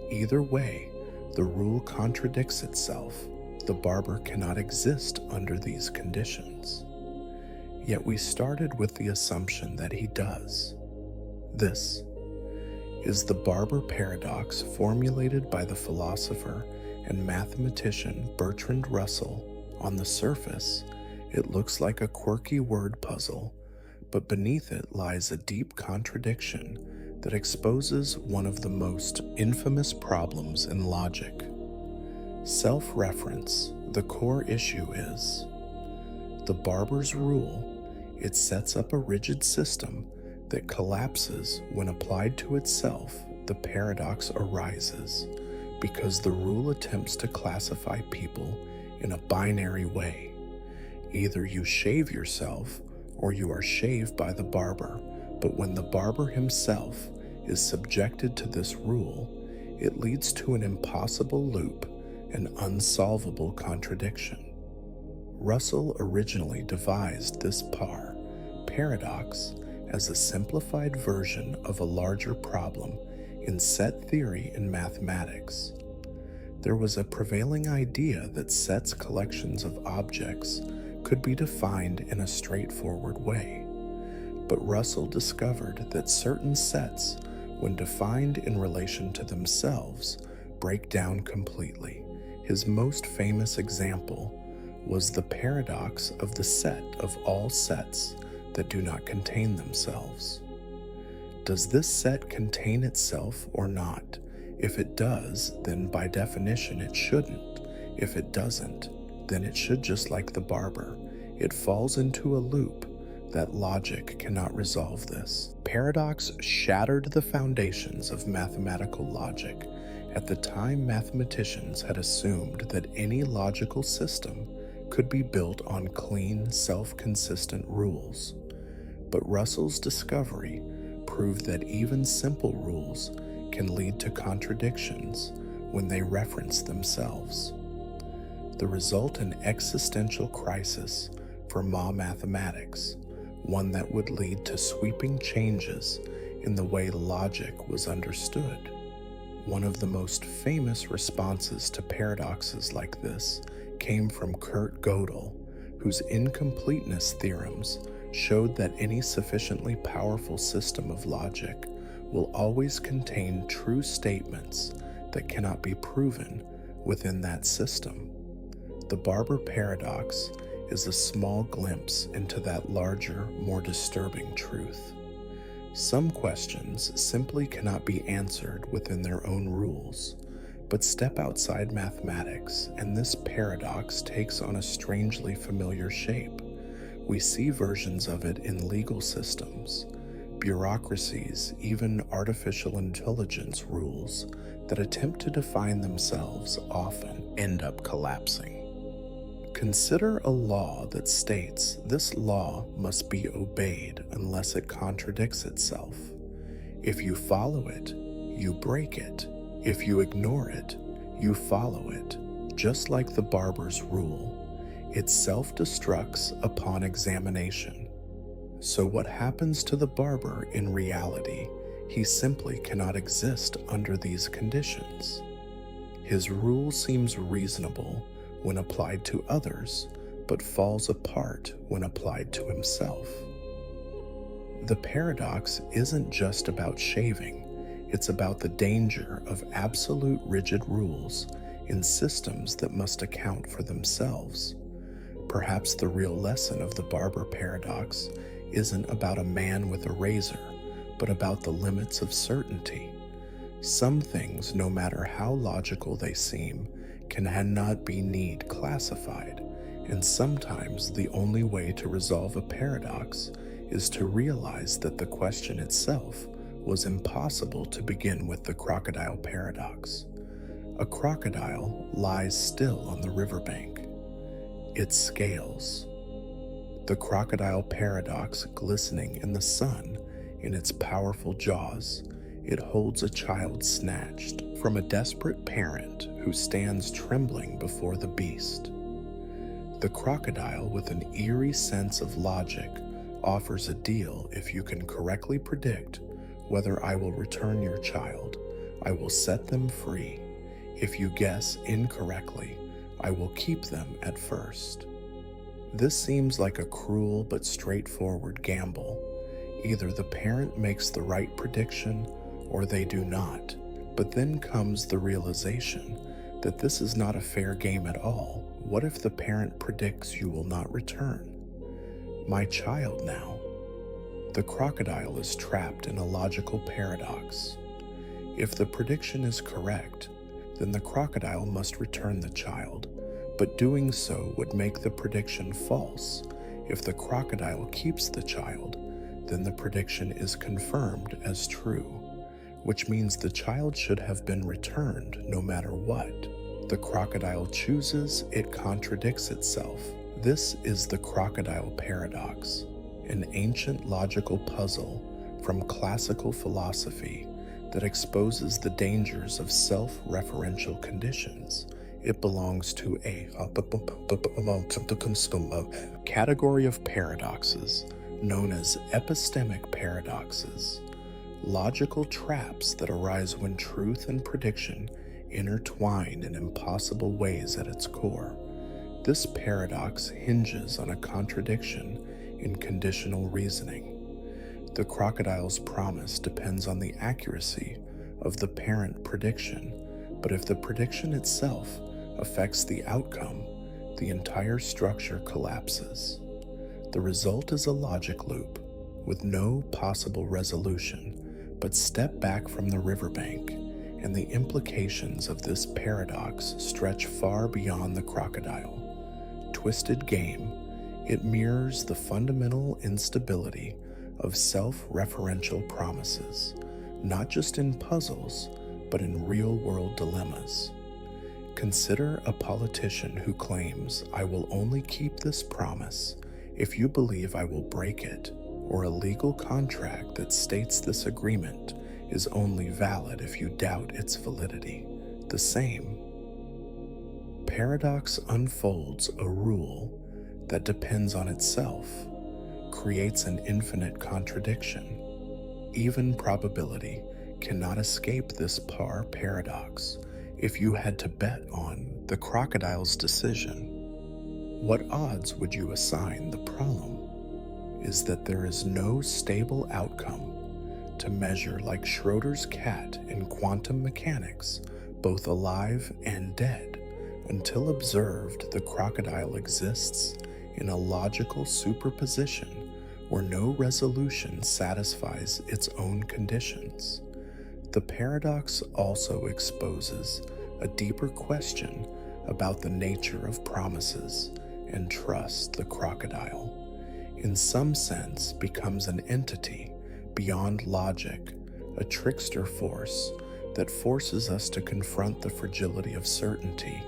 Either way, the rule contradicts itself. The barber cannot exist under these conditions. Yet we started with the assumption that he does. This is the Barber Paradox, formulated by the philosopher and mathematician Bertrand Russell. On the surface, it looks like a quirky word puzzle, but beneath it lies a deep contradiction that exposes one of the most infamous problems in logic. Self-reference. The core issue is the barber's rule. It sets up a rigid system that collapses when applied to itself. The paradox arises because the rule attempts to classify people in a binary way. Either you shave yourself or you are shaved by the barber, but when the barber himself is subjected to this rule, it leads to an impossible loop, an unsolvable contradiction. Russell originally devised this paradox as a simplified version of a larger problem in set theory in mathematics. There was a prevailing idea that sets, collections of objects, could be defined in a straightforward way. But Russell discovered that certain sets, when defined in relation to themselves, break down completely. His most famous example was the paradox of the set of all sets that do not contain themselves. Does this set contain itself or not? If it does, then by definition it shouldn't. If it doesn't, then it should, just like the barber. It falls into a loop. That logic cannot resolve this. Paradox shattered the foundations of mathematical logic. At the time, mathematicians had assumed that any logical system could be built on clean, self-consistent rules. But Russell's discovery proved that even simple rules can lead to contradictions when they reference themselves. The result, an existential crisis for mathematics, one that would lead to sweeping changes in the way logic was understood. One of the most famous responses to paradoxes like this came from Kurt Gödel, whose incompleteness theorems showed that any sufficiently powerful system of logic will always contain true statements that cannot be proven within that system. The Barber paradox is a small glimpse into that larger, more disturbing truth. Some questions simply cannot be answered within their own rules, but step outside mathematics, and this paradox takes on a strangely familiar shape. We see versions of it in legal systems, bureaucracies, even artificial intelligence rules that attempt to define themselves often end up collapsing. Consider a law that states this law must be obeyed unless it contradicts itself. If you follow it, you break it. If you ignore it, you follow it. Just like the barber's rule, it self-destructs upon examination. So what happens to the barber in reality? He simply cannot exist under these conditions. His rule seems reasonable when applied to others, but falls apart when applied to himself. The paradox isn't just about shaving, it's about the danger of absolute rigid rules in systems that must account for themselves. Perhaps the real lesson of the barber paradox isn't about a man with a razor, but about the limits of certainty. Some things, no matter how logical they seem, cannot be need classified, and sometimes the only way to resolve a paradox is to realize that the question itself was impossible to begin with. The crocodile paradox. A crocodile lies still on the riverbank. It scales. The crocodile paradox glistening in the sun in its powerful jaws, it holds a child snatched from a desperate parent who stands trembling before the beast. The crocodile, with an eerie sense of logic, offers a deal. If you can correctly predict whether I will return your child, I will set them free. If you guess incorrectly, I will keep them at first. This seems like a cruel but straightforward gamble. Either the parent makes the right prediction or they do not. But then comes the realization that this is not a fair game at all. What if the parent predicts you will not return? My child now. The crocodile is trapped in a logical paradox. If the prediction is correct, then the crocodile must return the child, but doing so would make the prediction false. If the crocodile keeps the child, then the prediction is confirmed as true, which means the child should have been returned no matter what. The crocodile chooses, it contradicts itself. This is the crocodile paradox, an ancient logical puzzle from classical philosophy that exposes the dangers of self-referential conditions. It belongs to a category of paradoxes known as epistemic paradoxes, logical traps that arise when truth and prediction intertwine in impossible ways at its core. This paradox hinges on a contradiction in conditional reasoning. The crocodile's promise depends on the accuracy of the parent prediction, but if the prediction itself affects the outcome, the entire structure collapses. The result is a logic loop with no possible resolution. But step back from the riverbank, and the implications of this paradox stretch far beyond the crocodile. Twisted game, it mirrors the fundamental instability of self-referential promises, not just in puzzles, but in real-world dilemmas. Consider a politician who claims, "I will only keep this promise if you believe I will break it," or a legal contract that states this agreement is only valid if you doubt its validity. The same paradox unfolds a rule that depends on itself, creates an infinite contradiction. Even probability cannot escape this paradox. If you had to bet on the crocodile's decision, what odds would you assign? The problem is that there is no stable outcome to measure, like Schrodinger's cat in quantum mechanics, both alive and dead. Until observed, the crocodile exists in a logical superposition where no resolution satisfies its own conditions. The paradox also exposes a deeper question about the nature of promises and trust. The crocodile, in some sense, becomes an entity beyond logic, a trickster force that forces us to confront the fragility of certainty.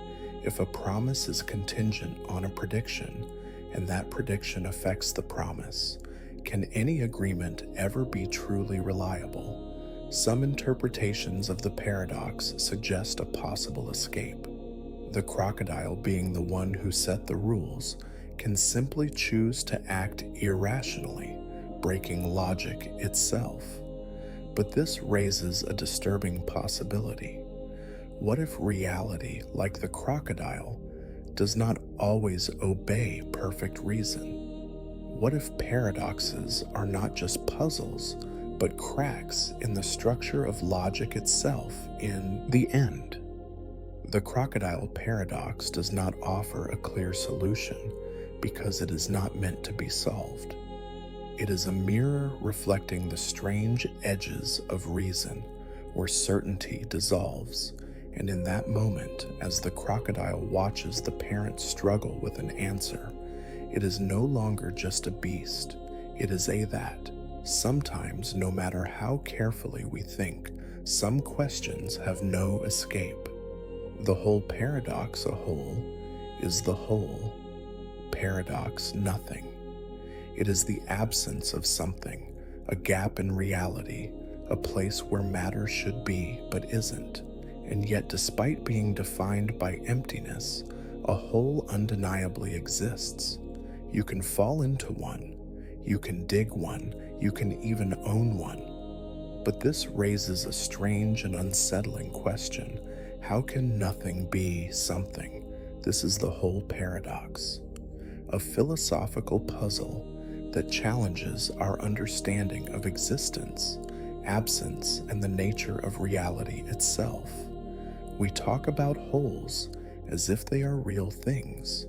If a promise is contingent on a prediction, and that prediction affects the promise, can any agreement ever be truly reliable? Some interpretations of the paradox suggest a possible escape. The crocodile, being the one who set the rules, can simply choose to act irrationally, breaking logic itself. But this raises a disturbing possibility. What if reality, like the crocodile, does not always obey perfect reason? What if paradoxes are not just puzzles, but cracks in the structure of logic itself? In the end, the crocodile paradox does not offer a clear solution because it is not meant to be solved. It is a mirror reflecting the strange edges of reason where certainty dissolves, and in that moment, as the crocodile watches the parent struggle with an answer, it is no longer just a beast, it is a that. Sometimes, no matter how carefully we think, some questions have no escape. The whole paradox, a whole, is the whole. Paradox, nothing. It is the absence of something, a gap in reality, a place where matter should be but isn't. And yet, despite being defined by emptiness, a whole undeniably exists. You can fall into one, you can dig one, you can even own one. But this raises a strange and unsettling question. How can nothing be something? This is the whole paradox. A philosophical puzzle that challenges our understanding of existence, absence, and the nature of reality itself. We talk about wholes as if they are real things.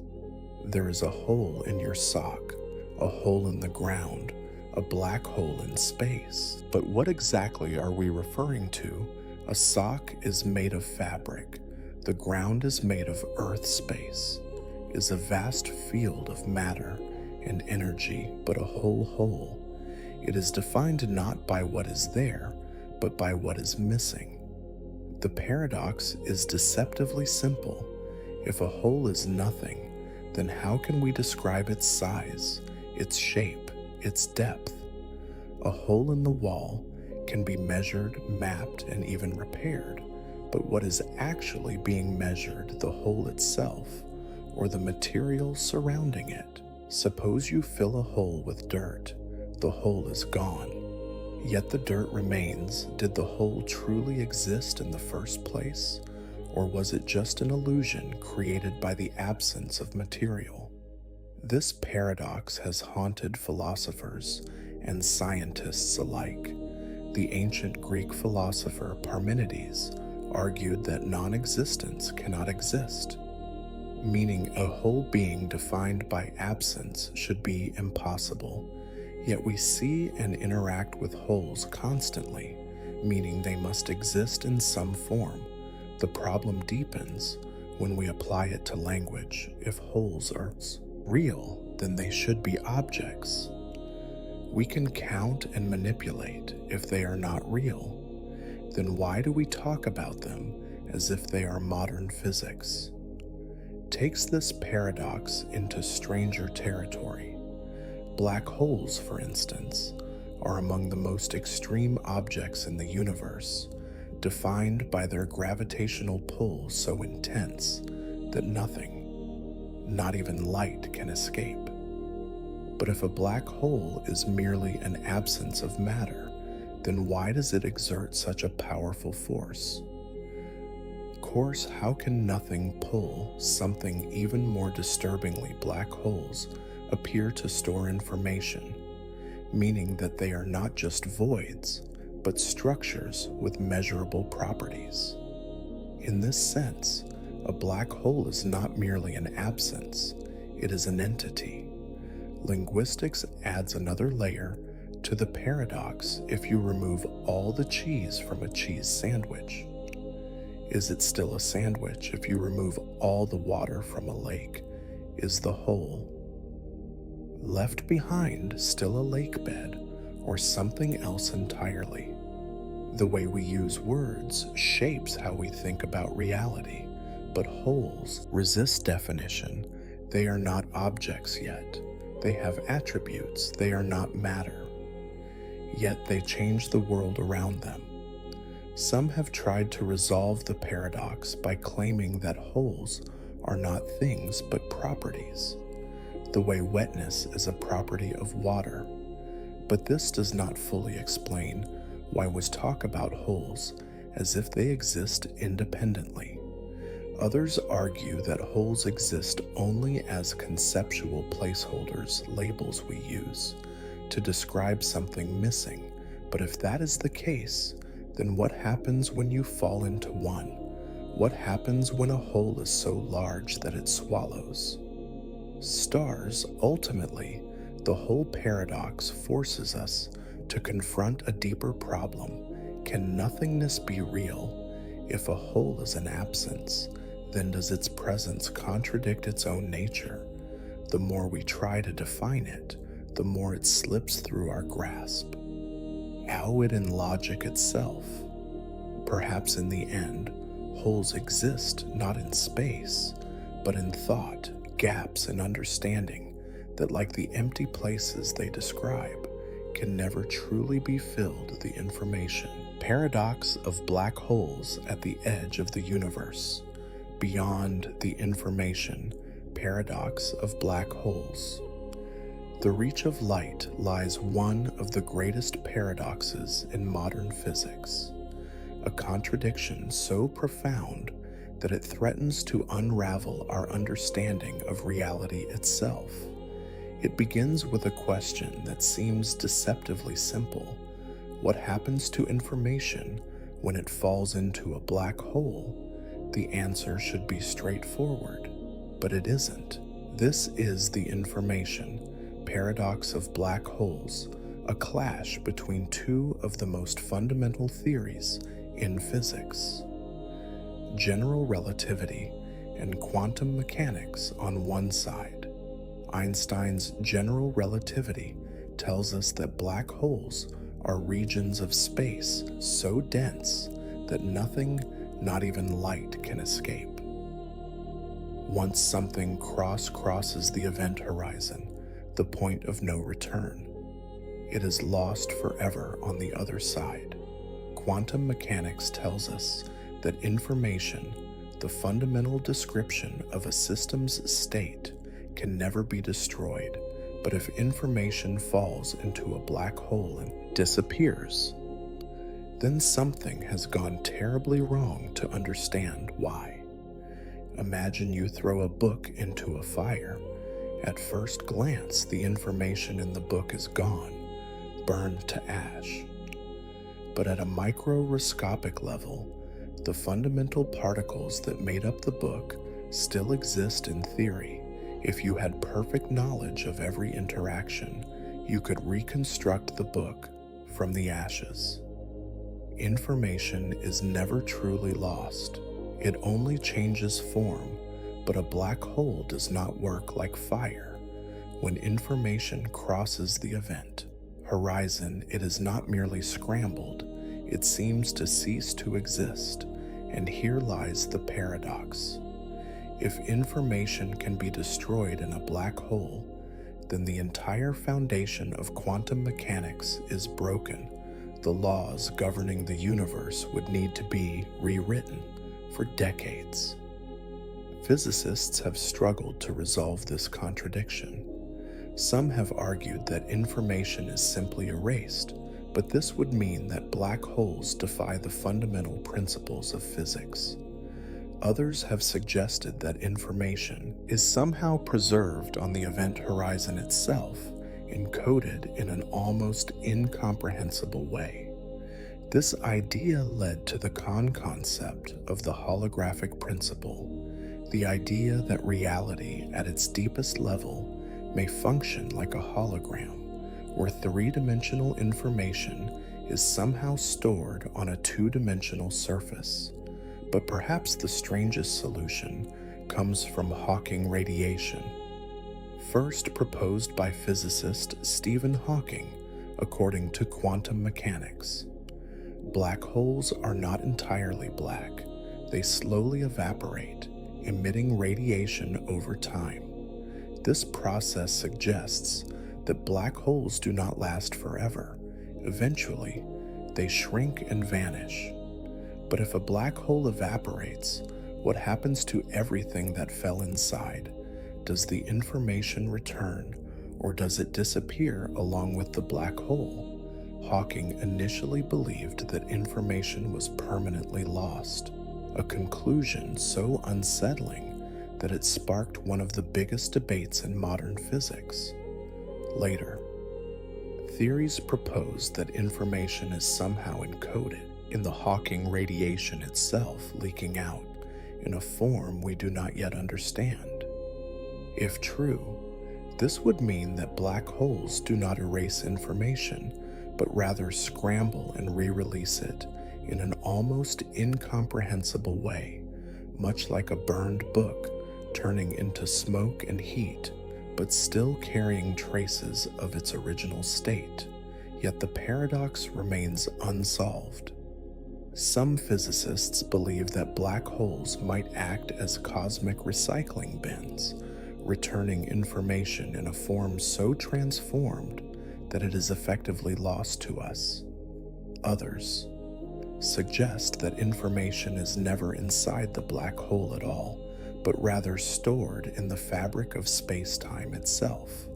There is a hole in your sock, a hole in the ground, a black hole in space. But what exactly are we referring to? A sock is made of fabric. The ground is made of earth. Space is a vast field of matter and energy, but a whole whole. It is defined not by what is there, but by what is missing. The paradox is deceptively simple. If a whole is nothing, then how can we describe its size, its shape, its depth? A hole in the wall can be measured, mapped, and even repaired, but what is actually being measured, the hole itself, or the material surrounding it? Suppose you fill a hole with dirt. The hole is gone, yet the dirt remains. Did the hole truly exist in the first place, or was it just an illusion created by the absence of material? This paradox has haunted philosophers and scientists alike. The ancient Greek philosopher Parmenides argued that non-existence cannot exist. meaning a whole being defined by absence should be impossible. Yet we see and interact with wholes constantly, meaning they must exist in some form. The problem deepens when we apply it to language. If wholes are real, then they should be objects. We can count and manipulate. If they are not real, then why do we talk about them as if they are modern physics? Takes this paradox into stranger territory. Black holes, for instance, are among the most extreme objects in the universe, defined by their gravitational pull so intense that nothing, not even light, can escape. But if a black hole is merely an absence of matter, then why does it exert such a powerful force? Of course, how can nothing pull something even more disturbingly? Black holes appear to store information, meaning that they are not just voids, but structures with measurable properties. In this sense, a black hole is not merely an absence, it is an entity. Linguistics adds another layer to the paradox. If you remove all the cheese from a cheese sandwich, is it still a sandwich? If you remove all the water from a lake, is the whole left behind still a lake bed or something else entirely? The way we use words shapes how we think about reality, but wholes resist definition. They are not objects yet. They have attributes. They are not matter. Yet they change the world around them. Some have tried to resolve the paradox by claiming that wholes are not things but properties, the way wetness is a property of water. But this does not fully explain why we talk about wholes as if they exist independently. Others argue that wholes exist only as conceptual placeholders, labels we use to describe something missing. But if that is the case, then what happens when you fall into one? What happens when a whole is so large that it swallows stars? Ultimately, the whole paradox forces us to confront a deeper problem. Can nothingness be real? If a whole is an absence, then does its presence contradict its own nature? The more we try to define it, the more it slips through our grasp. How it in logic itself? Perhaps in the end, wholes exist not in space, but in thought, gaps in understanding that, like the empty places they describe, can never truly be filled. The information paradox of black holes at the edge of the universe. Beyond the information paradox of black holes. The reach of light lies one of the greatest paradoxes in modern physics, a contradiction so profound that it threatens to unravel our understanding of reality itself. It begins with a question that seems deceptively simple. What happens to information when it falls into a black hole? The answer should be straightforward, but it isn't. This is the information paradox of black holes, a clash between two of the most fundamental theories in physics: general relativity and quantum mechanics on one side. Einstein's general relativity tells us that black holes are regions of space so dense that nothing, not even light, can escape. Once something crosses the event horizon, the point of no return, it is lost forever on the other side. Quantum mechanics tells us that information, the fundamental description of a system's state, can never be destroyed. But if information falls into a black hole and disappears, then something has gone terribly wrong. To understand why, imagine you throw a book into a fire. At first glance, the information in the book is gone, burned to ash. But at a microscopic level, the fundamental particles that made up the book still exist in theory. If you had perfect knowledge of every interaction, you could reconstruct the book from the ashes. Information is never truly lost. It only changes form, but a black hole does not work like fire. When information crosses the event horizon, it is not merely scrambled, it seems to cease to exist, and here lies the paradox. If information can be destroyed in a black hole, then the entire foundation of quantum mechanics is broken. The laws governing the universe would need to be rewritten for decades. Physicists have struggled to resolve this contradiction. Some have argued that information is simply erased, but this would mean that black holes defy the fundamental principles of physics. Others have suggested that information is somehow preserved on the event horizon itself, encoded in an almost incomprehensible way. This idea led to the concept of the holographic principle, the idea that reality at its deepest level may function like a hologram, where three-dimensional information is somehow stored on a two-dimensional surface. But perhaps the strangest solution comes from Hawking radiation. First proposed by physicist Stephen Hawking, according to quantum mechanics. Black holes are not entirely black. They slowly evaporate, emitting radiation over time. This process suggests that black holes do not last forever. Eventually, they shrink and vanish. But if a black hole evaporates, what happens to everything that fell inside? Does the information return, or does it disappear along with the black hole? Hawking initially believed that information was permanently lost, a conclusion so unsettling that it sparked one of the biggest debates in modern physics. Later, theories proposed that information is somehow encoded in the Hawking radiation itself, leaking out in a form we do not yet understand. If true, this would mean that black holes do not erase information, but rather scramble and re-release it in an almost incomprehensible way, much like a burned book turning into smoke and heat, but still carrying traces of its original state. Yet the paradox remains unsolved. Some physicists believe that black holes might act as cosmic recycling bins, returning information in a form so transformed that it is effectively lost to us. Others suggest that information is never inside the black hole at all, but rather stored in the fabric of space-time itself.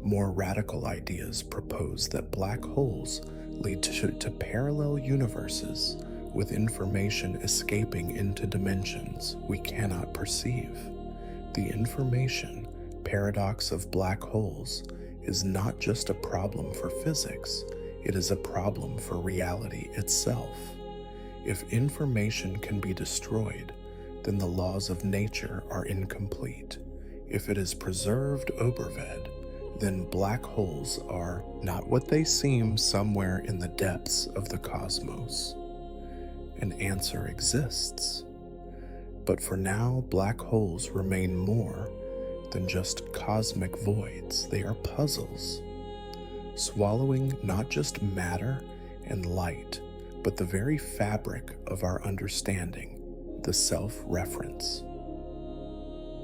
More radical ideas propose that black holes lead to parallel universes with information escaping into dimensions we cannot perceive. The information paradox of black holes is not just a problem for physics, it is a problem for reality itself. If information can be destroyed, then the laws of nature are incomplete. If it is preserved oberved, then black holes are not what they seem somewhere in the depths of the cosmos. An answer exists. But for now, black holes remain more than just cosmic voids. They are puzzles, swallowing not just matter and light, but the very fabric of our understanding, the self-reference.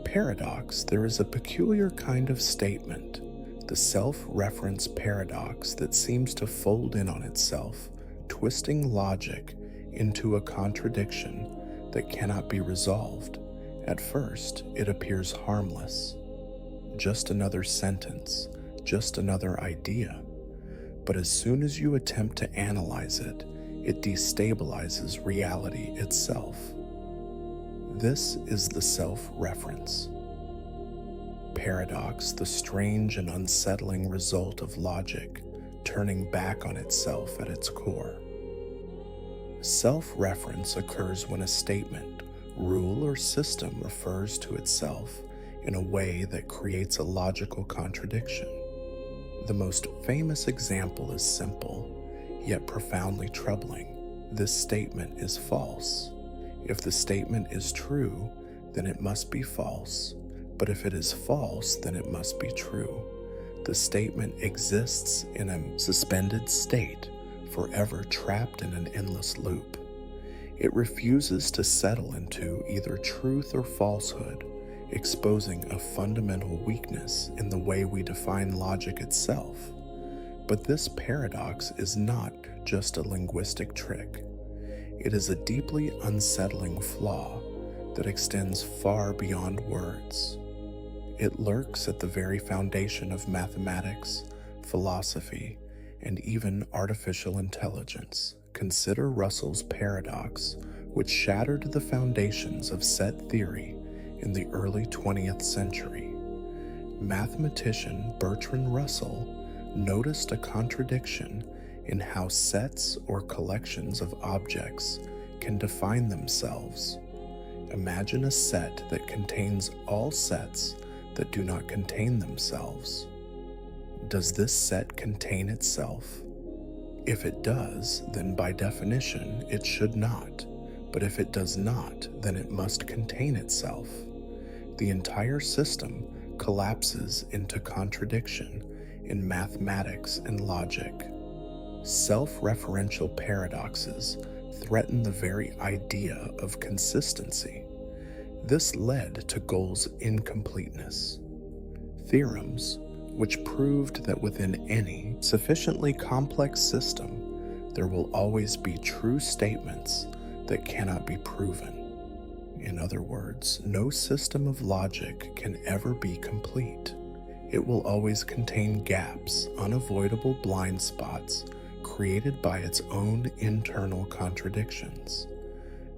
Paradox, there is a peculiar kind of statement, the self-reference paradox, that seems to fold in on itself, twisting logic into a contradiction that cannot be resolved. At first, it appears harmless, just another sentence, just another idea. But as soon as you attempt to analyze it, it destabilizes reality itself. This is the self-reference paradox, the strange and unsettling result of logic turning back on itself at its core. Self-reference occurs when a statement Rule or system refers to itself in a way that creates a logical contradiction. The most famous example is simple, yet profoundly troubling. This statement is false. If the statement is true, then it must be false. But if it is false, then it must be true. The statement exists in a suspended state, forever trapped in an endless loop. It refuses to settle into either truth or falsehood, exposing a fundamental weakness in the way we define logic itself. But this paradox is not just a linguistic trick. It is a deeply unsettling flaw that extends far beyond words. It lurks at the very foundation of mathematics, philosophy, and even artificial intelligence. Consider Russell's paradox, which shattered the foundations of set theory in the early 20th century. Mathematician Bertrand Russell noticed a contradiction in how sets or collections of objects can define themselves. Imagine a set that contains all sets that do not contain themselves. Does this set contain itself? If it does, then by definition it should not. But if it does not, then it must contain itself. The entire system collapses into contradiction in mathematics and logic. Self-referential paradoxes threaten the very idea of consistency. This led to Goel's incompleteness. Theorems, which proved that within any sufficiently complex system, there will always be true statements that cannot be proven. In other words, no system of logic can ever be complete. It will always contain gaps, unavoidable blind spots created by its own internal contradictions.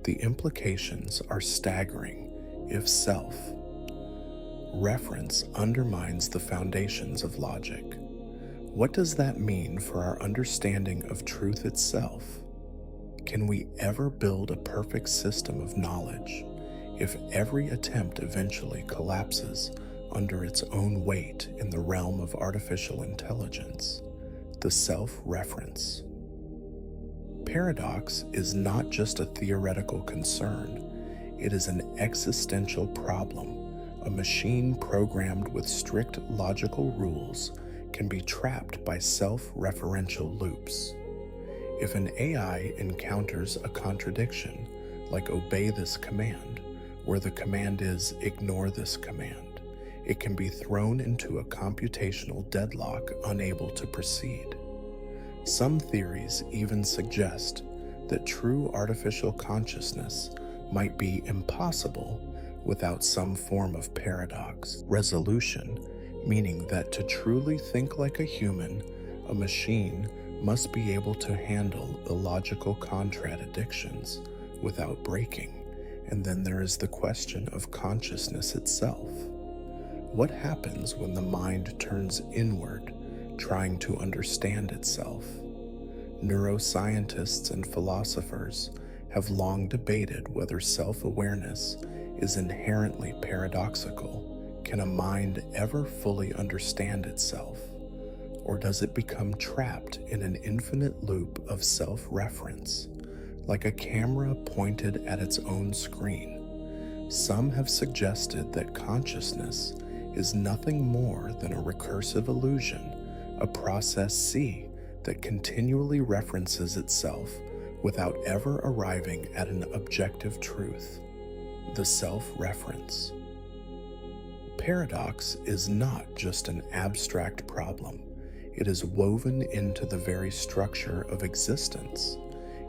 The implications are staggering if self-reference undermines the foundations of logic. What does that mean for our understanding of truth itself? Can we ever build a perfect system of knowledge if every attempt eventually collapses under its own weight in the realm of artificial intelligence? The self-reference paradox is not just a theoretical concern. It is an existential problem. A machine programmed with strict logical rules can be trapped by self-referential loops. If an AI encounters a contradiction, like obey this command, where the command is ignore this command, it can be thrown into a computational deadlock, unable to proceed. Some theories even suggest that true artificial consciousness might be impossible without some form of paradox resolution, meaning that to truly think like a human, a machine must be able to handle illogical contradictions without breaking. And then there is the question of consciousness itself. What happens when the mind turns inward, trying to understand itself? Neuroscientists and philosophers have long debated whether self-awareness is inherently paradoxical. Can a mind ever fully understand itself? Or does it become trapped in an infinite loop of self-reference, like a camera pointed at its own screen? Some have suggested that consciousness is nothing more than a recursive illusion, a process C that continually references itself without ever arriving at an objective truth. The self-reference paradox is not just an abstract problem. It is woven into the very structure of existence.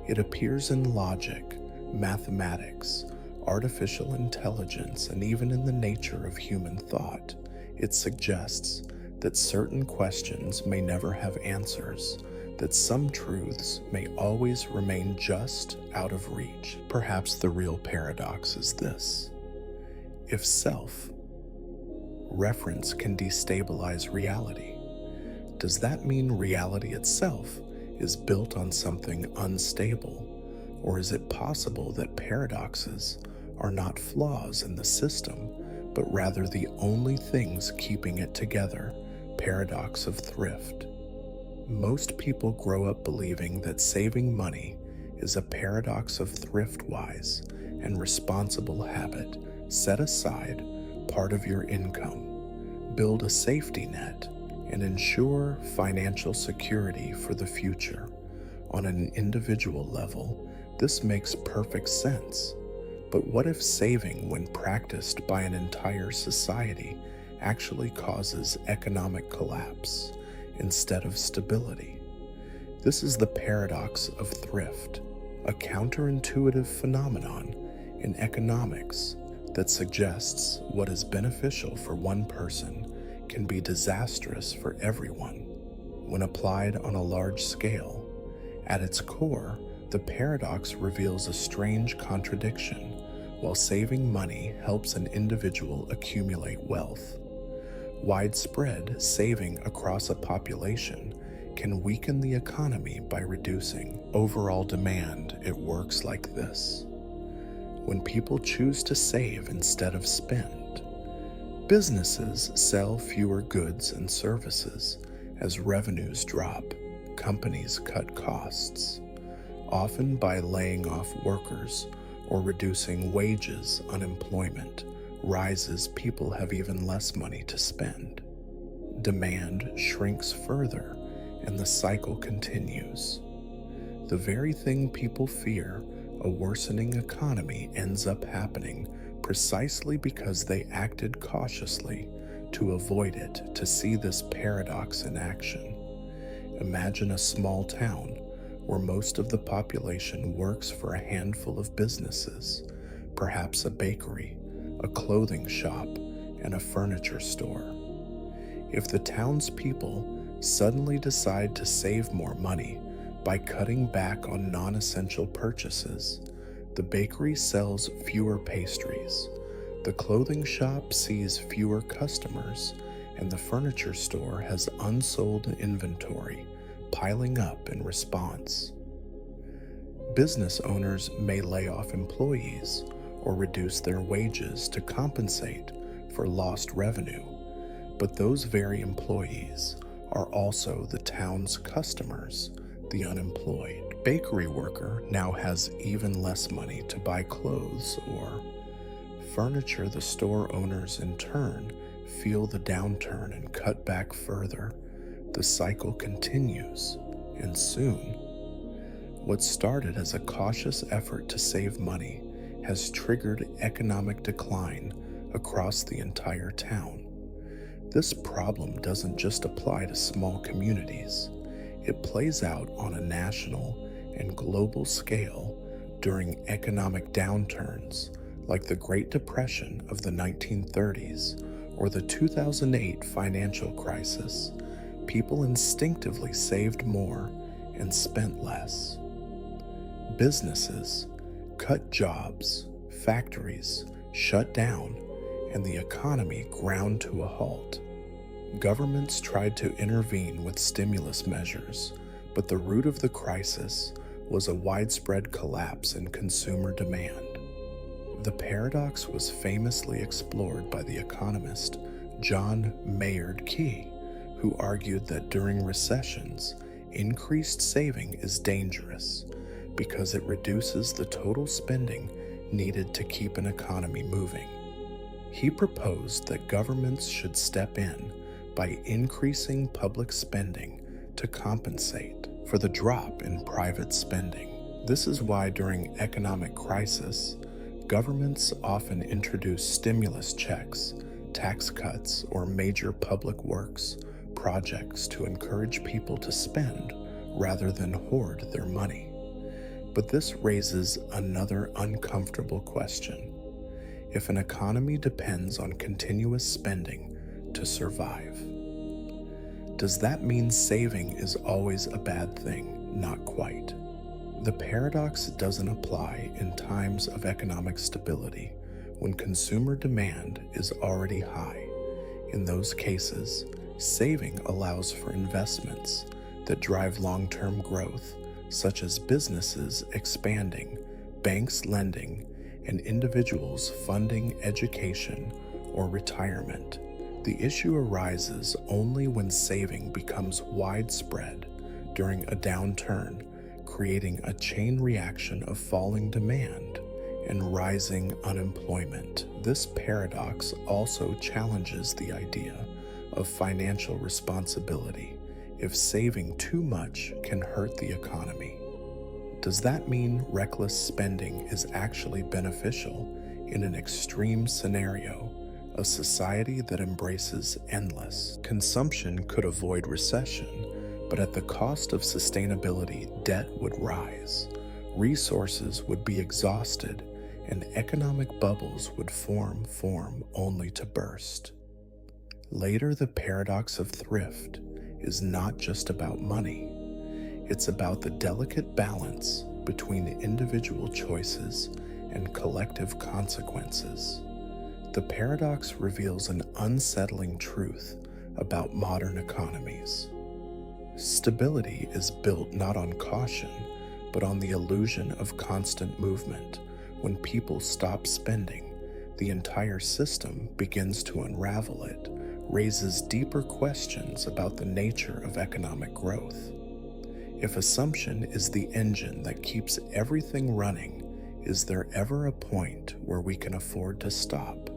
It appears in logic, mathematics, artificial intelligence, and even in the nature of human thought. It suggests that certain questions may never have answers, that some truths may always remain just out of reach. Perhaps the real paradox is this: if self-reference can destabilize reality, does that mean reality itself is built on something unstable? Or is it possible that paradoxes are not flaws in the system, but rather the only things keeping it together. Paradox of thrift. Most people grow up believing that saving money is a paradox of thrift-wise and responsible habit. Set aside part of your income, build a safety net, and ensure financial security for the future. On an individual level, this makes perfect sense. But what if saving, when practiced by an entire society, actually causes economic collapse instead of stability? This is the paradox of thrift, a counterintuitive phenomenon in economics that suggests what is beneficial for one person can be disastrous for everyone when applied on a large scale. At its core, the paradox reveals a strange contradiction. While saving money helps an individual accumulate wealth, widespread saving across a population can weaken the economy by reducing overall demand. It works like this. When people choose to save instead of spend, businesses sell fewer goods and services. As revenues drop, companies cut costs, often by laying off workers or reducing wages. Unemployment rises, people have even less money to spend. Demand shrinks further, and the cycle continues. The very thing people fear, a worsening economy, ends up happening precisely because they acted cautiously to avoid it. To see this paradox in action, imagine a small town where most of the population works for a handful of businesses, perhaps a bakery, a clothing shop, and a furniture store. If the townspeople suddenly decide to save more money by cutting back on non-essential purchases, the bakery sells fewer pastries, the clothing shop sees fewer customers, and the furniture store has unsold inventory piling up in response. Business owners may lay off employees or reduce their wages to compensate for lost revenue, but those very employees are also the town's customers. The unemployed bakery worker now has even less money to buy clothes or furniture. The store owners, in turn, feel the downturn and cut back further. The cycle continues, and soon, what started as a cautious effort to save money has triggered economic decline across the entire town. This problem doesn't just apply to small communities. It plays out on a national and global scale during economic downturns like the Great Depression of the 1930s or the 2008 financial crisis. People instinctively saved more and spent less. Businesses cut jobs, factories shut down, and the economy ground to a halt. Governments tried to intervene with stimulus measures, but the root of the crisis was a widespread collapse in consumer demand. The paradox was famously explored by the economist John Maynard Keynes, who argued that during recessions, increased saving is dangerous because it reduces the total spending needed to keep an economy moving. He proposed that governments should step in by increasing public spending to compensate for the drop in private spending. This is why during economic crisis, governments often introduce stimulus checks, tax cuts, or major public works projects to encourage people to spend rather than hoard their money. But this raises another uncomfortable question. If an economy depends on continuous spending to survive, does that mean saving is always a bad thing? Not quite. The paradox doesn't apply in times of economic stability when consumer demand is already high. In those cases, saving allows for investments that drive long-term growth, such as businesses expanding, banks lending, and individuals funding education or retirement. The issue arises only when saving becomes widespread during a downturn, creating a chain reaction of falling demand and rising unemployment. This paradox also challenges the idea of financial responsibility. If saving too much can hurt the economy, does that mean reckless spending is actually beneficial in an extreme scenario, a society that embraces endless consumption could avoid recession, but at the cost of sustainability, debt would rise, resources would be exhausted, and economic bubbles would form only to burst. Later, the paradox of thrift is not just about money. It's about the delicate balance between individual choices and collective consequences. The paradox reveals an unsettling truth about modern economies. Stability is built not on caution, but on the illusion of constant movement. When people stop spending, the entire system begins to unravel. It raises deeper questions about the nature of economic growth. If assumption is the engine that keeps everything running, is there ever a point where we can afford to stop?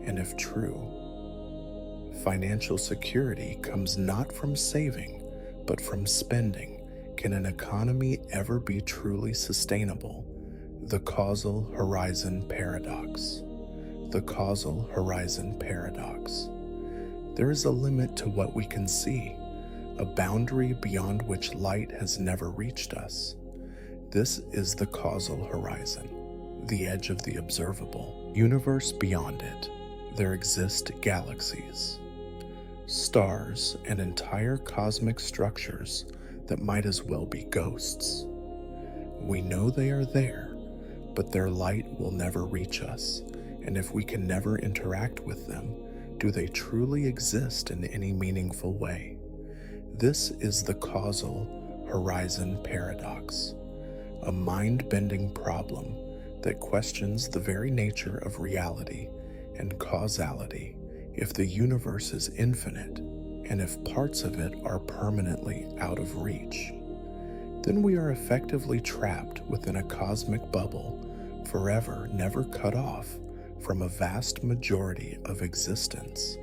And if true, financial security comes not from saving, but from spending. Can an economy ever be truly sustainable? The causal horizon paradox. The causal horizon paradox. There is a limit to what we can see, a boundary beyond which light has never reached us. This is the causal horizon, the edge of the observable. Universe beyond it, there exist galaxies, stars, and entire cosmic structures that might as well be ghosts. We know they are there, but their light will never reach us, and if we can never interact with them, do they truly exist in any meaningful way? This is the causal horizon paradox, a mind-bending problem that questions the very nature of reality and causality. If the universe is infinite, and if parts of it are permanently out of reach, then we are effectively trapped within a cosmic bubble, forever never cut off from a vast majority of existence.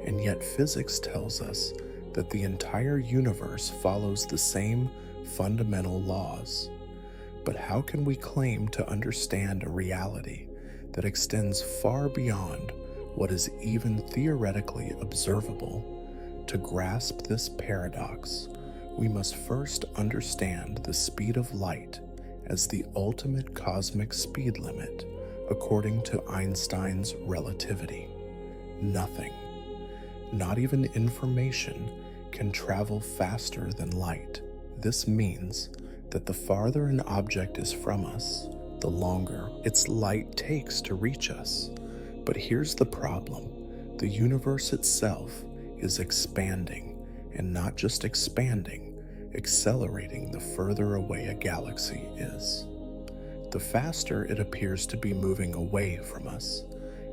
And yet physics tells us that the entire universe follows the same fundamental laws. But how can we claim to understand a reality that extends far beyond what is even theoretically observable? To grasp this paradox, we must first understand the speed of light as the ultimate cosmic speed limit according to Einstein's relativity. Nothing, not even information, can travel faster than light. This means that the farther an object is from us, the longer its light takes to reach us. But here's the problem. The universe itself is expanding, and not just expanding, accelerating the further away a galaxy is. The faster it appears to be moving away from us.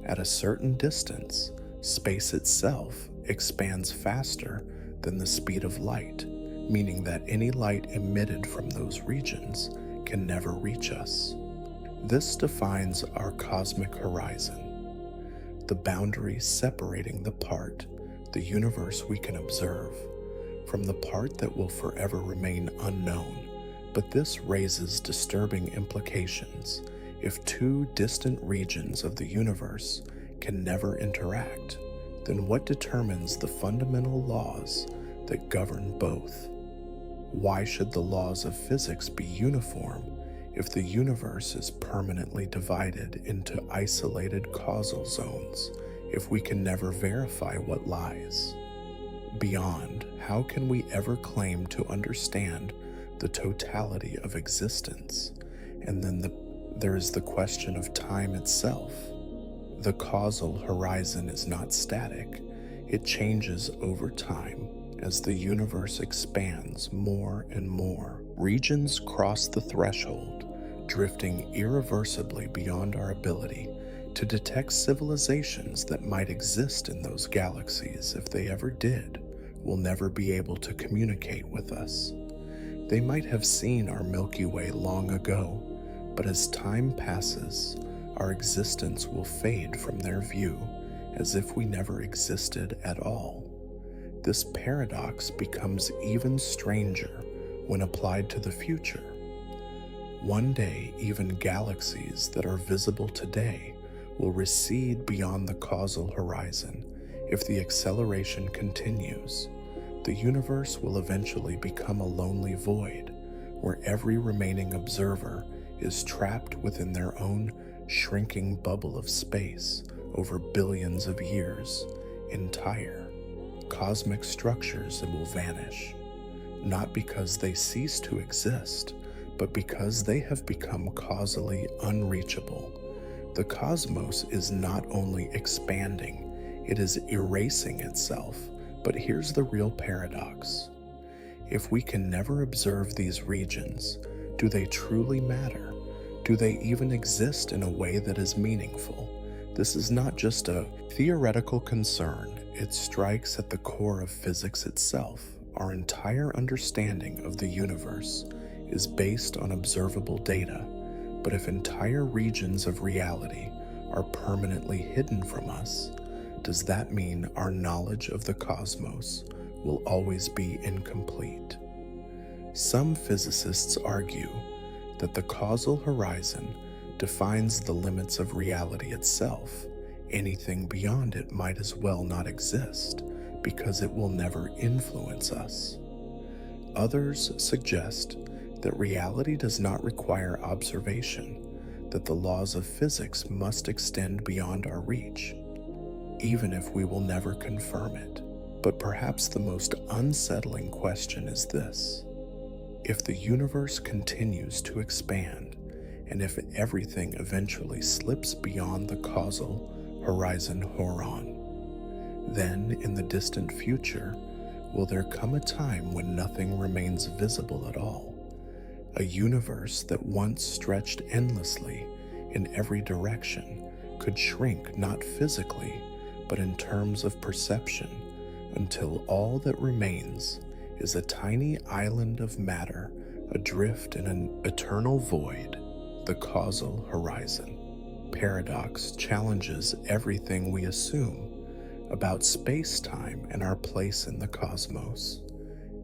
At a certain distance, space itself expands faster than the speed of light, meaning that any light emitted from those regions can never reach us. This defines our cosmic horizon, the boundary separating the universe we can observe, from the part that will forever remain unknown. But this raises disturbing implications. If two distant regions of the universe can never interact, then what determines the fundamental laws that govern both? Why should the laws of physics be uniform if the universe is permanently divided into isolated causal zones? If we can never verify what lies beyond, how can we ever claim to understand the totality of existence? And then there is the question of time itself. The causal horizon is not static. It changes over time as the universe expands more and more. Regions cross the threshold, drifting irreversibly beyond our ability to detect civilizations that might exist in those galaxies. If they ever did, will never be able to communicate with us. They might have seen our Milky Way long ago, but as time passes, our existence will fade from their view as if we never existed at all. This paradox becomes even stranger when applied to the future. One day, even galaxies that are visible today will recede beyond the causal horizon. If the acceleration continues, the universe will eventually become a lonely void where every remaining observer is trapped within their own shrinking bubble of space over billions of years. Entire cosmic structures will vanish, not because they cease to exist, but because they have become causally unreachable. The cosmos is not only expanding, it is erasing itself. But here's the real paradox. If we can never observe these regions, do they truly matter? Do they even exist in a way that is meaningful? This is not just a theoretical concern, it strikes at the core of physics itself. Our entire understanding of the universe is based on observable data, but if entire regions of reality are permanently hidden from us, does that mean our knowledge of the cosmos will always be incomplete? Some physicists argue that the causal horizon defines the limits of reality itself. Anything beyond it might as well not exist because it will never influence us. Others suggest that reality does not require observation, that the laws of physics must extend beyond our reach, even if we will never confirm it. But perhaps the most unsettling question is this: if the universe continues to expand, and if everything eventually slips beyond the causal horizon then in the distant future, will there come a time when nothing remains visible at all? A universe that once stretched endlessly in every direction could shrink not physically, but in terms of perception, until all that remains is a tiny island of matter adrift in an eternal void, the causal horizon. Paradox challenges everything we assume about space-time and our place in the cosmos.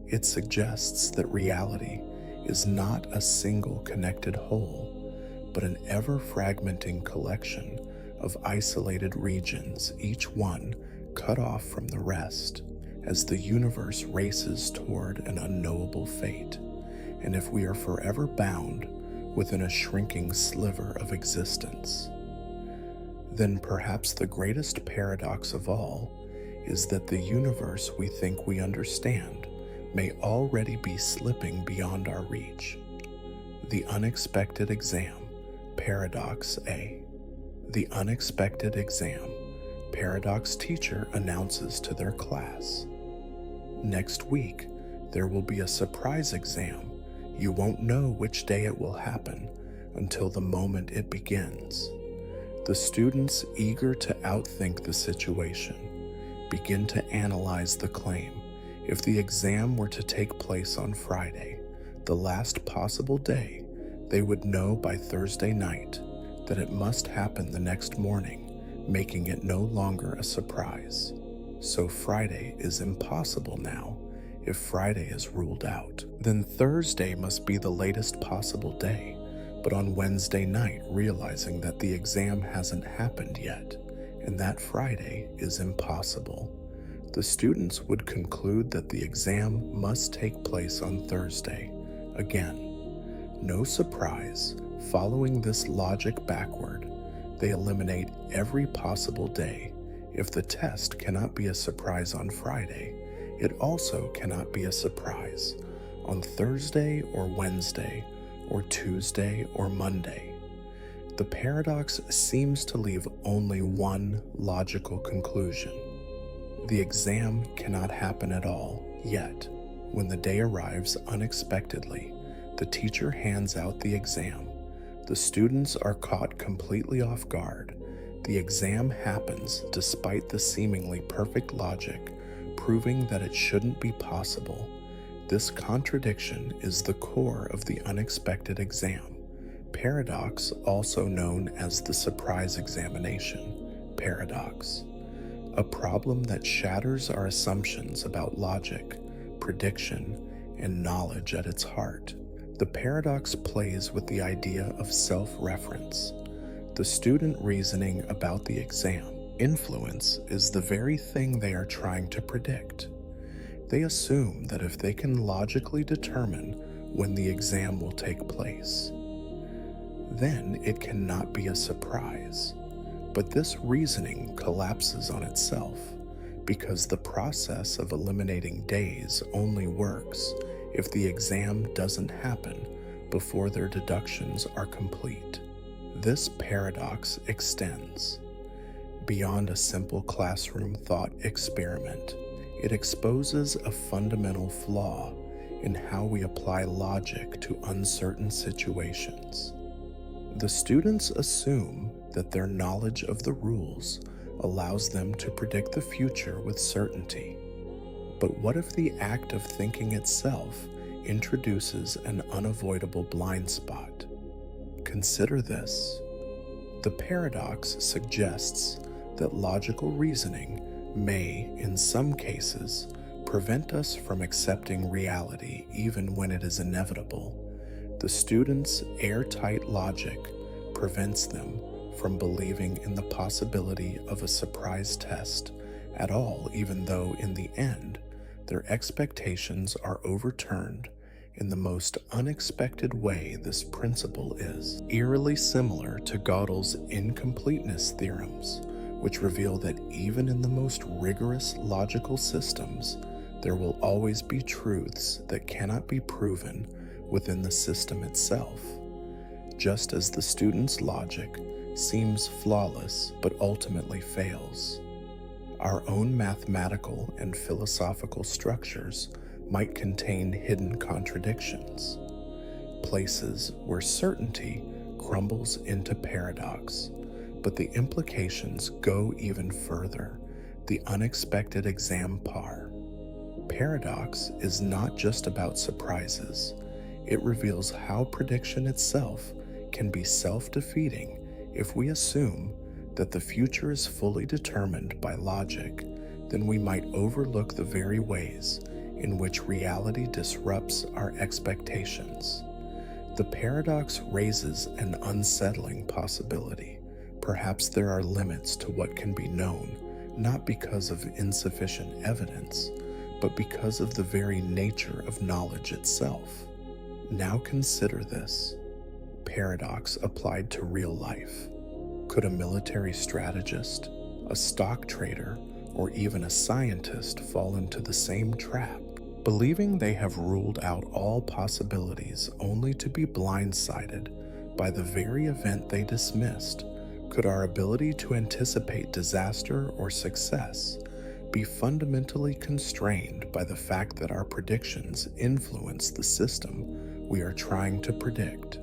It suggests that reality is not a single connected whole, but an ever-fragmenting collection of isolated regions, each one cut off from the rest, as the universe races toward an unknowable fate. And if we are forever bound within a shrinking sliver of existence, then perhaps the greatest paradox of all is that the universe we think we understand may already be slipping beyond our reach. The unexpected exam, paradox A. The unexpected exam, paradox teacher announces to their class. Next week, there will be a surprise exam. You won't know which day it will happen until the moment it begins. The students, eager to outthink the situation, begin to analyze the claim. If the exam were to take place on Friday, the last possible day, they would know by Thursday night that it must happen the next morning, making it no longer a surprise. So Friday is impossible now. If Friday is ruled out, then Thursday must be the latest possible day. But on Wednesday night, realizing that the exam hasn't happened yet, and that Friday is impossible, the students would conclude that the exam must take place on Thursday. Again, no surprise. Following this logic backward, they eliminate every possible day. If the test cannot be a surprise on Friday, it also cannot be a surprise on Thursday or Wednesday or Tuesday or Monday. The paradox seems to leave only one logical conclusion. The exam cannot happen at all, yet, when the day arrives unexpectedly, the teacher hands out the exam. The students are caught completely off guard. The exam happens despite the seemingly perfect logic, proving that it shouldn't be possible. This contradiction is the core of the unexpected exam. Paradox, also known as the surprise examination. Paradox. A problem that shatters our assumptions about logic, prediction, and knowledge at its heart. The paradox plays with the idea of self-reference. The student reasoning about the exam. Influence is the very thing they are trying to predict. They assume that if they can logically determine when the exam will take place, then it cannot be a surprise. But this reasoning collapses on itself because the process of eliminating days only works if the exam doesn't happen before their deductions are complete. This paradox extends beyond a simple classroom thought experiment. It exposes a fundamental flaw in how we apply logic to uncertain situations. The students assume that their knowledge of the rules allows them to predict the future with certainty. But what if the act of thinking itself introduces an unavoidable blind spot? Consider this. The paradox suggests that logical reasoning may, in some cases, prevent us from accepting reality even when it is inevitable. The students' airtight logic prevents them from believing in the possibility of a surprise test at all, even though in the end, their expectations are overturned in the most unexpected way. This principle is eerily similar to Gödel's incompleteness theorems, which reveal that even in the most rigorous logical systems, there will always be truths that cannot be proven within the system itself. Just as the student's logic seems flawless but ultimately fails, our own mathematical and philosophical structures might contain hidden contradictions, places where certainty crumbles into paradox. But the implications go even further. The unexpected exam par. Paradox is not just about surprises. It reveals how prediction itself can be self-defeating if we assume that the future is fully determined by logic. Then we might overlook the very ways in which reality disrupts our expectations. The paradox raises an unsettling possibility. Perhaps there are limits to what can be known, not because of insufficient evidence, but because of the very nature of knowledge itself. Now consider this. Paradox applied to real life. Could a military strategist, a stock trader, or even a scientist fall into the same trap, believing they have ruled out all possibilities only to be blindsided by the very event they dismissed? Could our ability to anticipate disaster or success be fundamentally constrained by the fact that our predictions influence the system we are trying to predict?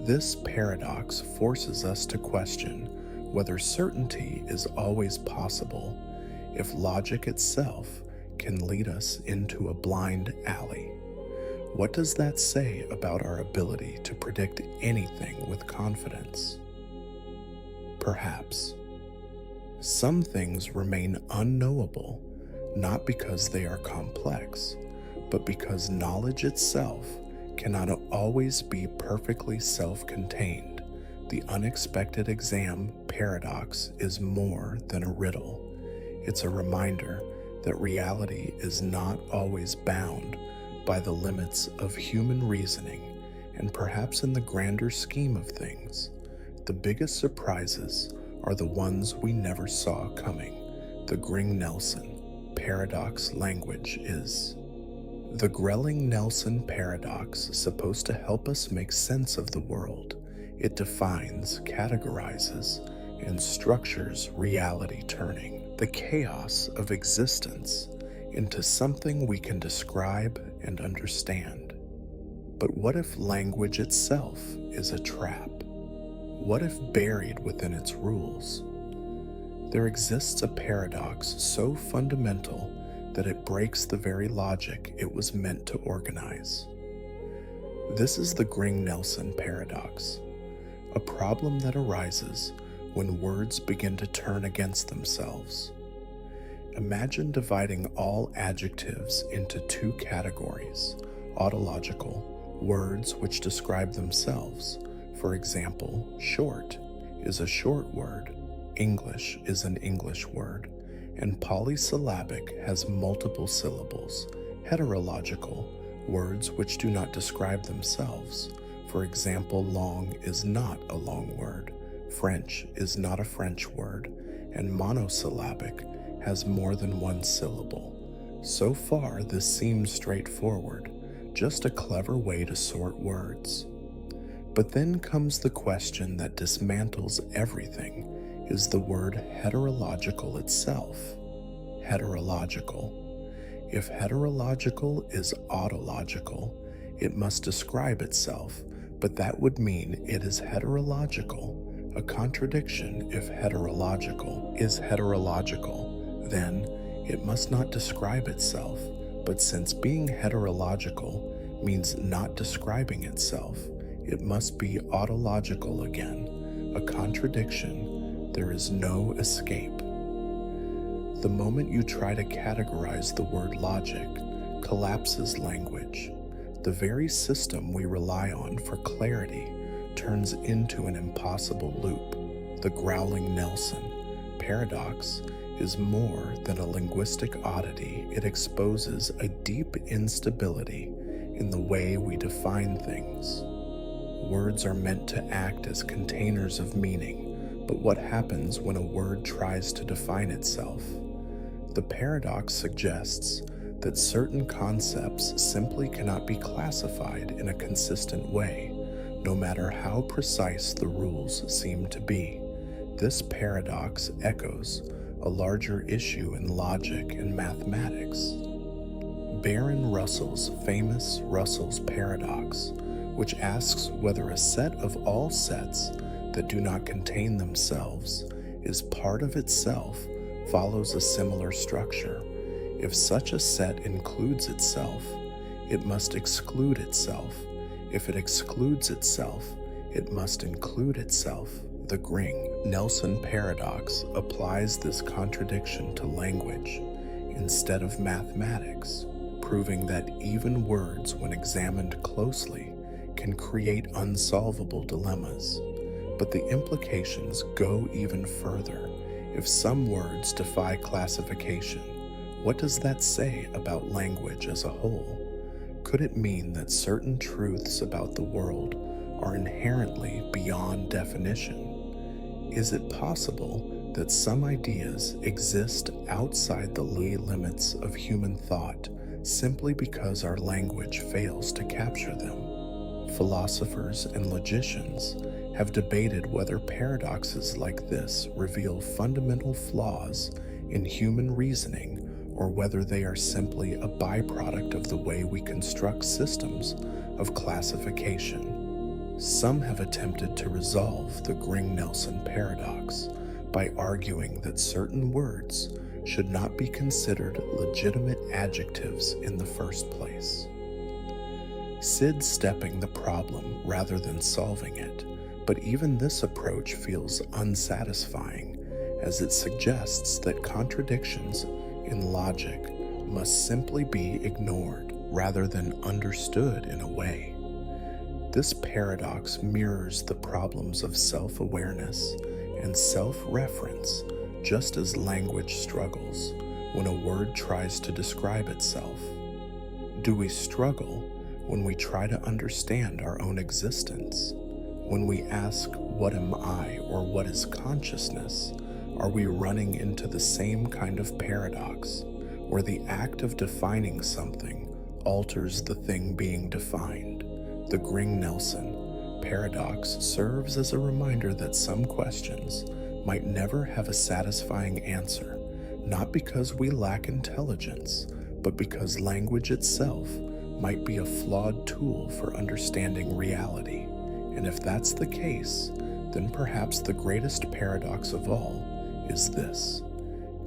This paradox forces us to question whether certainty is always possible if logic itself can lead us into a blind alley. What does that say about our ability to predict anything with confidence? Perhaps some things remain unknowable, not because they are complex, but because knowledge itself cannot always be perfectly self-contained. The unexpected exam paradox is more than a riddle. It's a reminder that reality is not always bound by the limits of human reasoning, and perhaps in the grander scheme of things, the biggest surprises are the ones we never saw coming. The Gring-Nelson paradox language is the Grelling-Nelson paradox, supposed to help us make sense of the world. It defines, categorizes, and structures reality, turning the chaos of existence into something we can describe and understand. But what if language itself is a trap? What if buried within its rules? There exists a paradox so fundamental that it breaks the very logic it was meant to organize. This is the Gring-Nelson paradox, a problem that arises when words begin to turn against themselves. Imagine dividing all adjectives into two categories: autological, words which describe themselves. For example, short is a short word, English is an English word, and polysyllabic has multiple syllables. Heterological, words which do not describe themselves. For example, long is not a long word, French is not a French word, and monosyllabic has more than one syllable. So far, this seems straightforward, just a clever way to sort words. But then comes the question that dismantles everything: is the word heterological itself heterological? If heterological is autological, it must describe itself, but that would mean it is heterological, a contradiction. If heterological is heterological, then it must not describe itself, but since being heterological means not describing itself, it must be autological again, a contradiction. There is no escape. The moment you try to categorize the word logic, collapses language. The very system we rely on for clarity turns into an impossible loop. The growling Nelson paradox is more than a linguistic oddity. It exposes a deep instability in the way we define things. Words are meant to act as containers of meaning, but what happens when a word tries to define itself? The paradox suggests that certain concepts simply cannot be classified in a consistent way, no matter how precise the rules seem to be. This paradox echoes a larger issue in logic and mathematics. Baron Russell's famous Russell's paradox, which asks whether a set of all sets that do not contain themselves is part of itself, follows a similar structure. If such a set includes itself, it must exclude itself. If it excludes itself, it must include itself. The Gring-Nelson paradox applies this contradiction to language instead of mathematics, proving that even words, when examined closely, can create unsolvable dilemmas. But the implications go even further. If some words defy classification, what does that say about language as a whole? Could it mean that certain truths about the world are inherently beyond definition? Is it possible that some ideas exist outside the limits of human thought simply because our language fails to capture them? Philosophers and logicians have debated whether paradoxes like this reveal fundamental flaws in human reasoning, or whether they are simply a byproduct of the way we construct systems of classification. Some have attempted to resolve the Gring-Nelson paradox by arguing that certain words should not be considered legitimate adjectives in the first place. Sidestepping the problem rather than solving it, but even this approach feels unsatisfying, as it suggests that contradictions in logic must simply be ignored rather than understood in a way. This paradox mirrors the problems of self-awareness and self-reference, just as language struggles when a word tries to describe itself. Do we struggle when we try to understand our own existence? When we ask, "What am I?" or "What is consciousness?" are we running into the same kind of paradox, where the act of defining something alters the thing being defined? The Gring-Nelson paradox serves as a reminder that some questions might never have a satisfying answer, not because we lack intelligence, but because language itself might be a flawed tool for understanding reality. And if that's the case, then perhaps the greatest paradox of all is this: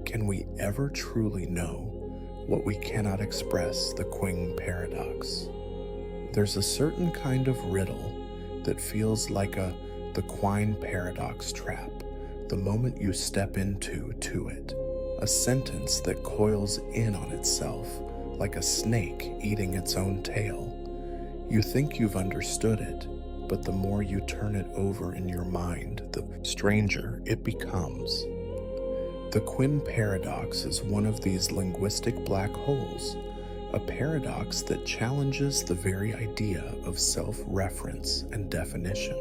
can we ever truly know what we cannot express? The Quinn paradox. There's a certain kind of riddle that feels like the Quinn paradox trap the moment you step into it. A sentence that coils in on itself like a snake eating its own tail. You think you've understood it, but the more you turn it over in your mind, the stranger it becomes. The Quinn paradox is one of these linguistic black holes, a paradox that challenges the very idea of self-reference and definition.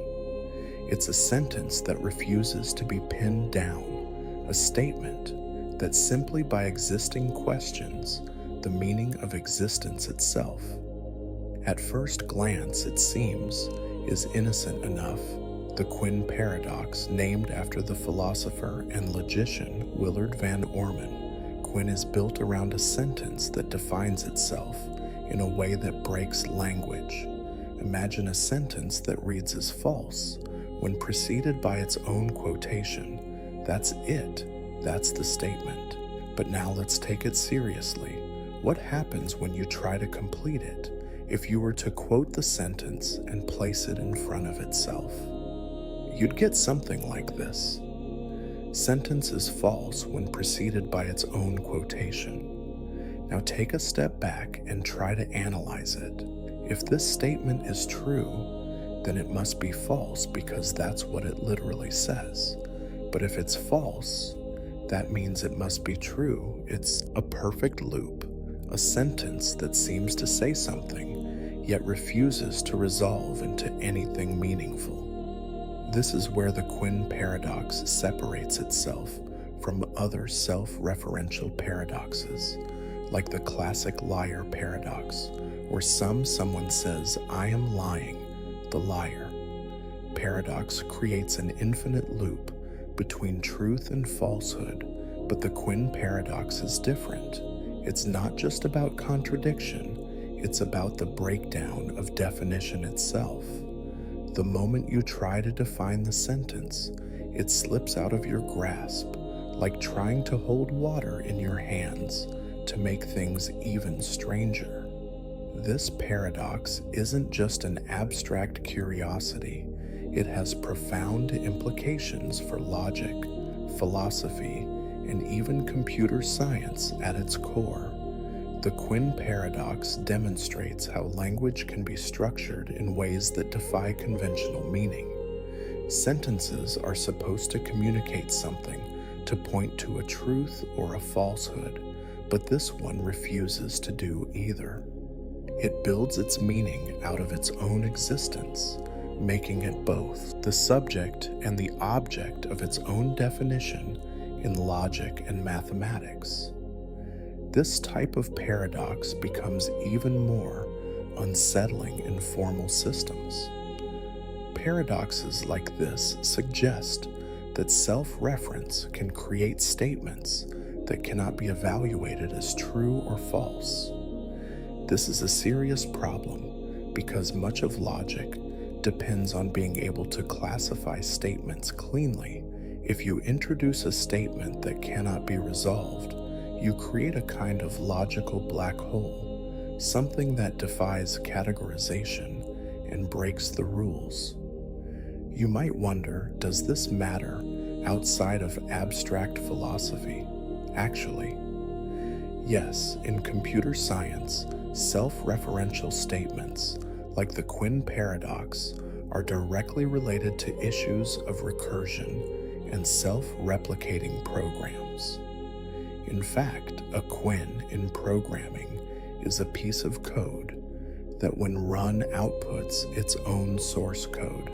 It's a sentence that refuses to be pinned down, a statement that simply by existing questions the meaning of existence itself. At first glance, it seems, is innocent enough. The Quinn paradox, named after the philosopher and logician Willard Van Orman, Quinn is built around a sentence that defines itself in a way that breaks language. Imagine a sentence that reads as false when preceded by its own quotation. That's it. That's the statement. But now let's take it seriously. What happens when you try to complete it? If you were to quote the sentence and place it in front of itself, you'd get something like this. Sentence is false when preceded by its own quotation. Now take a step back and try to analyze it. If this statement is true, then it must be false because that's what it literally says. But if it's false, that means it must be true. It's a perfect loop, a sentence that seems to say something, yet refuses to resolve into anything meaningful. This is where the Quinn paradox separates itself from other self-referential paradoxes, like the classic liar paradox, where someone says, "I am lying," the liar. Paradox creates an infinite loop between truth and falsehood, but the Quinn paradox is different. It's not just about contradiction, it's about the breakdown of definition itself. The moment you try to define the sentence, it slips out of your grasp, like trying to hold water in your hands to make things even stranger. This paradox isn't just an abstract curiosity. It has profound implications for logic, philosophy, and even computer science at its core. The Quinn paradox demonstrates how language can be structured in ways that defy conventional meaning. Sentences are supposed to communicate something, to point to a truth or a falsehood, but this one refuses to do either. It builds its meaning out of its own existence, making it both the subject and the object of its own definition in logic and mathematics. This type of paradox becomes even more unsettling in formal systems. Paradoxes like this suggest that self-reference can create statements that cannot be evaluated as true or false. This is a serious problem because much of logic depends on being able to classify statements cleanly. If you introduce a statement that cannot be resolved, you create a kind of logical black hole, something that defies categorization and breaks the rules. You might wonder, does this matter outside of abstract philosophy? Actually, yes, in computer science, self-referential statements like the Quinn paradox are directly related to issues of recursion and self-replicating programs. In fact, a Quinn in programming is a piece of code that when run outputs its own source code.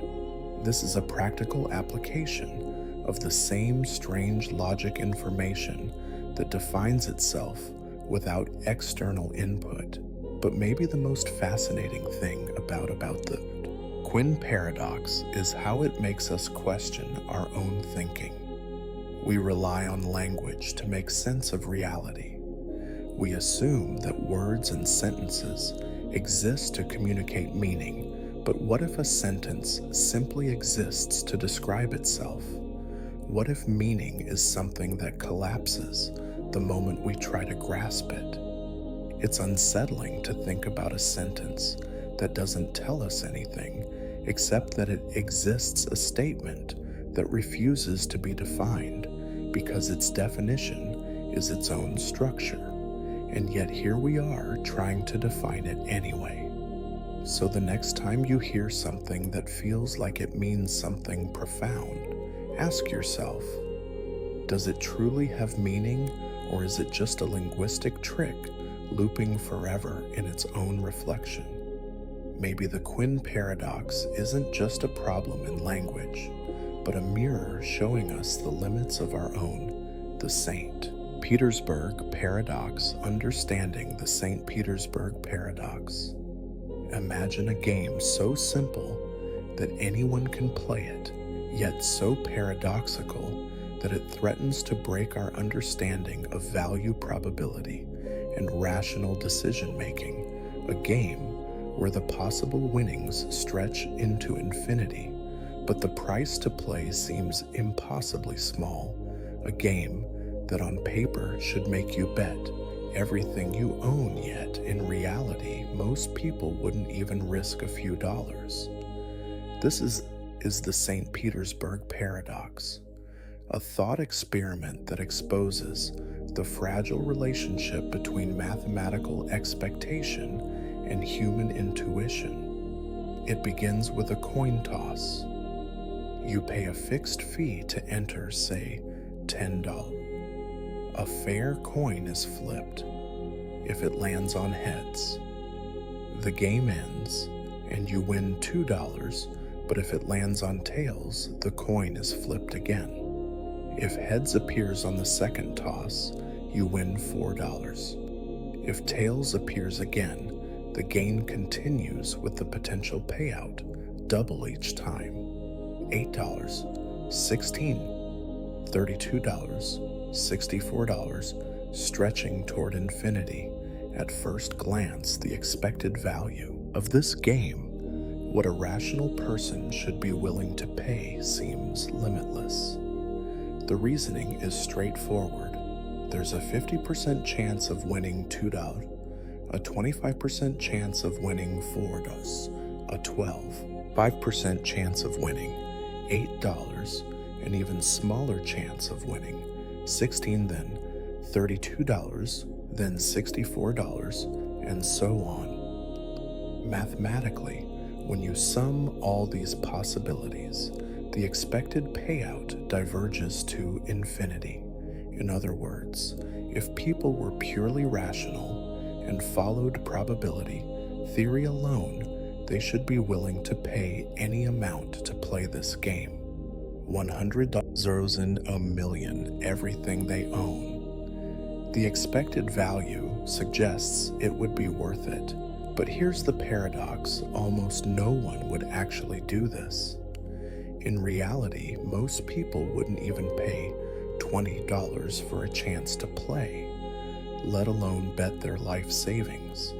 This is a practical application of the same strange logic information that defines itself without external input. But maybe the most fascinating thing about the Quinn paradox is how it makes us question our own thinking. We rely on language to make sense of reality. We assume that words and sentences exists to communicate meaning, but what if a sentence simply exists to describe itself? What if meaning is something that collapses the moment we try to grasp it? It's unsettling to think about a sentence that doesn't tell us anything except that it exists, a statement that refuses to be defined because its definition is its own structure. And yet here we are trying to define it anyway. So the next time you hear something that feels like it means something profound, ask yourself, does it truly have meaning, or is it just a linguistic trick looping forever in its own reflection? Maybe the Quinn paradox isn't just a problem in language, but a mirror showing us the limits of our own, the St. Petersburg paradox. Understanding the St. Petersburg paradox. Imagine a game so simple that anyone can play it, yet so paradoxical that it threatens to break our understanding of value, probability, and rational decision-making. A game where the possible winnings stretch into infinity, but the price to play seems impossibly small. A game that on paper should make you bet everything you own, yet in reality, most people wouldn't even risk a few dollars. This is the St. Petersburg paradox, a thought experiment that exposes the fragile relationship between mathematical expectation and human intuition. It begins with a coin toss. You pay a fixed fee to enter, say, $10. A fair coin is flipped. If it lands on heads, the game ends and you win $2, but if it lands on tails, the coin is flipped again. If heads appears on the second toss, you win $4. If tails appears again, the game continues with the potential payout double each time. $8, $16, $32, $64, stretching toward infinity. At first glance, the expected value of this game, what a rational person should be willing to pay, seems limitless. The reasoning is straightforward. There's a 50% chance of winning $2, a 25% chance of winning $4, a 5% chance of winning $8, an even smaller chance of winning $16, then $32, then $64, and so on. Mathematically, when you sum all these possibilities, the expected payout diverges to infinity. In other words, if people were purely rational and followed probability theory alone, they should be willing to pay any amount to play this game. $100, and $1 million, everything they own. The expected value suggests it would be worth it. But here's the paradox: almost no one would actually do this. In reality, most people wouldn't even pay $20 for a chance to play, let alone bet their life savings.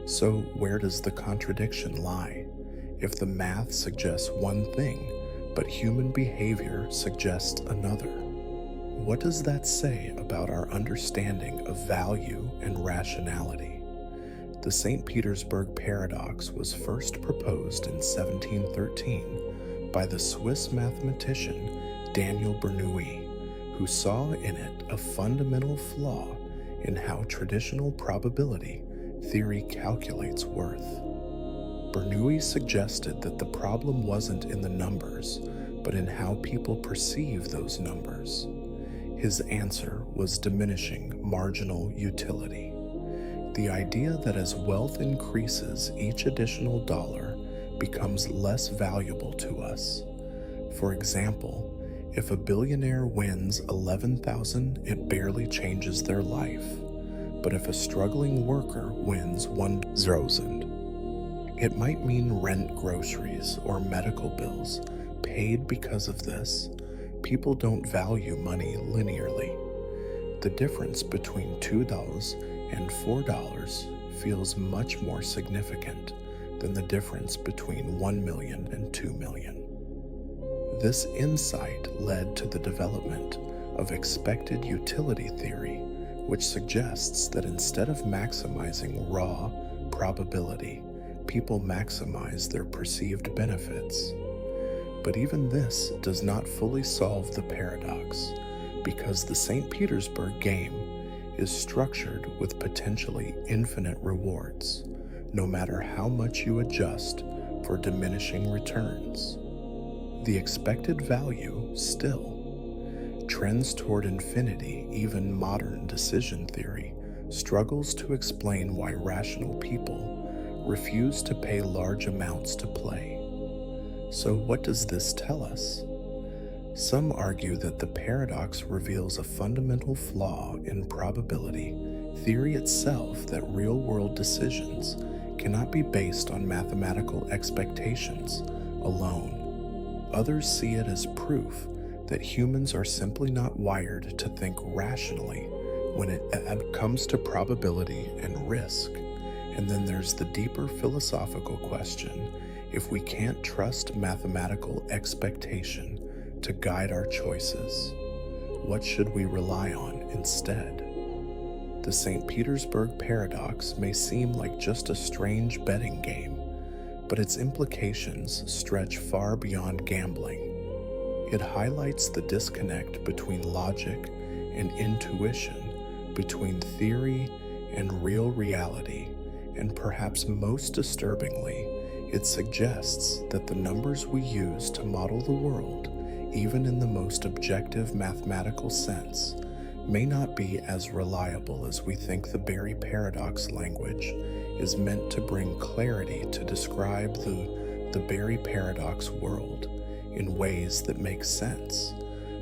So where does the contradiction lie? If the math suggests one thing, but human behavior suggests another, what does that say about our understanding of value and rationality? The St. Petersburg paradox was first proposed in 1713 by the Swiss mathematician Daniel Bernoulli, who saw in it a fundamental flaw in how traditional probability theory calculates worth. Bernoulli suggested that the problem wasn't in the numbers, but in how people perceive those numbers. His answer was diminishing marginal utility. The idea that as wealth increases, each additional dollar becomes less valuable to us. For example, if a billionaire wins $11,000, it barely changes their life. But if a struggling worker wins $1,000, it might mean rent, groceries, or medical bills paid because of this. People don't value money linearly. The difference between $2 and $4 feels much more significant than the difference between 1 million and 2 million. This insight led to the development of expected utility theory, which suggests that instead of maximizing raw probability, people maximize their perceived benefits. But even this does not fully solve the paradox, because the St. Petersburg game is structured with potentially infinite rewards, no matter how much you adjust for diminishing returns. The expected value still trends toward infinity. Even modern decision theory struggles to explain why rational people refuse to pay large amounts to play. So what does this tell us? Some argue that the paradox reveals a fundamental flaw in probability theory itself, that real-world decisions cannot be based on mathematical expectations alone. Others see it as proof that humans are simply not wired to think rationally when it comes to probability and risk. And then there's the deeper philosophical question: if we can't trust mathematical expectation to guide our choices, what should we rely on instead? The St. Petersburg paradox may seem like just a strange betting game, but its implications stretch far beyond gambling. It highlights the disconnect between logic and intuition, between theory and real reality, and perhaps most disturbingly, it suggests that the numbers we use to model the world, even in the most objective mathematical sense, may not be as reliable as we think. The Berry paradox language is meant to bring clarity, to describe the Berry paradox world in ways that make sense.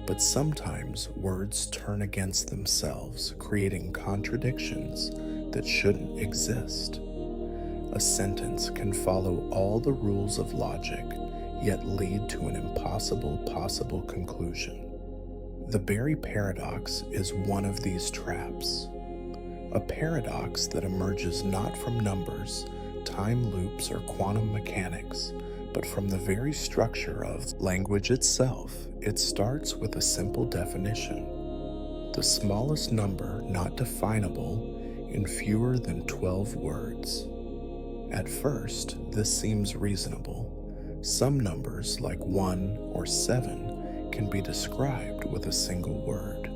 But sometimes words turn against themselves, creating contradictions that shouldn't exist. A sentence can follow all the rules of logic, yet lead to an impossible possible conclusion. The Berry paradox is one of these traps. A paradox that emerges not from numbers, time loops, or quantum mechanics, but from the very structure of language itself. It starts with a simple definition: the smallest number not definable in fewer than 12 words. At first, this seems reasonable. Some numbers, like 1 or 7, can be described with a single word.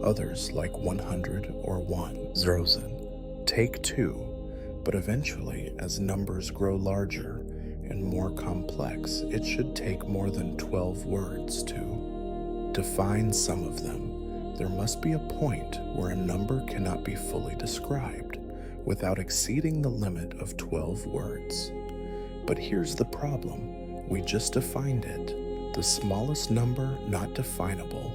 Others, like 100 or 1, Zrozen, take 2. But eventually, as numbers grow larger and more complex, it should take more than 12 words to define some of them. There must be a point where a number cannot be fully described without exceeding the limit of 12 words. But here's the problem: we just defined it. The smallest number not definable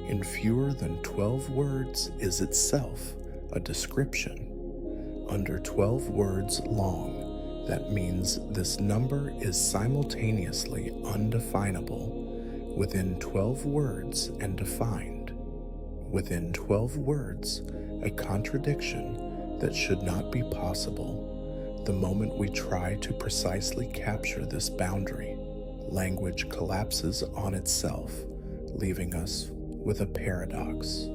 in fewer than 12 words is itself a description. Under 12 words long, that means this number is simultaneously undefinable within 12 words and defined within 12 words, a contradiction that should not be possible. The moment we try to precisely capture this boundary, language collapses on itself, leaving us with a paradox.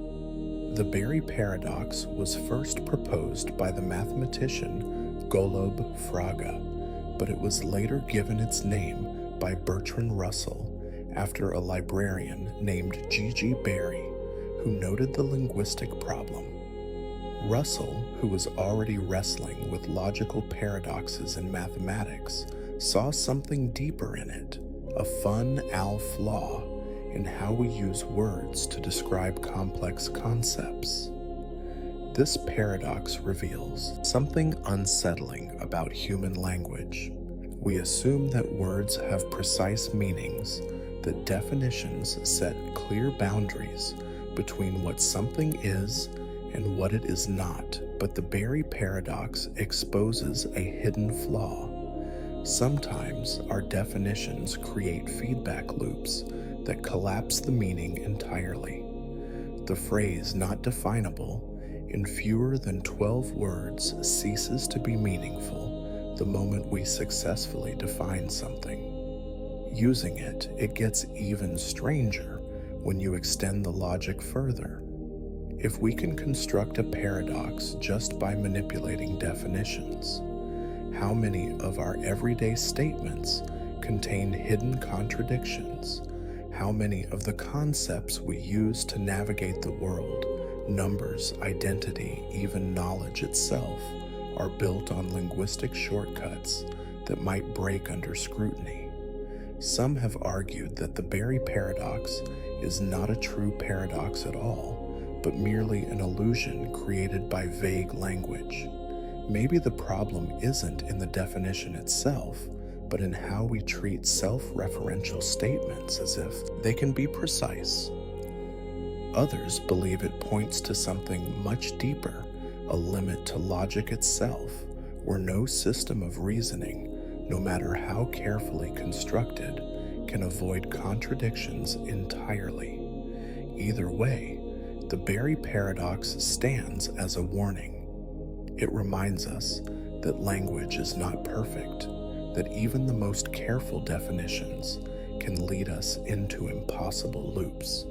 The Berry paradox was first proposed by the mathematician Golob Frege, but it was later given its name by Bertrand Russell after a librarian named G.G. Berry, who noted the linguistic problem. Russell, who was already wrestling with logical paradoxes in mathematics, saw something deeper in it, a flaw in how we use words to describe complex concepts. This paradox reveals something unsettling about human language. We assume that words have precise meanings, that definitions set clear boundaries between what something is and what it is not. But the Berry paradox exposes a hidden flaw. Sometimes our definitions create feedback loops that collapse the meaning entirely. The phrase "not definable" in fewer than 12 words ceases to be meaningful the moment we successfully define something. Using it, it gets even stranger when you extend the logic further. If we can construct a paradox just by manipulating definitions, how many of our everyday statements contain hidden contradictions? How many of the concepts we use to navigate the world, numbers, identity, even knowledge itself, are built on linguistic shortcuts that might break under scrutiny? Some have argued that the Berry paradox is not a true paradox at all, but merely an illusion created by vague language. Maybe the problem isn't in the definition itself, but in how we treat self-referential statements as if they can be precise. Others believe it points to something much deeper, a limit to logic itself, where no system of reasoning, no matter how carefully constructed, can avoid contradictions entirely. Either way, the Berry paradox stands as a warning. It reminds us that language is not perfect, that even the most careful definitions can lead us into impossible loops.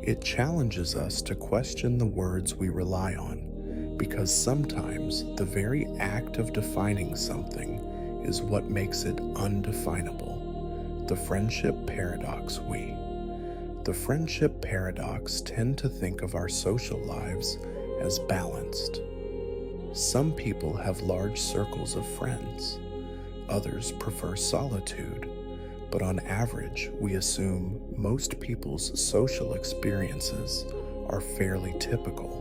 It challenges us to question the words we rely on, because sometimes the very act of defining something is what makes it undefinable. The friendship paradox. The friendship paradox tend to think of our social lives as balanced. Some people have large circles of friends. Others prefer solitude, but on average, we assume most people's social experiences are fairly typical.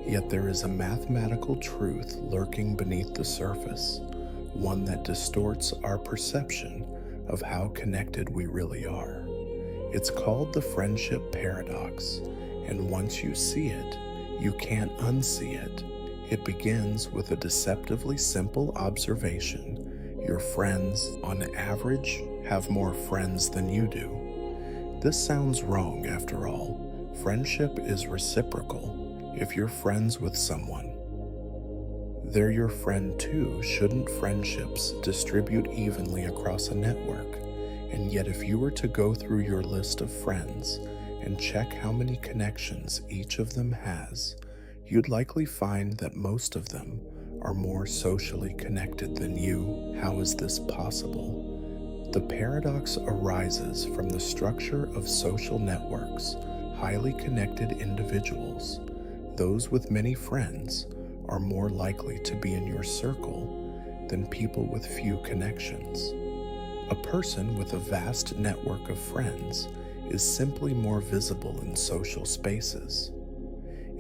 Yet there is a mathematical truth lurking beneath the surface, one that distorts our perception of how connected we really are. It's called the friendship paradox, and once you see it, you can't unsee it. It begins with a deceptively simple observation. Your friends, on average, have more friends than you do. This sounds wrong after all. Friendship is reciprocal. If you're friends with someone, they're your friend too. Shouldn't friendships distribute evenly across a network? And yet if you were to go through your list of friends and check how many connections each of them has, you'd likely find that most of them are more socially connected than you. How is this possible? The paradox arises from the structure of social networks. Highly connected individuals, those with many friends, are more likely to be in your circle than people with few connections. A person with a vast network of friends is simply more visible in social spaces.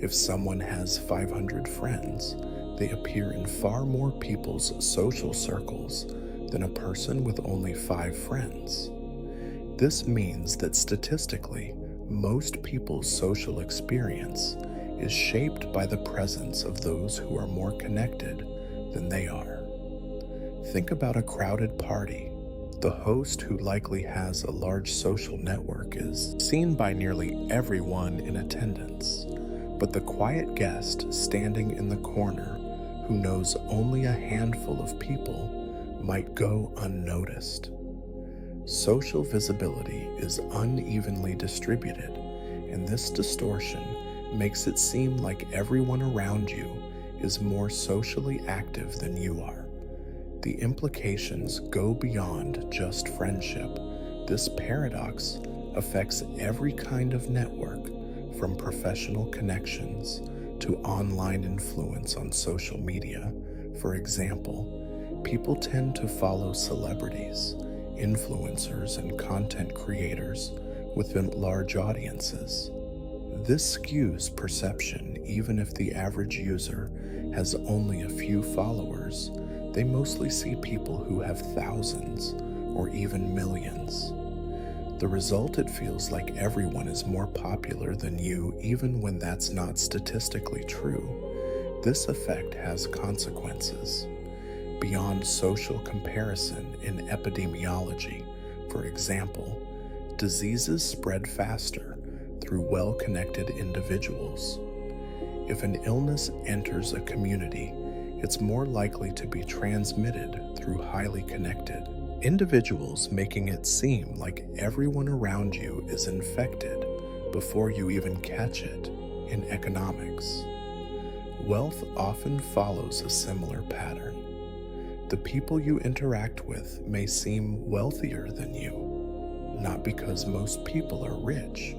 If someone has 500 friends, they appear in far more people's social circles than a person with only 5 friends. This means that statistically, most people's social experience is shaped by the presence of those who are more connected than they are. Think about a crowded party. The host, who likely has a large social network, is seen by nearly everyone in attendance. But the quiet guest standing in the corner, who knows only a handful of people, might go unnoticed. Social visibility is unevenly distributed, and this distortion makes it seem like everyone around you is more socially active than you are. The implications go beyond just friendship. This paradox affects every kind of network, from professional connections to online influence on social media. For example, people tend to follow celebrities, influencers, and content creators within large audiences. This skews perception. Even if the average user has only a few followers, they mostly see people who have thousands or even millions. The result, it feels like everyone is more popular than you, even when that's not statistically true. This effect has consequences beyond social comparison in epidemiology. For example, diseases spread faster through well-connected individuals. If an illness enters a community, it's more likely to be transmitted through highly connected individuals, making it seem like everyone around you is infected before you even catch it. In economics, wealth often follows a similar pattern. The people you interact with may seem wealthier than you, not because most people are rich,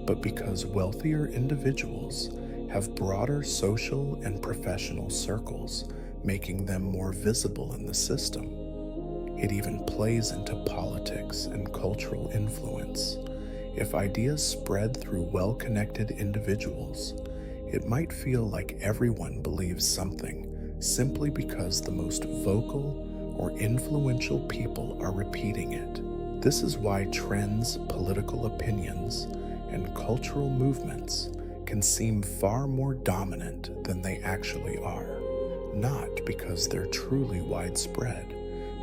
but because wealthier individuals have broader social and professional circles, making them more visible in the system. It even plays into politics and cultural influence. If ideas spread through well-connected individuals, it might feel like everyone believes something simply because the most vocal or influential people are repeating it. This is why trends, political opinions, and cultural movements can seem far more dominant than they actually are, not because they're truly widespread,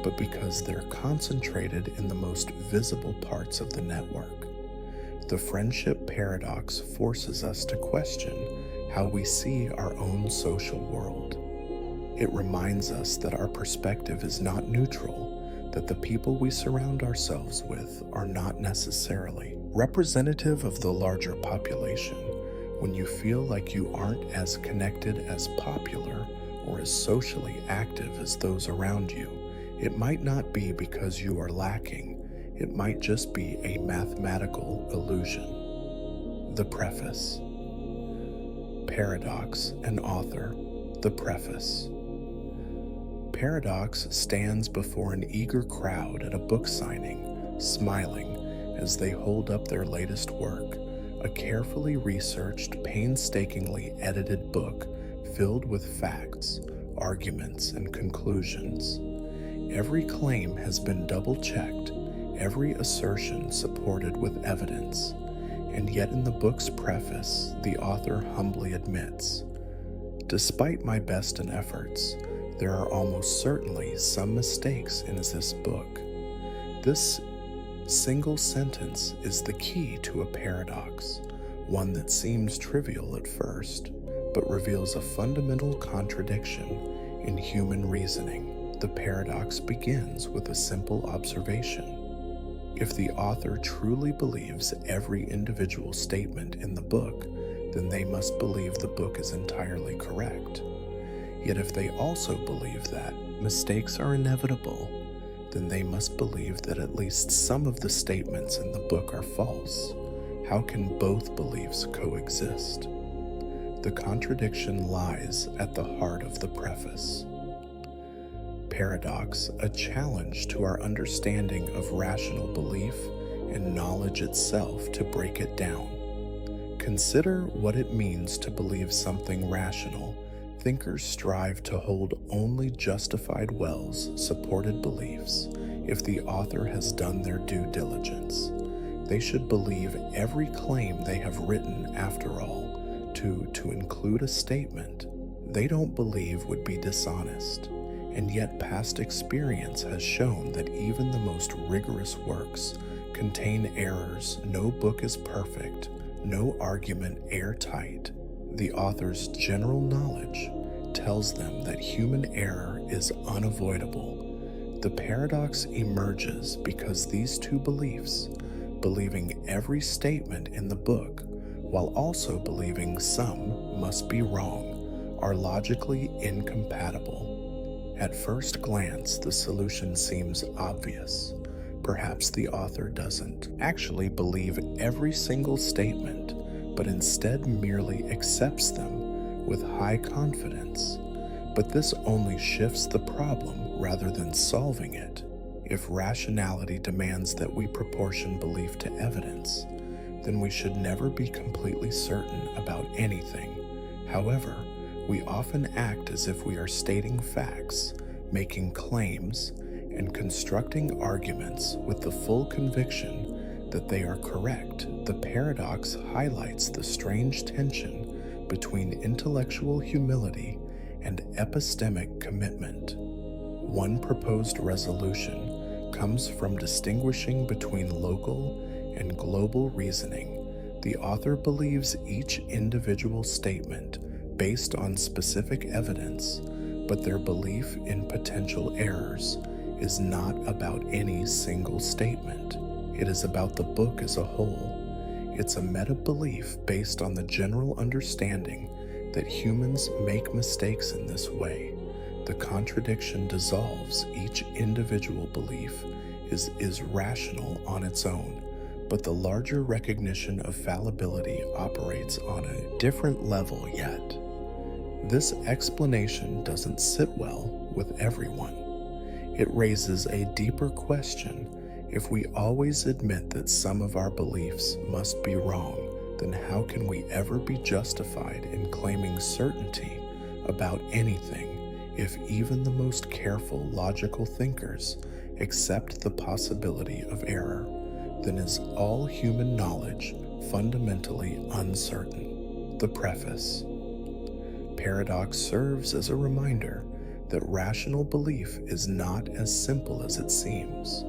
but because they're concentrated in the most visible parts of the network. The friendship paradox forces us to question how we see our own social world. It reminds us that our perspective is not neutral, that the people we surround ourselves with are not necessarily representative of the larger population. When you feel like you aren't as connected, as popular, or as socially active as those around you, it might not be because you are lacking. It might just be a mathematical illusion. The preface. Paradox and author. The preface. Paradox stands before an eager crowd at a book signing, smiling as they hold up their latest work, a carefully researched, painstakingly edited book filled with facts, arguments, and conclusions. Every claim has been double-checked, every assertion supported with evidence, and yet in the book's preface, the author humbly admits, "Despite my best and efforts, there are almost certainly some mistakes in this book." This single sentence is the key to a paradox, one that seems trivial at first, but reveals a fundamental contradiction in human reasoning. The paradox begins with a simple observation. If the author truly believes every individual statement in the book, then they must believe the book is entirely correct. Yet if they also believe that mistakes are inevitable, then they must believe that at least some of the statements in the book are false. How can both beliefs coexist? The contradiction lies at the heart of the preface. Paradox, a challenge to our understanding of rational belief and knowledge itself to break it down. Consider what it means to believe something rational. Thinkers strive to hold only justified, well-supported beliefs. If the author has done their due diligence, they should believe every claim they have written. After all, to include a statement they don't believe would be dishonest. And yet past experience has shown that even the most rigorous works contain errors. No book is perfect, no argument airtight. The author's general knowledge tells them that human error is unavoidable. The paradox emerges because these two beliefs, believing every statement in the book while also believing some must be wrong, are logically incompatible. At first glance, the solution seems obvious. Perhaps the author doesn't actually believe every single statement, but instead merely accepts them with high confidence. But this only shifts the problem rather than solving it. If rationality demands that we proportion belief to evidence, then we should never be completely certain about anything. However, we often act as if we are stating facts, making claims, and constructing arguments with the full conviction that they are correct. The paradox highlights the strange tension between intellectual humility and epistemic commitment. One proposed resolution comes from distinguishing between local and global reasoning, The author believes each individual statement based on specific evidence, but their belief in potential errors is not about any single statement. It is about the book as a whole. It's a meta-belief based on the general understanding that humans make mistakes in this way. The contradiction dissolves each individual belief is rational on its own, but the larger recognition of fallibility operates on a different level yet. This explanation doesn't sit well with everyone. It raises a deeper question. If we always admit that some of our beliefs must be wrong, then how can we ever be justified in claiming certainty about anything if even the most careful logical thinkers accept the possibility of error? Then is all human knowledge fundamentally uncertain? The preface. Paradox serves as a reminder that rational belief is not as simple as it seems.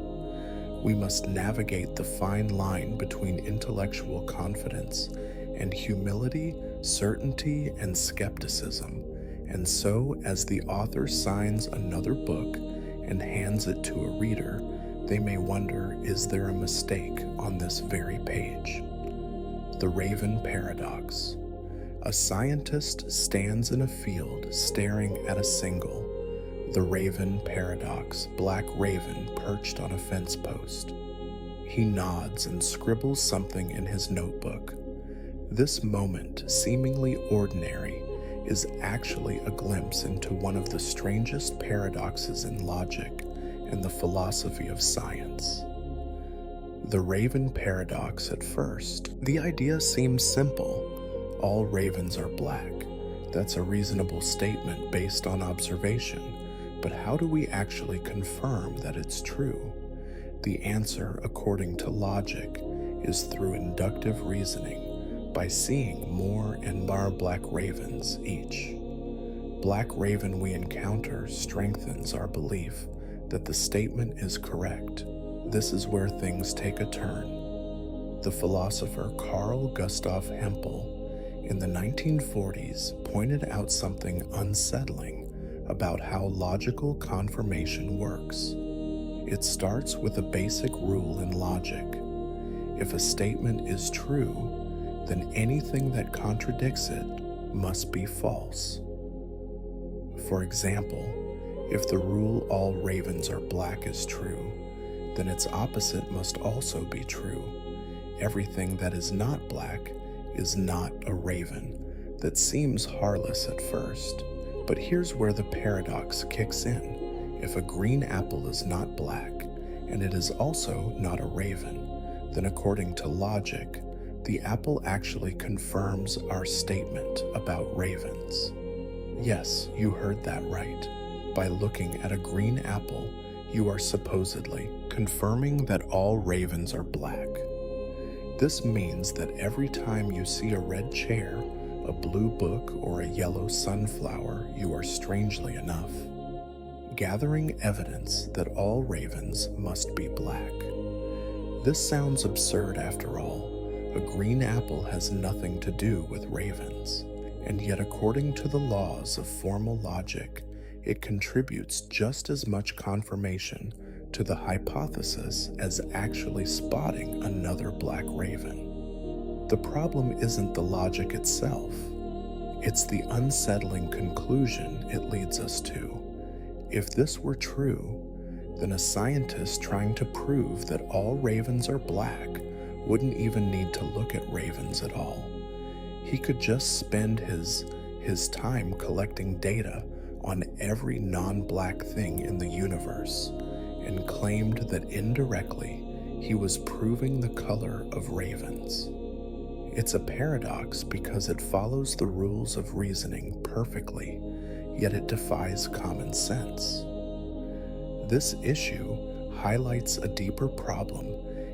We must navigate the fine line between intellectual confidence and humility, certainty, and skepticism. And so, as the author signs another book and hands it to a reader, they may wonder, is there a mistake on this very page? The Raven Paradox. A scientist stands in a field staring at a single, the Raven Paradox, black raven perched on a fence post. He nods and scribbles something in his notebook. This moment, seemingly ordinary, is actually a glimpse into one of the strangest paradoxes in logic and the philosophy of science. The Raven Paradox. At first, the idea seems simple. All ravens are black. That's a reasonable statement based on observation. But how do we actually confirm that it's true? The answer, according to logic, is through inductive reasoning, by seeing more and more black ravens each. Black raven we encounter strengthens our belief that the statement is correct. This is where things take a turn. The philosopher Carl Gustav Hempel in the 1940s pointed out something unsettling about how logical confirmation works. It starts with a basic rule in logic. If a statement is true, then anything that contradicts it must be false. For example, if the rule all ravens are black is true, then its opposite must also be true. Everything that is not black is not a raven. That seems harmless at first, but here's where the paradox kicks in. If a green apple is not black, and it is also not a raven, then according to logic, the apple actually confirms our statement about ravens. Yes, you heard that right. By looking at a green apple, you are supposedly confirming that all ravens are black. This means that every time you see a red chair, a blue book, or a yellow sunflower, you are, strangely enough, gathering evidence that all ravens must be black. This sounds absurd after all. A green apple has nothing to do with ravens, and yet according to the laws of formal logic, it contributes just as much confirmation to the hypothesis as actually spotting another black raven. The problem isn't the logic itself, it's the unsettling conclusion it leads us to. If this were true, then a scientist trying to prove that all ravens are black wouldn't even need to look at ravens at all. He could just spend his time collecting data on every non-black thing in the universe and claimed that indirectly he was proving the color of ravens. It's a paradox because it follows the rules of reasoning perfectly, yet it defies common sense. This issue highlights a deeper problem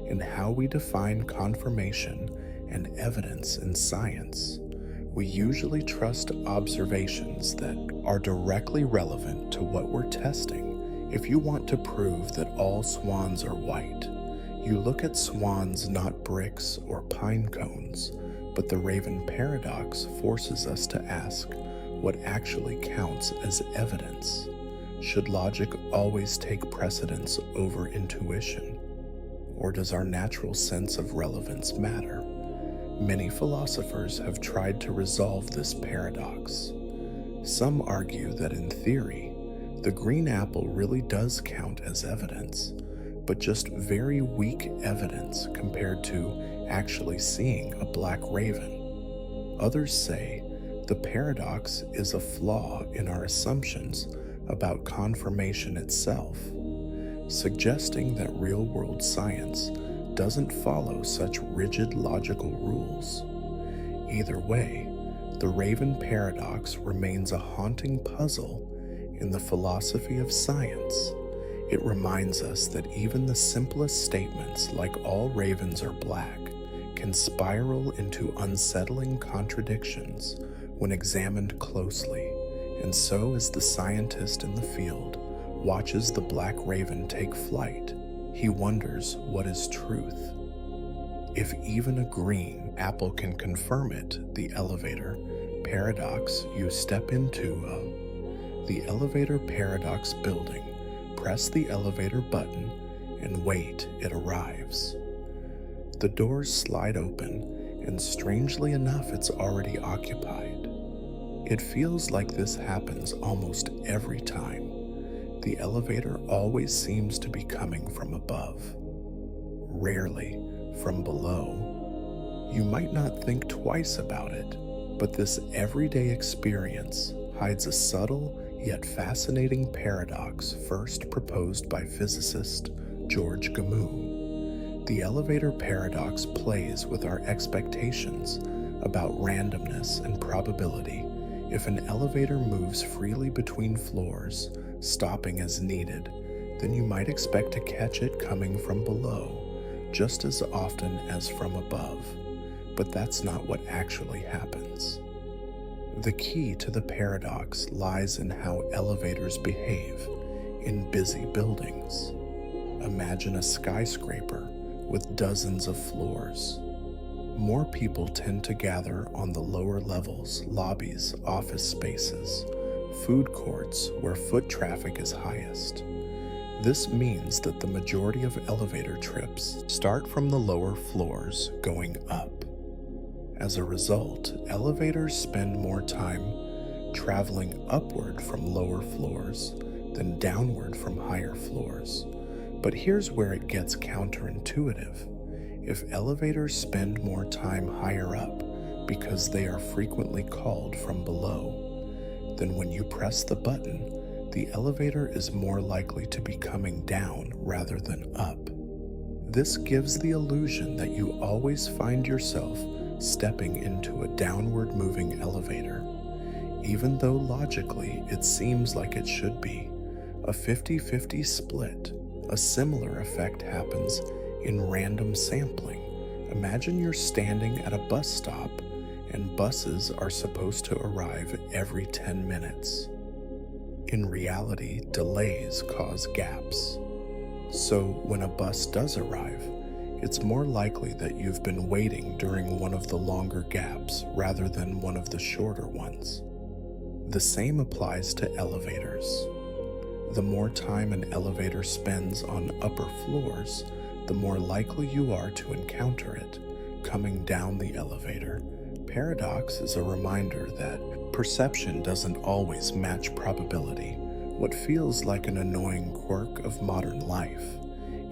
in how we define confirmation and evidence in science. We usually trust observations that are directly relevant to what we're testing. If you want to prove that all swans are white, You look at swans, not bricks or pine cones, but the Raven paradox forces us to ask what actually counts as evidence. Should logic always take precedence over intuition? Or does our natural sense of relevance matter? Many philosophers have tried to resolve this paradox. Some argue that in theory, the green apple really does count as evidence, but just very weak evidence compared to actually seeing a black raven. Others say the paradox is a flaw in our assumptions about confirmation itself, suggesting that real-world science doesn't follow such rigid logical rules. Either way, the Raven paradox remains a haunting puzzle in the philosophy of science. It reminds us that even the simplest statements, like all ravens are black, can spiral into unsettling contradictions when examined closely, and so as the scientist in the field watches the black raven take flight, he wonders what is truth. If even a green apple can confirm it, the elevator paradox, you step into the elevator paradox building, press the elevator button, and wait, it arrives. The doors slide open, and strangely enough, it's already occupied. It feels like this happens almost every time. The elevator always seems to be coming from above, rarely from below. You might not think twice about it, but this everyday experience hides a subtle yet fascinating paradox first proposed by physicist George Gamow. The elevator paradox plays with our expectations about randomness and probability. If an elevator moves freely between floors, stopping as needed, then you might expect to catch it coming from below just as often as from above. But that's not what actually happens. The key to the paradox lies in how elevators behave in busy buildings. Imagine a skyscraper with dozens of floors. More people tend to gather on the lower levels, lobbies, office spaces, food courts where foot traffic is highest. This means that the majority of elevator trips start from the lower floors going up. As a result, elevators spend more time traveling upward from lower floors than downward from higher floors. But here's where it gets counterintuitive. If elevators spend more time higher up because they are frequently called from below, then when you press the button, the elevator is more likely to be coming down rather than up. This gives the illusion that you always find yourself stepping into a downward moving elevator, even though logically it seems like it should be a 50-50 split. A similar effect happens in random sampling. Imagine you're standing at a bus stop and buses are supposed to arrive every 10 minutes. In reality, delays cause gaps. So when a bus does arrive, it's more likely that you've been waiting during one of the longer gaps rather than one of the shorter ones. The same applies to elevators. The more time an elevator spends on upper floors, the more likely you are to encounter it coming down the elevator. Paradox is a reminder that perception doesn't always match probability. What feels like an annoying quirk of modern life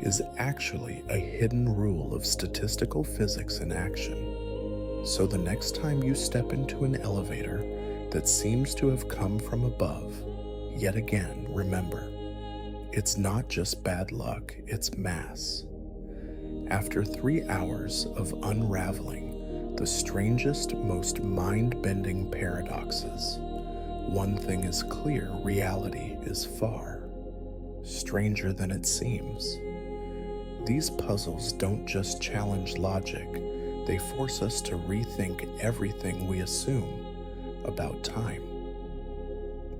is actually a hidden rule of statistical physics in action. So the next time you step into an elevator that seems to have come from above, yet again, remember, it's not just bad luck, it's mass. After 3 hours of unraveling the strangest, most mind-bending paradoxes, one thing is clear: reality is far stranger than it seems. These puzzles don't just challenge logic, they force us to rethink everything we assume about time,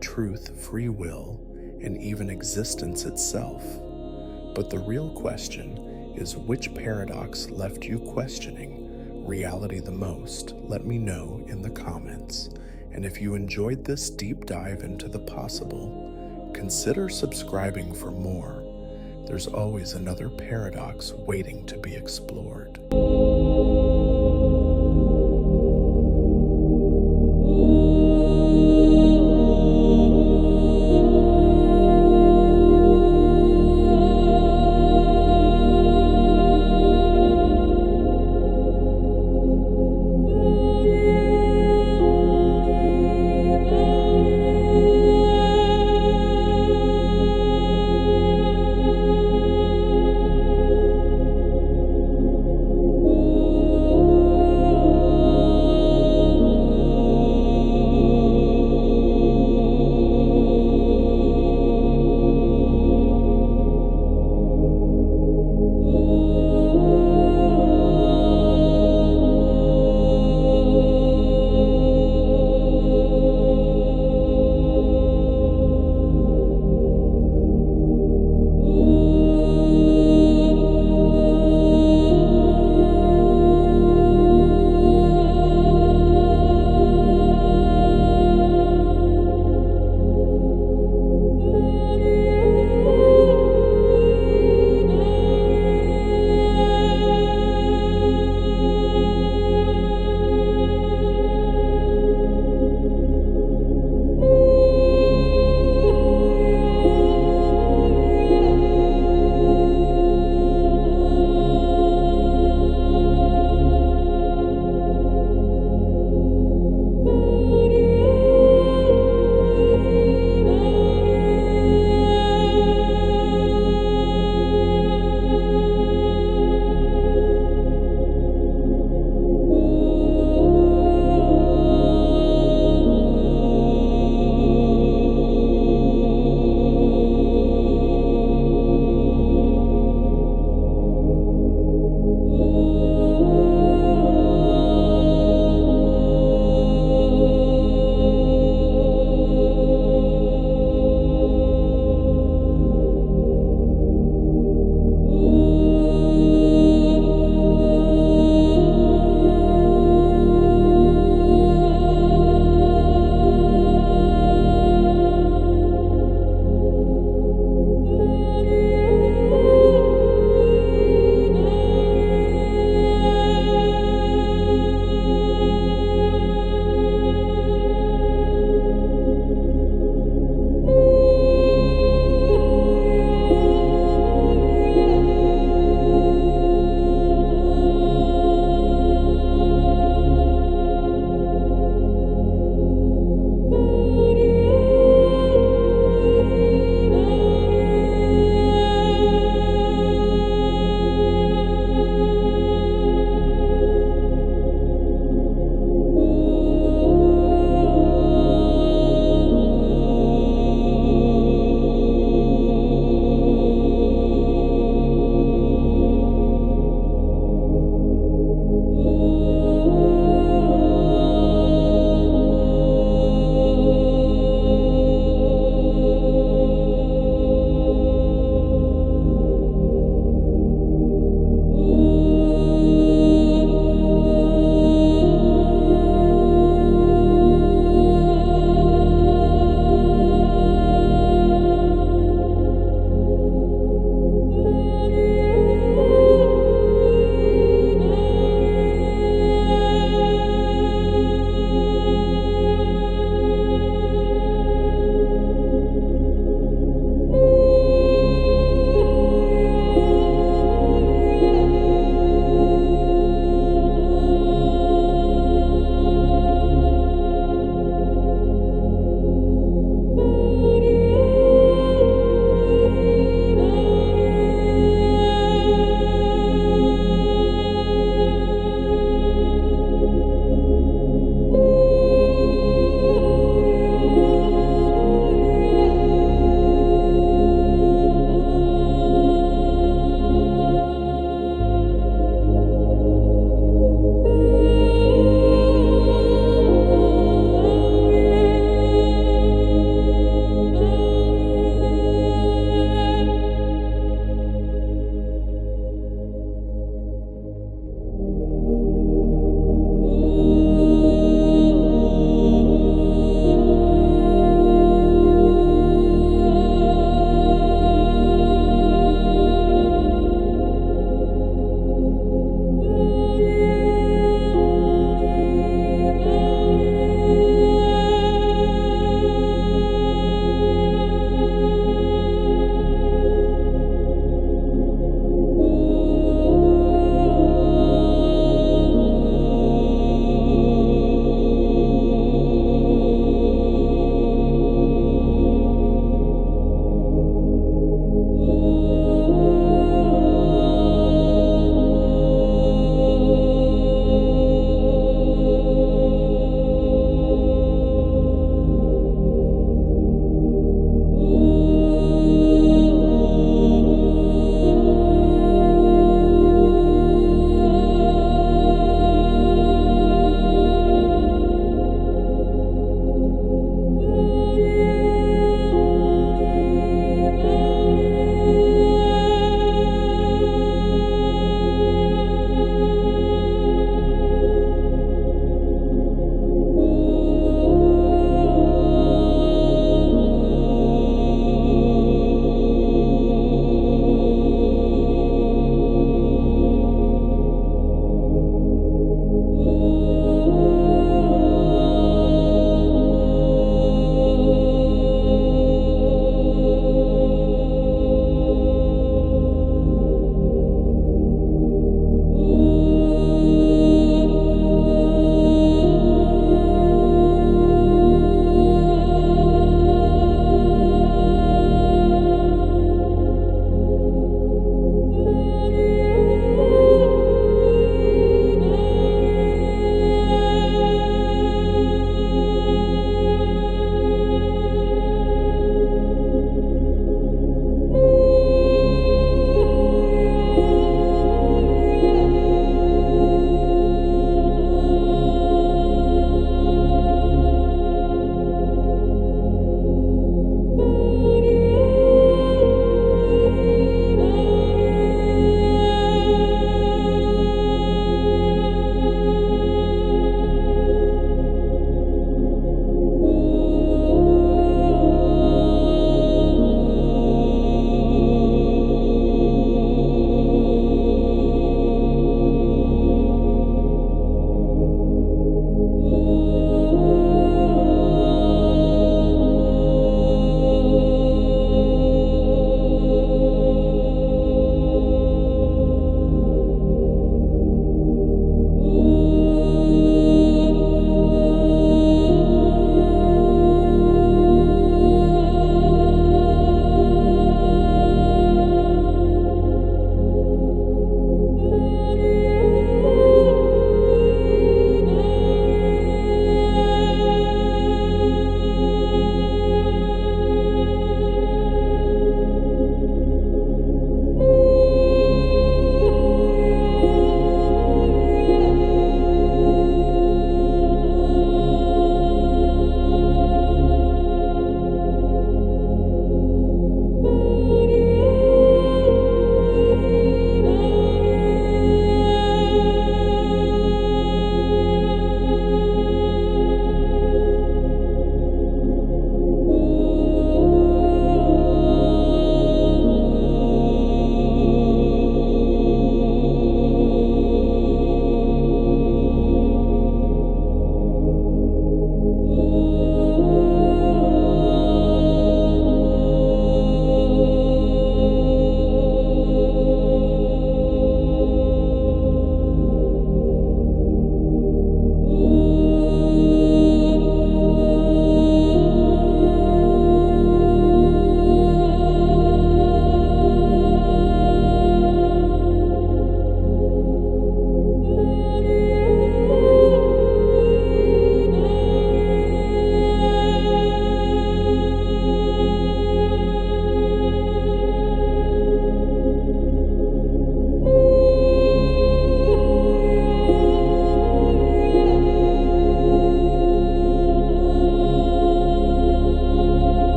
truth, free will, and even existence itself. But the real question is which paradox left you questioning reality the most? Let me know in the comments. And if you enjoyed this deep dive into the possible, consider subscribing for more. There's always another paradox waiting to be explored.